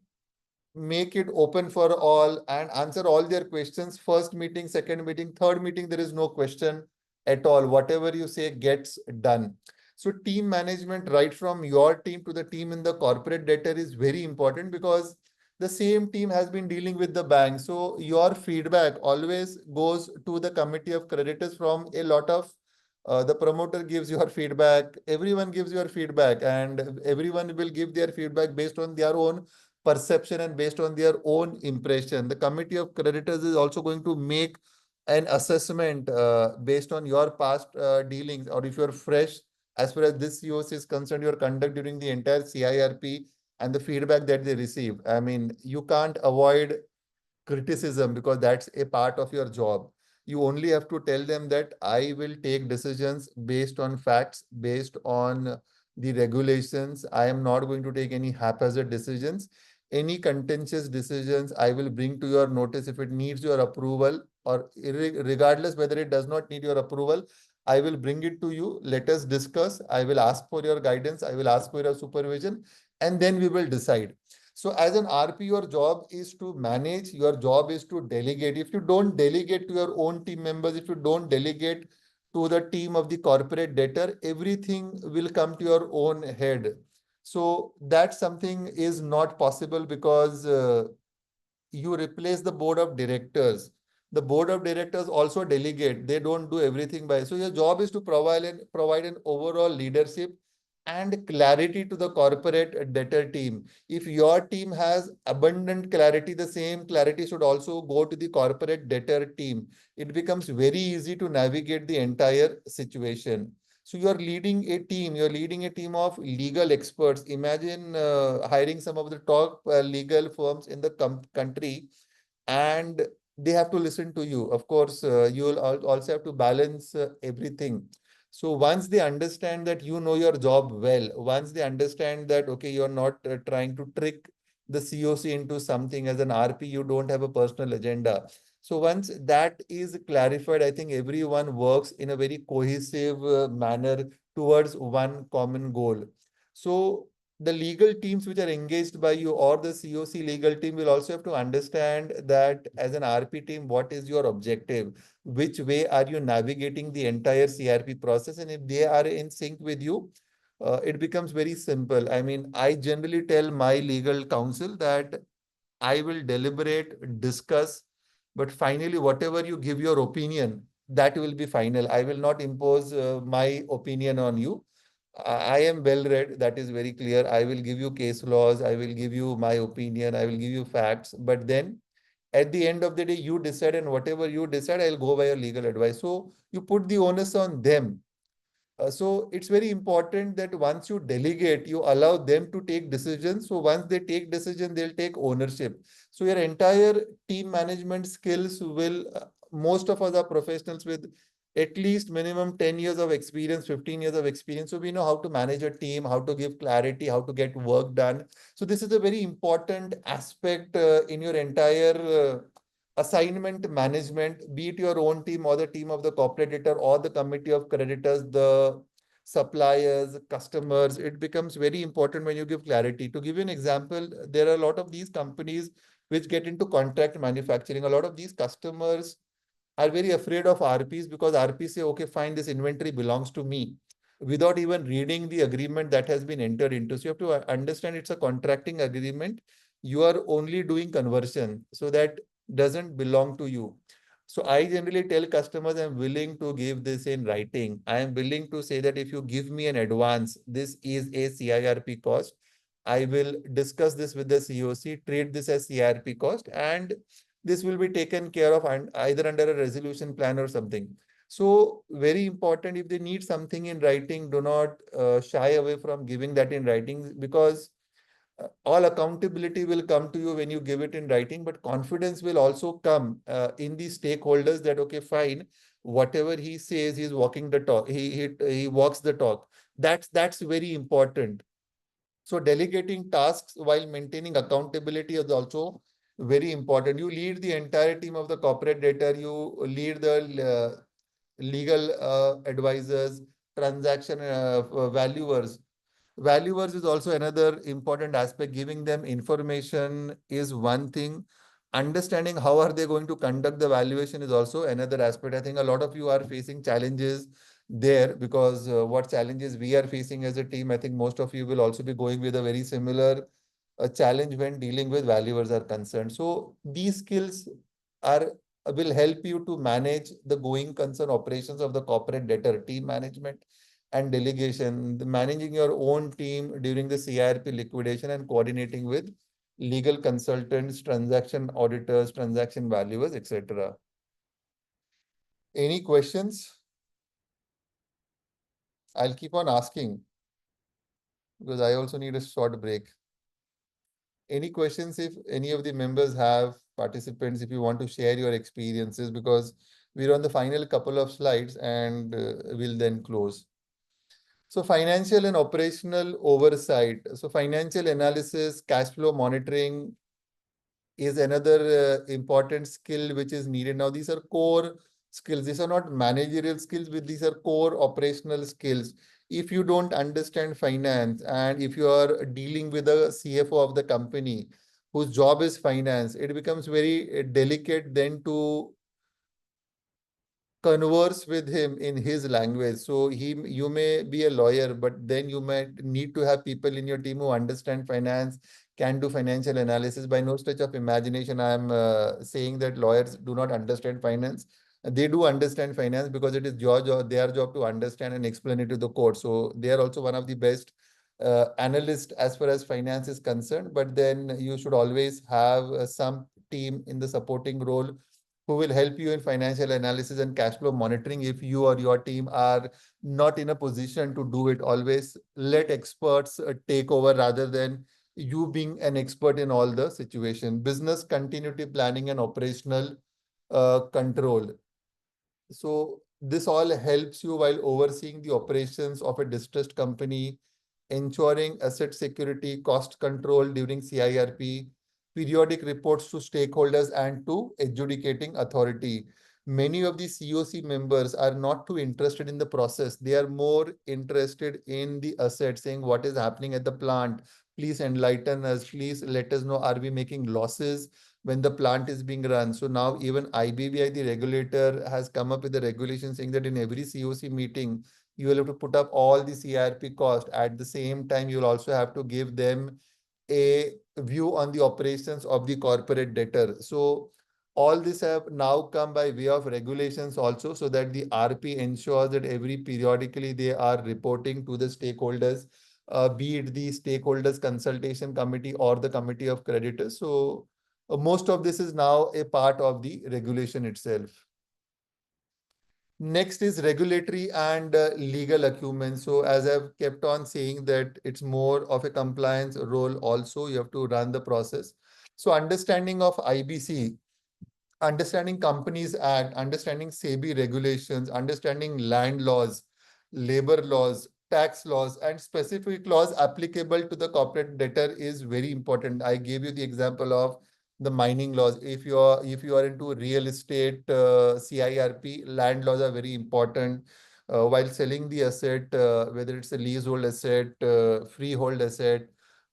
make it open for all and answer all their questions, first meeting, second meeting, third meeting, there is no question at all. Whatever you say gets done. So team management, right from your team to the team in the corporate debtor, is very important because the same team has been dealing with the bank. So your feedback always goes to the committee of creditors from a lot of the promoter gives your feedback, everyone gives your feedback, and everyone will give their feedback based on their own perception and based on their own impression. The committee of creditors is also going to make an assessment based on your past dealings, or if you're fresh as far as this COC is concerned, your conduct during the entire CIRP and the feedback that they receive. I mean, you can't avoid criticism because that's a part of your job. You only have to tell them that I will take decisions based on facts, based on the regulations. I am not going to take any haphazard decisions. Any contentious decisions I will bring to your notice if it needs your approval, or regardless whether it does not need your approval, I will bring it to you. Let us discuss. I will ask for your guidance. I will ask for your supervision, and then we will decide. So as an RP, your job is to manage, your job is to delegate. If you don't delegate to your own team members, if you don't delegate to the team of the corporate debtor, everything will come to your own head. So that something is not possible because you replace the board of directors. The board of directors also delegate. They don't do everything by. So your job is to provide an overall leadership and clarity to the corporate debtor team. If your team has abundant clarity, the same clarity should also go to the corporate debtor team. It becomes very easy to navigate the entire situation. So you're leading a team, you're leading a team of legal experts. Imagine hiring some of the top legal firms in the country, and they have to listen to you. Of course, you'll also have to balance everything. So once they understand that you know your job well, once they understand that, okay, you're not trying to trick the COC into something as an RP, you don't have a personal agenda. So once that is clarified, I think everyone works in a very cohesive manner towards one common goal. So the legal teams which are engaged by you or the COC legal team will also have to understand that as an RP team, what is your objective? Which way are you navigating the entire CRP process? And if they are in sync with you, it becomes very simple. I mean, I generally tell my legal counsel that I will deliberate, discuss, but finally, whatever you give your opinion, that will be final. I will not impose my opinion on you. I am well read. That is very clear. I will give you case laws. I will give you my opinion. I will give you facts. But then at the end of the day, you decide, and whatever you decide, I'll go by your legal advice. So you put the onus on them. So it's very important that once you delegate, you allow them to take decisions. So once they take decision, they'll take ownership. So your entire team management skills will, most of us are professionals with at least minimum 10 years of experience, 15 years of experience. So we know how to manage a team, how to give clarity, how to get work done. So this is a very important aspect in your entire assignment management, be it your own team or the team of the corporate debtor or the committee of creditors, the suppliers, customers. It becomes very important when you give clarity. To give you an example, there are a lot of these companies which get into contract manufacturing. A lot of these customers are very afraid of RPs because RPs say, okay, fine, this inventory belongs to me, without even reading the agreement that has been entered into. So you have to understand it's a contracting agreement. You are only doing conversion. So that doesn't belong to you. So I generally tell customers I'm willing to give this in writing. I am willing to say that if you give me an advance, this is a CIRP cost. I will discuss this with the COC, treat this as CIRP cost, and this will be taken care of either under a resolution plan or something. So very important, if they need something in writing, do not shy away from giving that in writing, because all accountability will come to you when you give it in writing, but confidence will also come in the stakeholders that, okay, fine, whatever he says, he's walking the talk. He walks the talk. That's very important. So delegating tasks while maintaining accountability is also very important. You lead the entire team of the corporate debtor. You lead the legal advisors, transaction valuers. Valuers is also another important aspect. Giving them information is one thing. Understanding how are they going to conduct the valuation is also another aspect. I think a lot of you are facing challenges there because what challenges we are facing as a team, I think most of you will also be going with a very similar challenge when dealing with valuers are concerned. So these skills are will help you to manage the going concern operations of the corporate debtor, team management and delegation, managing your own team during the CIRP liquidation and coordinating with legal consultants, transaction auditors, transaction valuers, etc. Any questions? I'll keep on asking because I also need a short break. Any questions if any of the members have participants, if you want to share your experiences, because we're on the final couple of slides and we'll then close. So financial and operational oversight. So financial analysis, cash flow monitoring is another important skill which is needed. Now, these are core skills. These are not managerial skills, but these are core operational skills. If you don't understand finance and if you are dealing with a CFO of the company whose job is finance, it becomes very delicate then to converse with him in his language. So you may be a lawyer, but then you might need to have people in your team who understand finance, can do financial analysis. By no stretch of imagination, I am saying that lawyers do not understand finance. They do understand finance because it is their job to understand and explain it to the court. So they are also one of the best analysts as far as finance is concerned. But then you should always have some team in the supporting role who will help you in financial analysis and cash flow monitoring. If you or your team are not in a position to do it, always let experts take over rather than you being an expert in all the situation. Business continuity planning and operational control. So this all helps you while overseeing the operations of a distressed company, ensuring asset security, cost control during CIRP, periodic reports to stakeholders and to adjudicating authority. Many of the COC members are not too interested in the process. They are more interested in the asset, saying what is happening at the plant. Please enlighten us. Please let us know, are we making losses when the plant is being run? So now even IBBI, the regulator, has come up with a regulation saying that in every COC meeting, you will have to put up all the CIRP cost. At the same time, you'll also have to give them a view on the operations of the corporate debtor. So all this have now come by way of regulations also, so that the RP ensures that every periodically they are reporting to the stakeholders, be it the stakeholders consultation committee or the committee of creditors. So most of this is now a part of the regulation itself. Next is regulatory and legal acumen. So as I've kept on saying that it's more of a compliance role also, you have to run the process. So understanding of IBC, understanding Companies Act, understanding SEBI regulations, understanding land laws, labor laws, tax laws, and specific laws applicable to the corporate debtor is very important. I gave you the example of the mining laws. If you are into real estate, CIRP, land laws are very important. While selling the asset, whether it's a leasehold asset, freehold asset,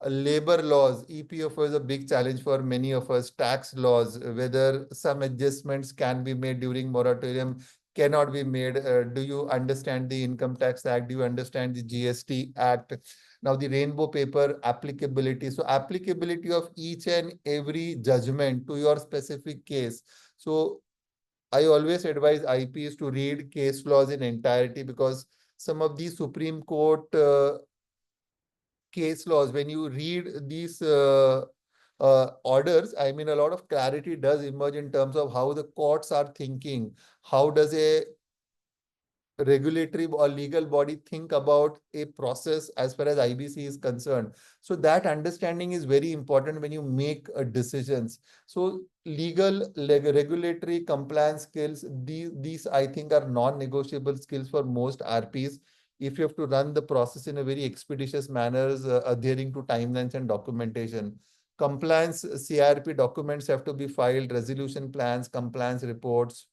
labor laws, EPFO is a big challenge for many of us. Tax laws, whether some adjustments can be made during moratorium, cannot be made. Do you understand the Income Tax Act? Do you understand the GST Act? Now, the rainbow paper applicability. So applicability of each and every judgment to your specific case. So I always advise IPs to read case laws in entirety, because some of the Supreme Court case laws, when you read these orders, I mean, a lot of clarity does emerge in terms of how the courts are thinking. How does a regulatory or legal body think about a process as far as IBC is concerned? So that understanding is very important when you make decisions. So regulatory compliance skills, these I think are non-negotiable skills for most RPs. If you have to run the process in a very expeditious manner, adhering to timelines and documentation. Compliance CIRP documents have to be filed, resolution plans, compliance reports,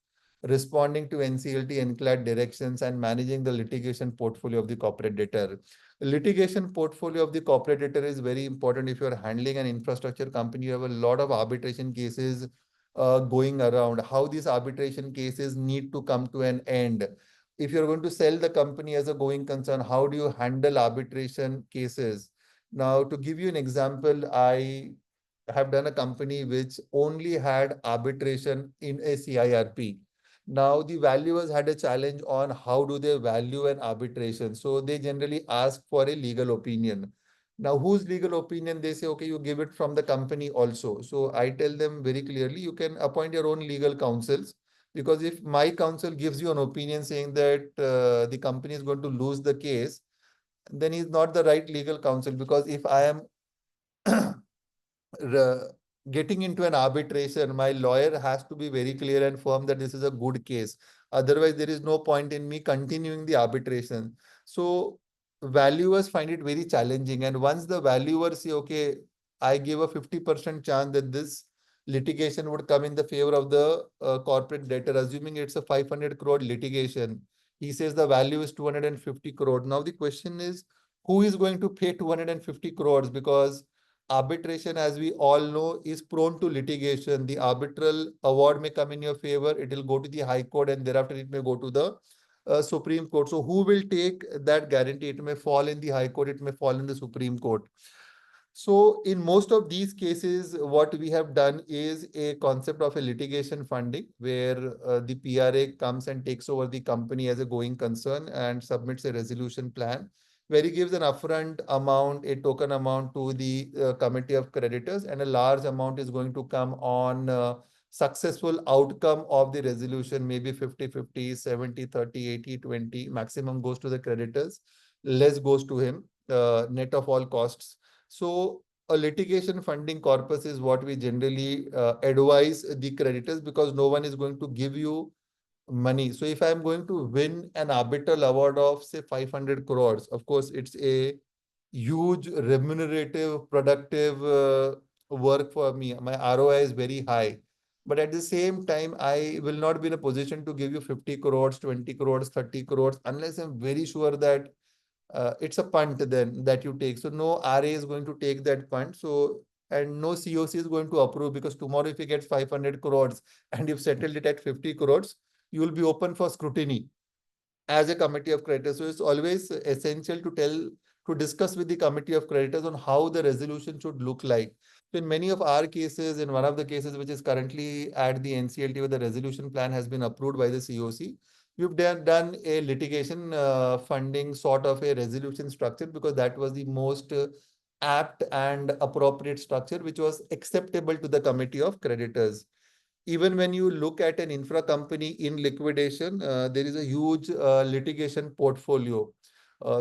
responding to NCLT NCLAT directions, and managing the litigation portfolio of the corporate debtor. Litigation portfolio of the corporate debtor is very important. If you're handling an infrastructure company, you have a lot of arbitration cases going around. How these arbitration cases need to come to an end. If you're going to sell the company as a going concern, how do you handle arbitration cases? Now, to give you an example, I have done a company which only had arbitration in a CIRP. Now, the valuers had a challenge on how do they value an arbitration. So they generally ask for a legal opinion. Now, whose legal opinion? They say, okay, you give it from the company also. So I tell them very clearly, you can appoint your own legal counsels. Because if my counsel gives you an opinion saying that the company is going to lose the case, then he's not the right legal counsel. Because if I am getting into an arbitration, my lawyer has to be very clear and firm that this is a good case. Otherwise, there is no point in me continuing the arbitration. So valuers find it very challenging. And once the valuers say, okay, I give a 50% chance that this litigation would come in the favor of the corporate debtor, assuming it's a 500 crore litigation. He says the value is 250 crore. Now the question is, who is going to pay 250 crores? Because arbitration, as we all know, is prone to litigation. The arbitral award may come in your favor, it will go to the High Court, and thereafter it may go to the Supreme Court. So who will take that guarantee? It may fall in the High Court, it may fall in the Supreme Court. So in most of these cases, what we have done is a concept of a litigation funding, where the PRA comes and takes over the company as a going concern and submits a resolution plan, where he gives an upfront amount, a token amount to the committee of creditors, and a large amount is going to come on successful outcome of the resolution, maybe 50-50, 70-30, 80-20, maximum goes to the creditors, less goes to him, net of all costs. So a litigation funding corpus is what we generally advise the creditors, because no one is going to give you money. So if I'm going to win an arbitral award of say 500 crores, of course, it's a huge remunerative, productive work for me. My ROI is very high. But at the same time, I will not be in a position to give you 50 crores, 20 crores, 30 crores, unless I'm very sure that it's a punt then that you take. So no RA is going to take that punt. So, and no COC is going to approve, because tomorrow if you get 500 crores and you've settled it at 50 crores, you will be open for scrutiny as a committee of creditors. So it's always essential to discuss with the committee of creditors on how the resolution should look like. So in many of our cases, in one of the cases which is currently at the NCLT, where the resolution plan has been approved by the COC, we've done a litigation funding sort of a resolution structure, because that was the most apt and appropriate structure, which was acceptable to the committee of creditors. Even when you look at an infra company in liquidation, there is a huge litigation portfolio.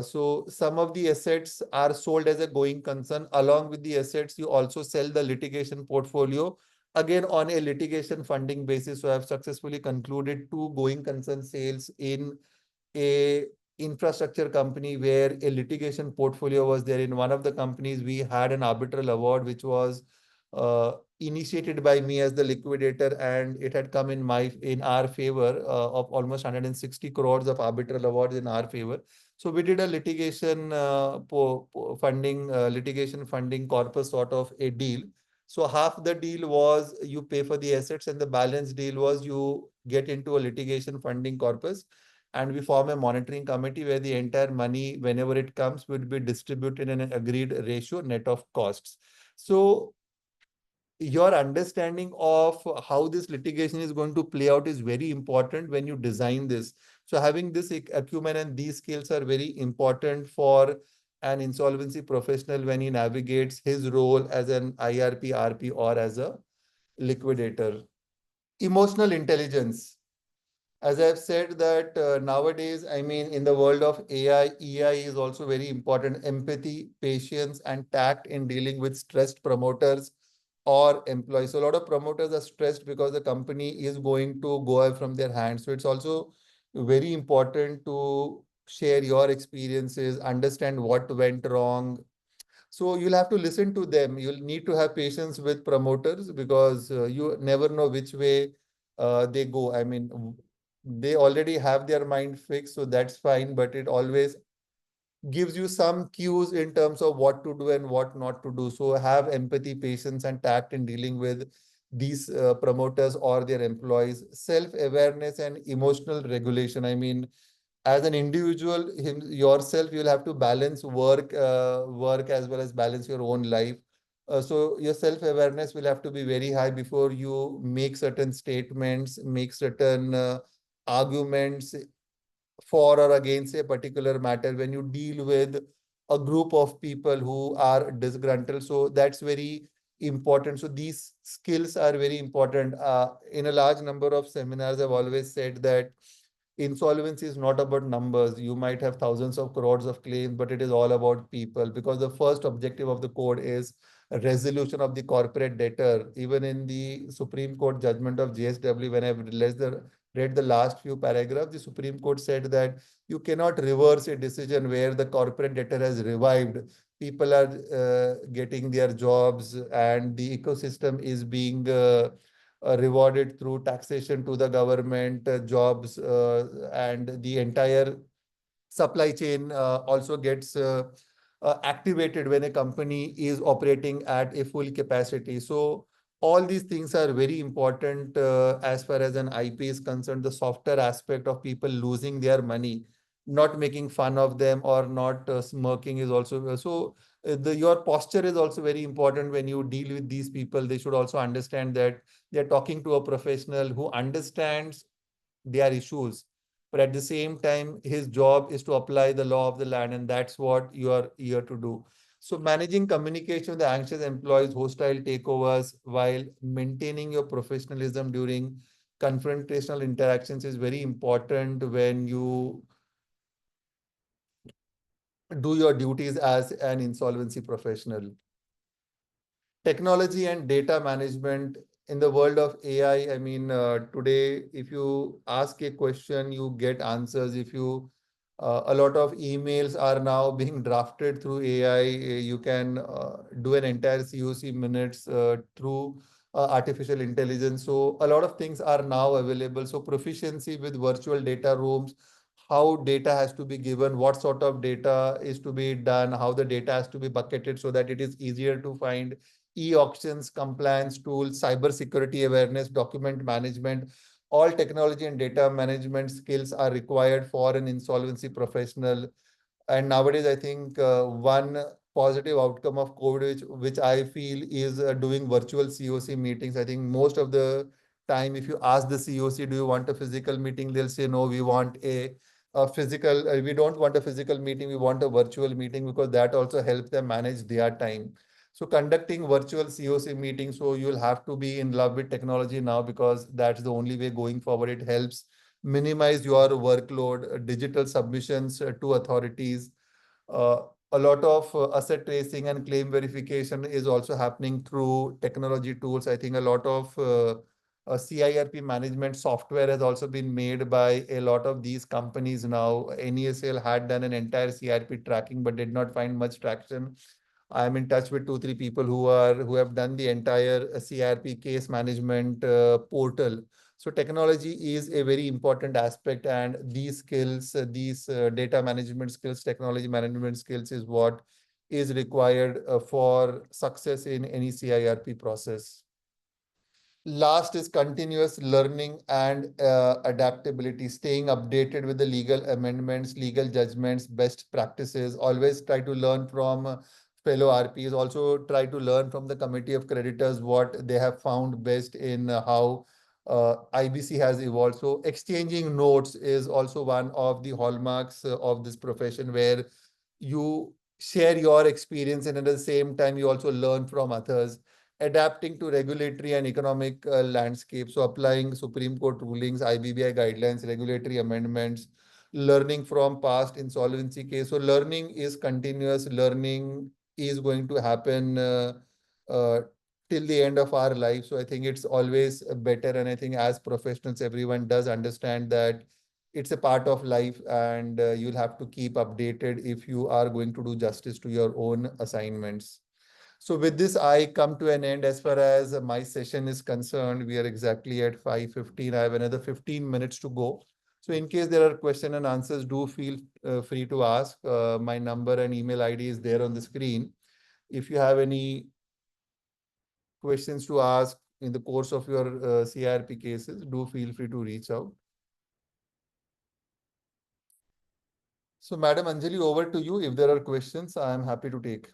So some of the assets are sold as a going concern. Along with the assets, you also sell the litigation portfolio, again on a litigation funding basis. So I've successfully concluded 2 going concern sales in a infrastructure company where a litigation portfolio was there. In one of the companies, we had an arbitral award which was initiated by me as the liquidator, and it had come in our favor of almost 160 crores of arbitral awards in our favor. So we did a litigation funding corpus sort of a deal. So half the deal was you pay for the assets, and the balance deal was you get into a litigation funding corpus, and we form a monitoring committee where the entire money, whenever it comes, will be distributed in an agreed ratio net of costs. So your understanding of how this litigation is going to play out is very important when you design this. So having this acumen and these skills are very important for an insolvency professional when he navigates his role as an IRP, RP, or as a liquidator. Emotional intelligence. As I've said that nowadays, I mean, in the world of AI, EI is also very important. Empathy, patience, and tact in dealing with stressed promoters or employees. So a lot of promoters are stressed because the company is going to go away from their hands. So it's also very important to share your experiences, understand what went wrong. So you'll have to listen to them. You'll need to have patience with promoters, because you never know which way they go. I mean, they already have their mind fixed, so that's fine, but it always gives you some cues in terms of what to do and what not to do. So have empathy, patience, and tact in dealing with these promoters or their employees. Self-awareness and emotional regulation. I mean, as an individual yourself, you'll have to balance work as well as balance your own life. So your self-awareness will have to be very high before you make certain statements, make certain arguments for or against a particular matter when you deal with a group of people who are disgruntled. So that's very important. So these skills are very important. In a large number of seminars, I've always said that insolvency is not about numbers. You might have thousands of crores of claims, but it is all about people, because the first objective of the code is a resolution of the corporate debtor. Even in the Supreme Court judgment of JSW, when I've read the last few paragraphs, the Supreme Court said that you cannot reverse a decision where the corporate debtor has revived. People are getting their jobs, and the ecosystem is being rewarded through taxation to the government, jobs, and the entire supply chain also gets activated when a company is operating at a full capacity. So all these things are very important as far as an IP is concerned. The softer aspect of people losing their money, not making fun of them or not smirking is also your posture is also very important when you deal with these people. They should also understand that they're talking to a professional who understands their issues, but at the same time his job is to apply the law of the land, and that's what you are here to do. So managing communication with the anxious employees, hostile takeovers, while maintaining your professionalism during confrontational interactions is very important when you do your duties as an insolvency professional. Technology and data management in the world of AI. I mean, today, if you ask a question, you get answers. If you, a lot of emails are now being drafted through AI. You can do an entire COC minutes through artificial intelligence. So a lot of things are now available. So proficiency with virtual data rooms, how data has to be given, what sort of data is to be done, how the data has to be bucketed so that it is easier to find, e-auctions, compliance tools, cyber security awareness, document management, all technology and data management skills are required for an insolvency professional. And nowadays, I think one positive outcome of COVID, which I feel is doing virtual COC meetings. I think most of the time, if you ask the COC, do you want a physical meeting? They'll say, no, we want a physical, we don't want a physical meeting, we want a virtual meeting, because that also helps them manage their time. So conducting virtual COC meetings, so you'll have to be in love with technology now, because that's the only way going forward. It helps minimize your workload, digital submissions to authorities. Uh, a lot of asset tracing and claim verification is also happening through technology tools. I think a lot of CIRP management software has also been made by a lot of these companies now. NESL had done an entire CIRP tracking but did not find much traction. I'm in touch with two, three people who have done the entire CIRP case management portal. So technology is a very important aspect, and these skills, these data management skills, technology management skills is what is required for success in any CIRP process. Last is continuous learning and adaptability, staying updated with the legal amendments, legal judgments, best practices. Always try to learn from fellow RPs. Also try to learn from the committee of creditors what they have found best in how IBC has evolved. So exchanging notes is also one of the hallmarks of this profession, where you share your experience and at the same time you also learn from others. Adapting to regulatory and economic landscape, so applying Supreme Court rulings, IBBI guidelines, regulatory amendments, learning from past insolvency case. So learning is continuous. Learning is going to happen uh, till the end of our life. So I think it's always better, and I think as professionals, everyone does understand that it's a part of life, and you'll have to keep updated if you are going to do justice to your own assignments. So with this, I come to an end as far as my session is concerned. We are exactly at 5:15. I have another 15 minutes to go. So in case there are question and answers, do feel free to ask. My number and email ID is there on the screen. If you have any questions to ask in the course of your CRP cases, do feel free to reach out. So Madam Anjali, over to you. If there are questions, I am happy to take.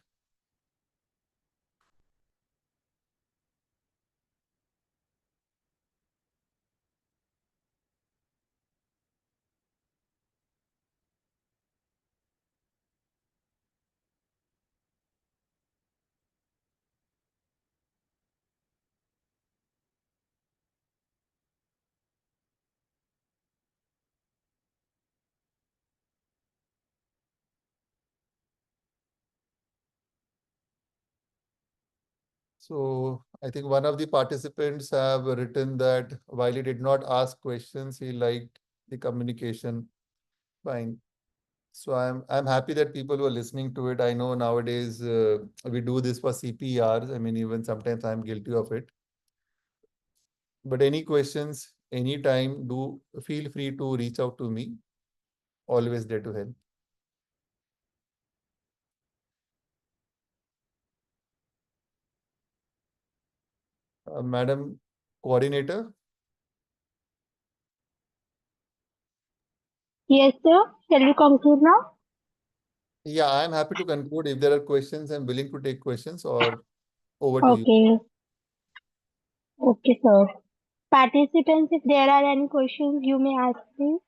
So I think one of the participants have written that while he did not ask questions, he liked the communication. Fine. So I'm happy that people who are listening to it. I know nowadays we do this for CPRs. I mean, even sometimes I'm guilty of it. But any questions, anytime, do feel free to reach out to me. Always there to help. Madam Coordinator. Yes, sir. Shall we conclude now? Yeah, I'm happy to conclude. If there are questions, I'm willing to take questions or over to you. Okay. Okay, sir. Participants, if there are any questions, you may ask me.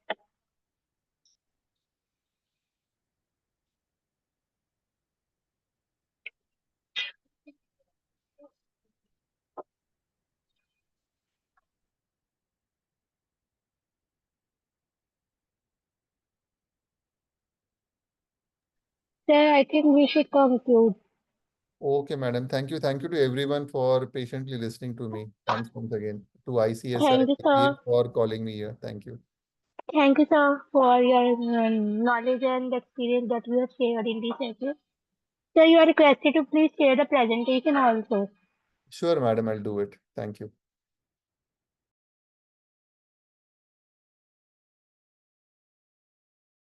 Sir, I think we should conclude. Okay, madam. Thank you. Thank you to everyone for patiently listening to me. Thanks once again to ICSI Thank you, sir. for calling me here. Thank you. Thank you, sir, for your knowledge and experience that you have shared in this session. Sir, you are requested to please share the presentation also. Sure, madam. I'll do it. Thank you.